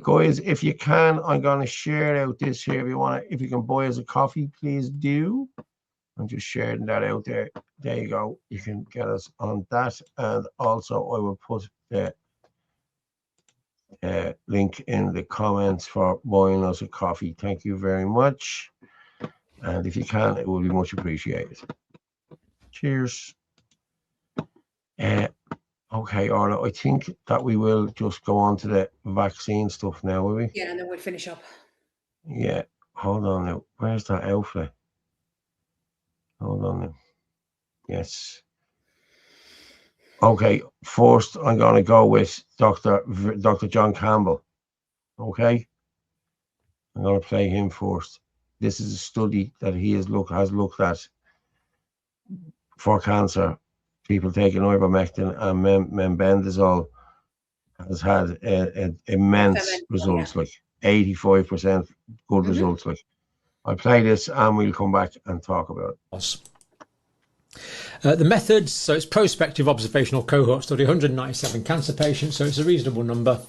Guys, if you can, I'm going to share out this here. If you can buy us a coffee, please do. I'm just sharing that out there. There you go. You can get us on that. And also, I will put the link in the comments for buying us a coffee. Thank you very much. And if you can, it will be much appreciated. Cheers. Okay, Orla, I think that we will just go on to the vaccine stuff now, will we? Yeah, and then we'll finish up. Yeah, hold on now. Where's that outfit? Hold on now. Yes. Okay, first I'm going to go with Dr. John Campbell. Okay? I'm going to play him first. This is a study that he has looked at for cancer. People taking ivermectin and mebendazole has had immense results, like 85% good results. Like, I'll play this and we'll come back and talk about it. The methods, so it's prospective observational cohort study, 197 cancer patients, so it's a reasonable number.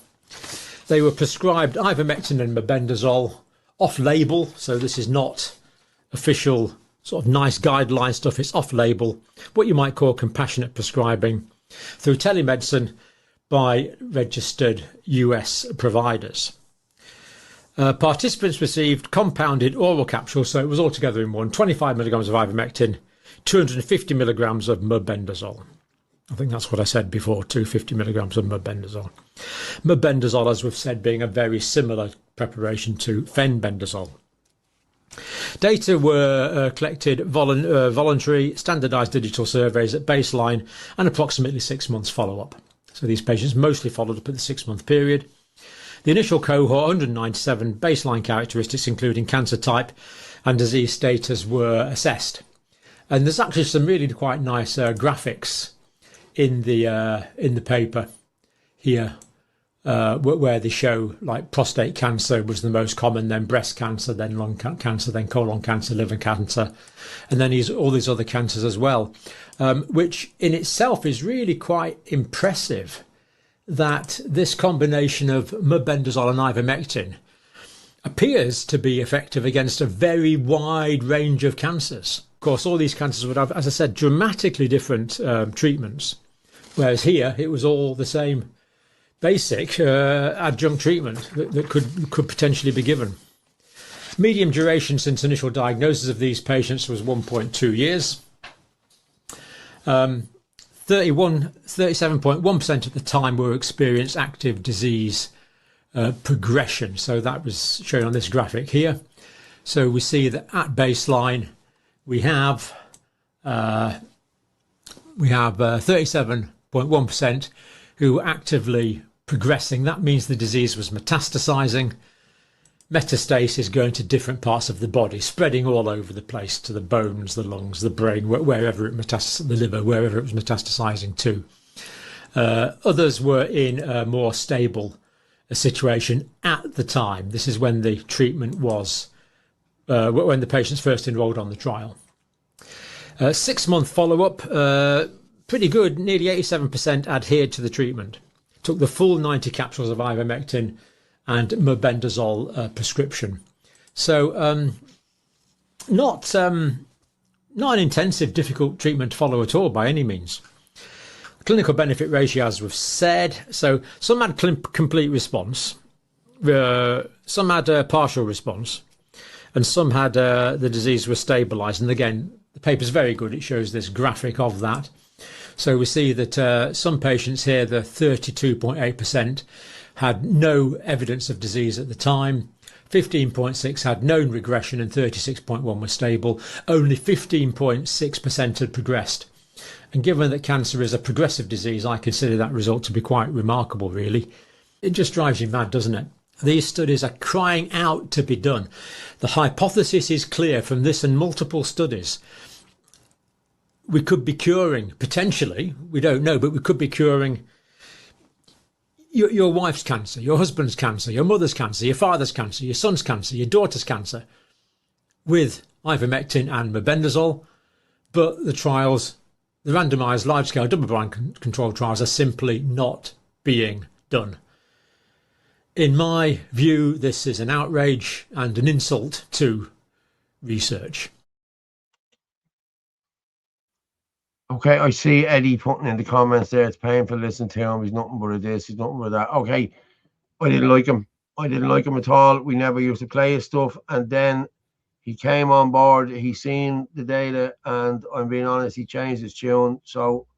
They were prescribed ivermectin and mebendazole off-label, so this is not official sort of nice guideline stuff. It's off-label, what you might call compassionate prescribing through telemedicine by registered US providers. Participants received compounded oral capsules, so it was all together in one, 25 milligrams of ivermectin, 250 milligrams of mebendazole. I think that's what I said before, 250 milligrams of mebendazole. Mebendazole, as we've said, being a very similar preparation to fenbendazole. Data were collected voluntary standardised digital surveys at baseline and approximately 6 months follow-up. So these patients mostly followed up at the 6-month period. The initial cohort, 197 baseline characteristics including cancer type and disease status were assessed. And there's actually some really quite nice graphics in the paper here. Where they show like prostate cancer was the most common, then breast cancer, then lung cancer, then colon cancer, liver cancer, and then all these other cancers as well, which in itself is really quite impressive that this combination of mebendazole and ivermectin appears to be effective against a very wide range of cancers. Of course, all these cancers would have, as I said, dramatically different treatments, whereas here it was all the same basic adjunct treatment that could potentially be given. Median duration since initial diagnosis of these patients was 1.2 years. 37.1% at the time were experienced active disease progression. So that was shown on this graphic here. So we see that at baseline we have 37.1% who were actively progressing. That means the disease was metastasizing. Metastasis going to different parts of the body, spreading all over the place to the bones, the lungs, the brain, wherever it metastasized, the liver, wherever it was metastasizing to. Others were in a more stable situation at the time. This is when the treatment was, when the patients first enrolled on the trial. 6-month follow-up, pretty good, nearly 87% adhered to the treatment. Took the full 90 capsules of ivermectin and mebendazole prescription. So not an intensive, difficult treatment to follow at all by any means. Clinical benefit ratio, as we've said. So some had complete response, some had a partial response, and some had the disease was stabilised. And again, the paper's very good. It shows this graphic of that. So we see that some patients here, the 32.8%, had no evidence of disease at the time. 15.6 had known regression and 36.1 were stable. Only 15.6% had progressed. And given that cancer is a progressive disease, I consider that result to be quite remarkable, really. It just drives you mad, doesn't it? These studies are crying out to be done. The hypothesis is clear from this and multiple studies. We could be curing, potentially, we don't know, but we could be curing your wife's cancer, your husband's cancer, your mother's cancer, your father's cancer, your son's cancer, your daughter's cancer with ivermectin and mebendazole. But the trials, the randomised large-scale double-blind controlled trials, are simply not being done. In my view, this is an outrage and an insult to research. Okay, I see Eddie putting in the comments there, it's painful listening to him, he's nothing but a this, he's nothing but that. Okay, I didn't like him. I didn't like him at all. We never used to play his stuff, and then he came on board, he seen the data, and I'm being honest, he changed his tune. So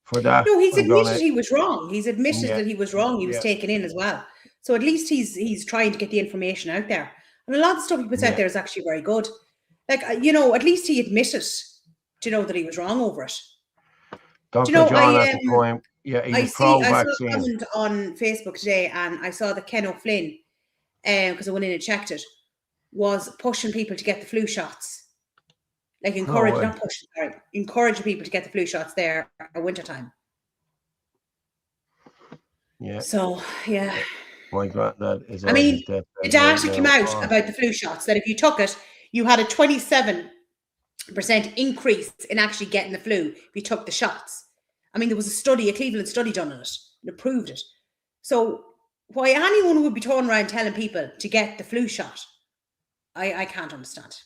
for that, no, he's admitted he was wrong. He's admitted that he was wrong. He was Yeah. taken in as well. So at least he's trying to get the information out there. And a lot of stuff he puts out there is actually very good. Like, you know, at least he admitted to know that he was wrong over it. Dr. Do you know, John at the time, he was I saw a comment on Facebook today, and I saw that Ken O'Flynn, because I went in and checked it, was pushing people to get the flu shots. Like encouraging people to get the flu shots there at winter time. Yeah. So, yeah. My God, that is. I mean, the data came out about the flu shots, that if you took it, you had a 27% increase in actually getting the flu if you took the shots. I mean, there was a Cleveland study done on it, and it proved it. So why anyone would be turning around telling people to get the flu shot, I can't understand.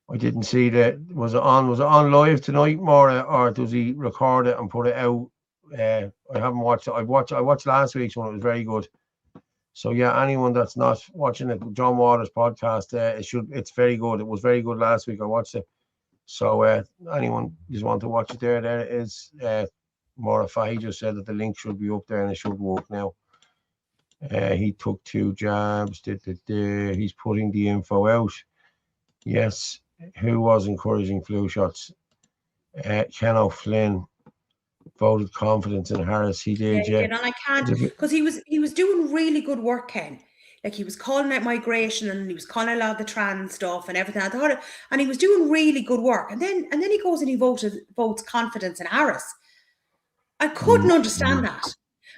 I didn't see that. Was it on live tonight, Maura, or does he record it and put it out? I haven't watched it. I watched last week's one. It was very good. So yeah, anyone that's not watching it, John Waters podcast, it's very good. It was very good last week. I watched it. So anyone just want to watch it there it is. Maura Fahy just said that the link should be up there and it should work now. He took 2 jabs. He's putting the info out. Yes. Who was encouraging flu shots? Ken O'Flynn voted confidence in Harris. He did, yeah. And I can't, because he was doing really good work, Ken. Like, he was calling out migration, and he was calling out a lot of the trans stuff and everything. And he was doing really good work. And then he goes and he votes confidence in Harris. I couldn't understand that.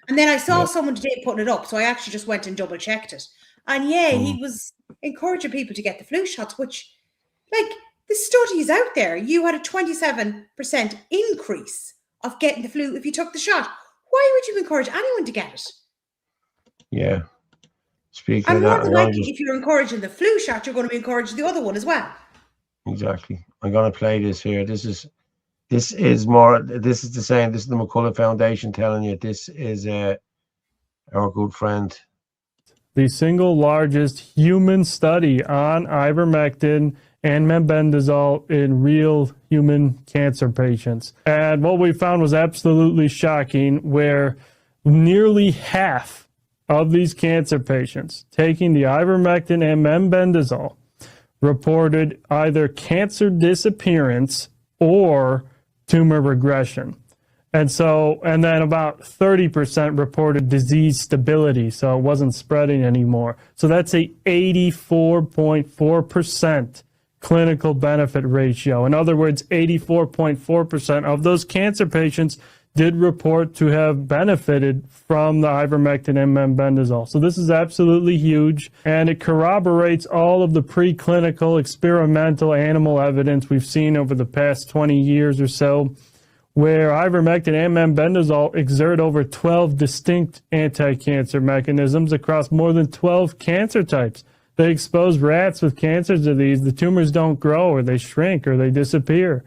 And then I saw someone today putting it up, so I actually just went and double checked it. And he was encouraging people to get the flu shots, which, like, the study's out there. You had a 27% increase of getting the flu if you took the shot. Why would you encourage anyone to get it? Yeah. Speaking and of more that, than likely, if you're encouraging the flu shot, you're going to be encouraging the other one as well. Exactly. I'm going to play this here. This is the same. This is the McCullough Foundation telling you this is our good friend. The single largest human study on ivermectin and mebendazole in real human cancer patients. And what we found was absolutely shocking, where nearly half of these cancer patients taking the ivermectin and mebendazole reported either cancer disappearance or tumor regression. And then about 30% reported disease stability, so it wasn't spreading anymore. So that's a 84.4% clinical benefit ratio. In other words, 84.4% of those cancer patients did report to have benefited from the ivermectin and mebendazole. So this is absolutely huge, and it corroborates all of the preclinical experimental animal evidence we've seen over the past 20 years or so, where ivermectin and mebendazole exert over 12 distinct anti-cancer mechanisms across more than 12 cancer types. They expose rats with cancers to these. The tumors don't grow, or they shrink, or they disappear.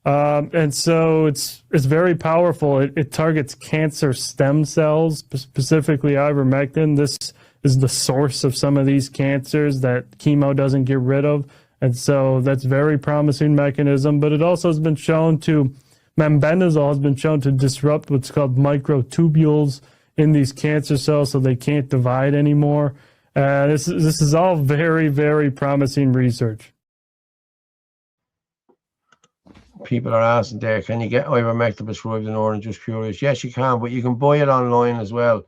And so it's very powerful. It targets cancer stem cells, specifically ivermectin. This is the source of some of these cancers that chemo doesn't get rid of. And so that's a very promising mechanism. But it also has been shown mebendazole has been shown to disrupt what's called microtubules in these cancer cells, so they can't divide anymore. This is all very, very promising research. people are asking there, can you get ivermectin prescribed in Orange? Just curious. Yes, you can, but you can buy it online as well.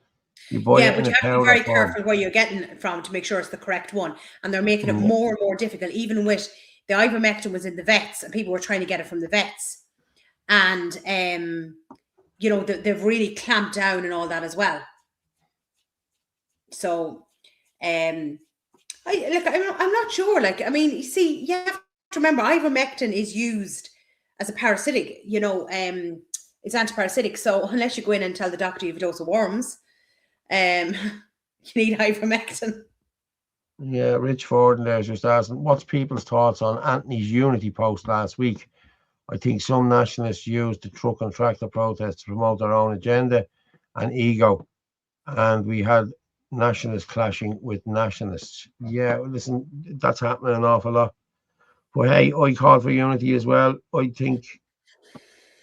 You buy it but in you a have to be powder very form. careful where you're getting it from to make sure it's the correct one. And they're making it Yeah. more and more difficult, even with the ivermectin was in the vets and people were trying to get it from the vets. And, you know, they've really clamped down and all that as well. So, I'm not sure. Like, I mean, you see, you have to remember, ivermectin is used as a parasitic. You know, it's antiparasitic. So unless you go in and tell the doctor you have a dose of worms, you need ivermectin. Yeah, Rich Ford there's just asking, what's people's thoughts on Anthony's unity post last week? I think some nationalists used the truck and tractor protests to promote their own agenda and ego. And we had nationalists clashing with nationalists. Yeah, listen, that's happening an awful lot. But hey, I call for unity as well. I think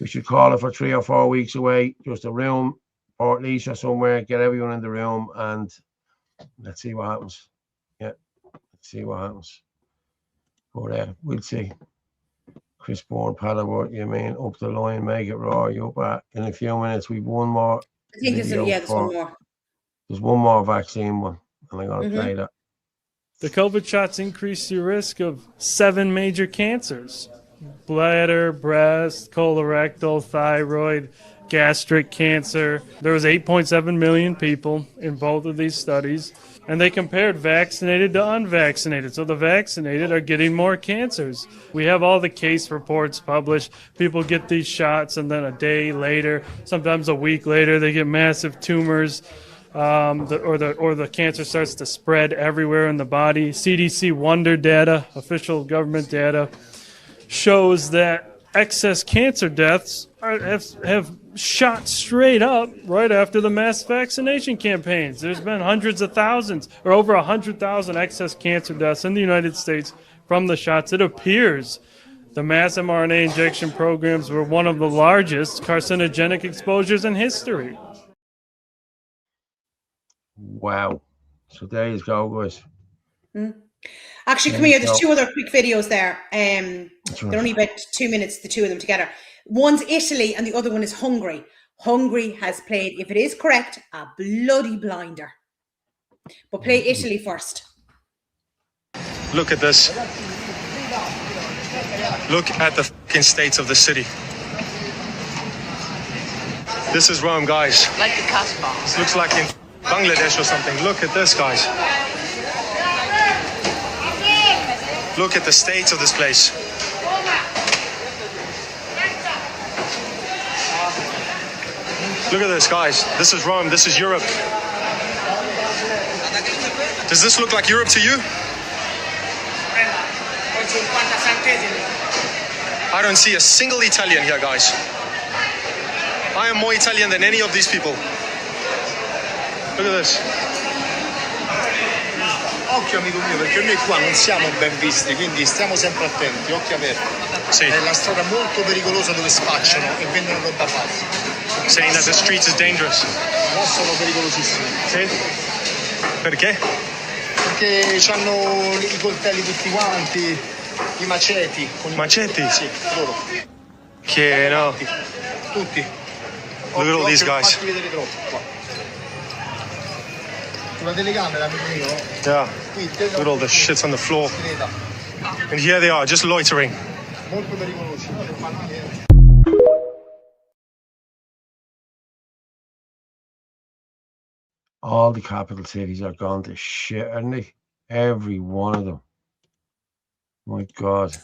we should call it for 3 or 4 weeks away, just a room, or at least somewhere, get everyone in the room, and let's see what happens. Yeah, let's see what happens. But we'll see. Chris Bourne, Paddleworth, you mean up the line, make it raw. You up in a few minutes. We've one more. I think there's one more. There's one more vaccine one, and I'm going to play that. The COVID shots increase your risk of 7 major cancers: bladder, breast, colorectal, thyroid, gastric cancer. There was 8.7 million people in both of these studies, and they compared vaccinated to unvaccinated. So the vaccinated are getting more cancers. We have all the case reports published. People get these shots, and then a day later, sometimes a week later, they get massive tumors. Or the cancer starts to spread everywhere in the body. CDC Wonder data, official government data, shows that excess cancer deaths have shot straight up right after the mass vaccination campaigns. There's been hundreds of thousands, or over 100,000 excess cancer deaths in the United States from the shots. It appears the mass mRNA injection programs were one of the largest carcinogenic exposures in history. Wow. So there you go, guys. Actually, come here. There's 2 other quick videos there. They're only about 2 minutes, the 2 of them together. One's Italy and the other one is Hungary. Hungary has played, if it is correct, a bloody blinder. But play Italy first. Look at this. Look at the fucking state of the city. This is Rome, guys. Like the Casbah. This looks like in Bangladesh or something. Look at this, guys. Look at the state of this place. Look at this, guys. This is Rome. This is Europe. Does this look like Europe to you? I don't see a single Italian here, guys. I am more Italian than any of these people. Look at this. Occhio amico mio, perché noi qua non siamo ben visti, quindi stiamo sempre attenti, occhi aperti. Sì. È la strada molto pericolosa dove spacciano e vendono roba falsa. Saying that the street is dangerous. No, sono pericolosissimi. Sì? Perché? Perché hanno i coltelli tutti quanti, i maceti. Maceti? Sì, loro. Che no. Tutti. Look at all these guys. Non fatti vedere troppo qua. Sulla telecamera, amico mio. Yeah. Look at all the shit on the floor. And here they are, just loitering. Molto pericolosi. All the capital cities are gone to shit, aren't they? Every one of them. My God.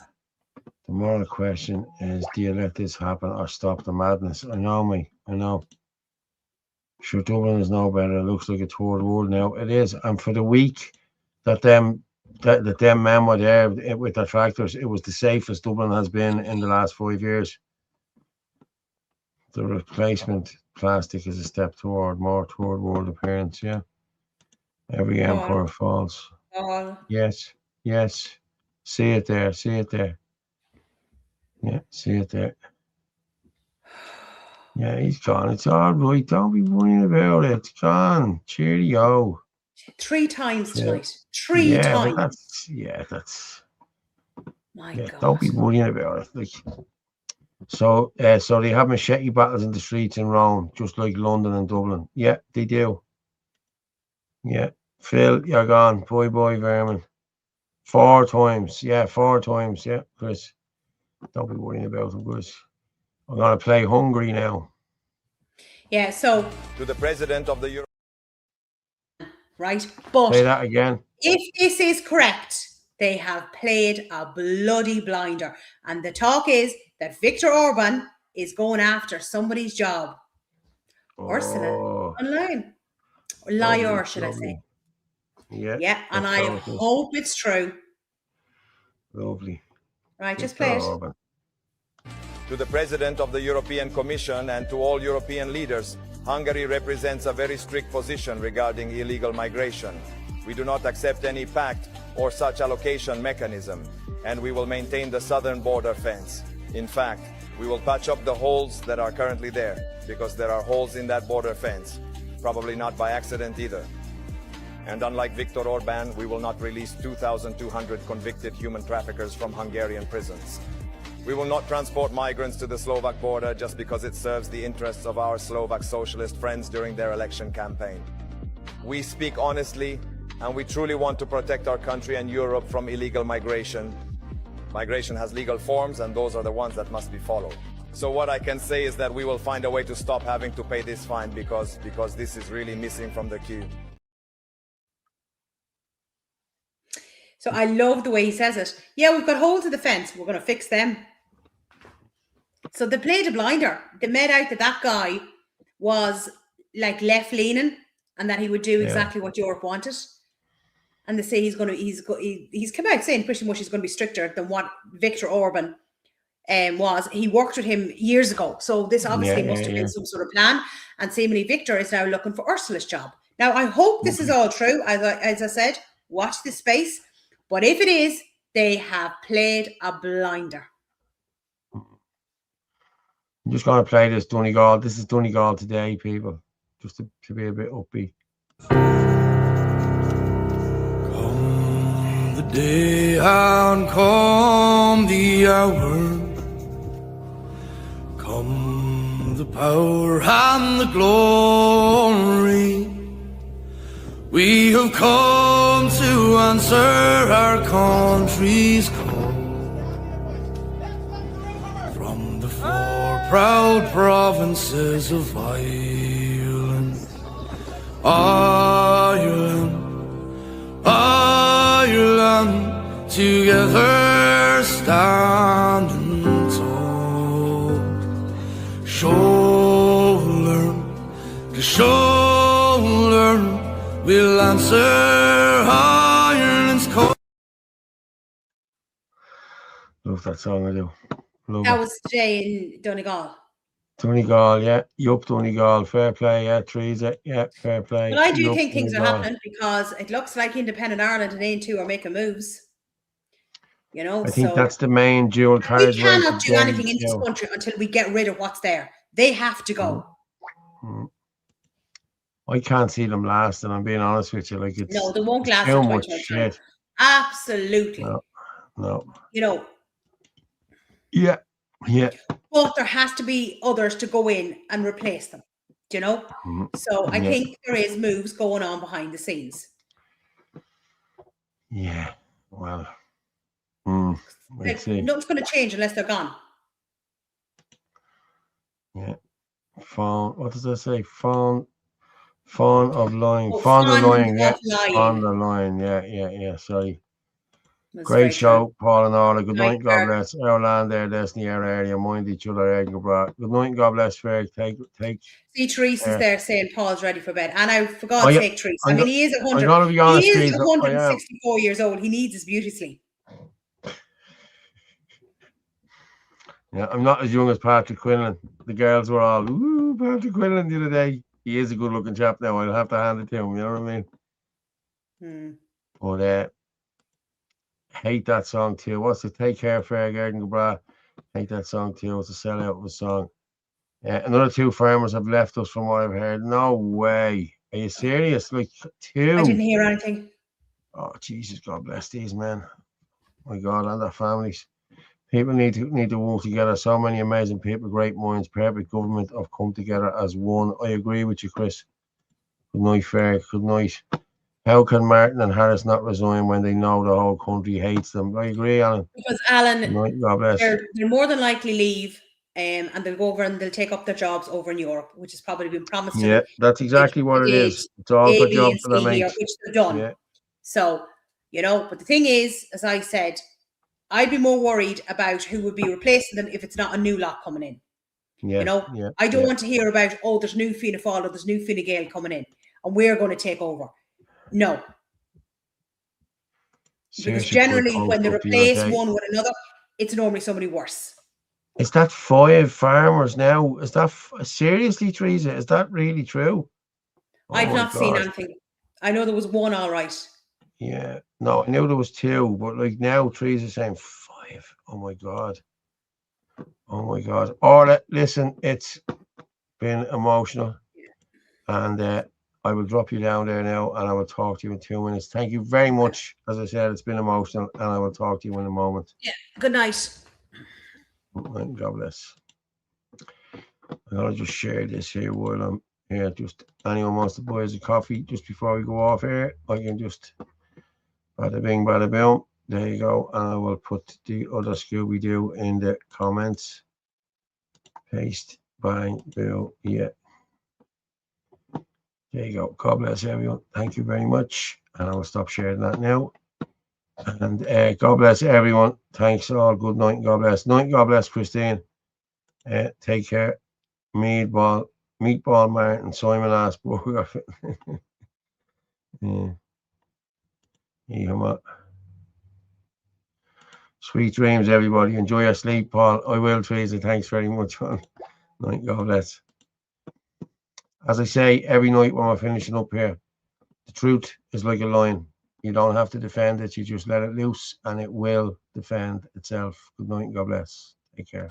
The moral question is, do you let this happen or stop the madness? I know, mate. I know. Sure, Dublin is no better. It looks like a third world now. It is. And for the week that them men were there with their tractors, it was the safest Dublin has been in the last 5 years. The replacement plastic is a step toward more third world appearance, yeah. Every empire falls. Yes, yes. See it there, see it there. Yeah, see it there. Yeah, he's gone. It's all right. Don't be worrying about it. It's gone. Cheerio. 3 times tonight. 3 times. That's My God. Don't be worrying about it. Like, So, so they have machete battles in the streets in Rome, just like London and Dublin. Yeah, they do. Yeah, Phil, you're gone. Boy, Vermin. 4 times. Yeah, 4 times. Yeah, Chris. Don't be worrying about them, Chris. I'm gonna play Hungary now. Yeah. So. To the president of the Euro. Right, but say that again. If this is correct, they have played a bloody blinder, and the talk is that Viktor Orban is going after somebody's job. Ursula online, liar, should I say? Yeah, and I hope it's true. Lovely. Right, just play it. Orban. To the President of the European Commission and to all European leaders, Hungary represents a very strict position regarding illegal migration. We do not accept any pact or such allocation mechanism, and we will maintain the southern border fence. In fact, we will patch up the holes that are currently there, because there are holes in that border fence, probably not by accident either. And unlike Viktor Orban, we will not release 2,200 convicted human traffickers from Hungarian prisons. We will not transport migrants to the Slovak border just because it serves the interests of our Slovak socialist friends during their election campaign. We speak honestly, and we truly want to protect our country and Europe from illegal migration. Migration has legal forms, and those are the ones that must be followed. So what I can say is that we will find a way to stop having to pay this fine because this is really missing from the queue. So I love the way he says it. Yeah, we've got holes in the fence. We're going to fix them. So they played a blinder. They made out that that guy was like left-leaning and that he would do exactly what Europe wanted. And they say he's come out saying pretty much he's going to be stricter than what Viktor Orban was. He worked with him years ago. So this obviously must have been some sort of plan. And seemingly Viktor is now looking for Ursula's job. Now, I hope this is all true. As I said, watch this space. But if it is, they have played a blinder. I'm just going to play this Donegal. This is Donegal today, people. Just to be a bit upbeat. Come the day and come the hour. Come the power and the glory. We have come to answer our country's call. From the four proud provinces of Ireland, Ireland, together standing tall, shoulder to shoulder. We'll answer Ireland's call. Love that song, I do. Love that it. was Jay in Donegal. Donegal, yeah. Yup, Donegal. Fair play, yeah. Teresa, yeah. Fair play. Well, I do think things are happening because it looks like Independent Ireland and A2 are making moves. You know, I think that's the main dual carriage. We cannot do anything in this country until we get rid of what's there. They have to go. I can't see them lasting. I'm being honest with you. Like it's no, they won't last. Too much shit. Absolutely. No. You know. Yeah. But there has to be others to go in and replace them. Do you know? So I think there is moves going on behind the scenes. Yeah. Well. Like, nothing's going to change unless they're gone. Yeah. Fawn. What does that say? Fawn of lying. Fawn of lying. Yeah. Fawn of lying. Yeah. Sorry. Great show, Paul and Orla. Good night, God bless. Our land there, Destiny, our area. Mind each other, Edinburgh. Good night, God bless. Fair. Take. See, Teresa's there saying Paul's ready for bed. And I forgot to take Teresa. I mean, he is 100. He is 164 years old. He needs his beauty sleep. Yeah, I'm not as young as Patrick Quinlan. The girls were all, ooh, Patrick Quinlan the other day. He is a good looking chap now. I'll have to hand it to him. You know what I mean? But hate that song too. What's it? Take Care, Fair Garden, Bra. Hate that song too. It's a sellout of a song. Another 2 farmers have left us from what I've heard. No way. Are you serious? Like 2? I didn't hear anything. Oh, Jesus, God bless these men. My God, and their families. People need to work together. So many amazing people, great minds, perfect government have come together as one. I agree with you, Chris. Good night, fair. Good night. How can Martin and Harris not resign when they know the whole country hates them? I agree, Alan. Because Alan, good night, God bless. They're more than likely leave, and they'll go over and they'll take up their jobs over in Europe, which has probably been promised to them. Yeah, that's exactly what it is. It's all good job for them, mate. Which they've done. Yeah. So, but the thing is, as I said, I'd be more worried about who would be replacing them if it's not a new lot coming in. Yeah, I don't want to hear about, there's new Fianna Fáil or there's new Fine Gael coming in and we're going to take over. No. Because generally when they replace one with another, it's normally somebody worse. Is that 5 farmers now? Is that seriously, Teresa? Is that really true? I've not seen anything. I know there was one, all right. Yeah, no, I knew there was 2, but like now Teresa's saying 5. Oh my God. Oh my God. Orla, listen, it's been emotional, and I will drop you down there now, and I will talk to you in 2 minutes. Thank you very much. As I said, it's been emotional, and I will talk to you in a moment. Yeah. Good night. God bless. I'm gonna just share this here while I'm here. Just anyone wants to buy us a coffee just before we go off here, I can just bada bing, bada boom. There you go. And I will put the other Scooby-Doo in the comments. Paste, bang, boom, yeah. There you go. God bless everyone. Thank you very much. And I will stop sharing that now. And God bless everyone. Thanks all. Good night. God bless. Night. God bless, Christine. Take care. Meatball, Martin, Simon Asperger. Yeah. Sweet dreams, everybody. Enjoy your sleep, Paul. I will, Teresa. Thanks very much. Night. God bless. As I say every night when we're finishing up here, the truth is like a lion. You don't have to defend it. You just let it loose and it will defend itself. Good night and God bless. Take care.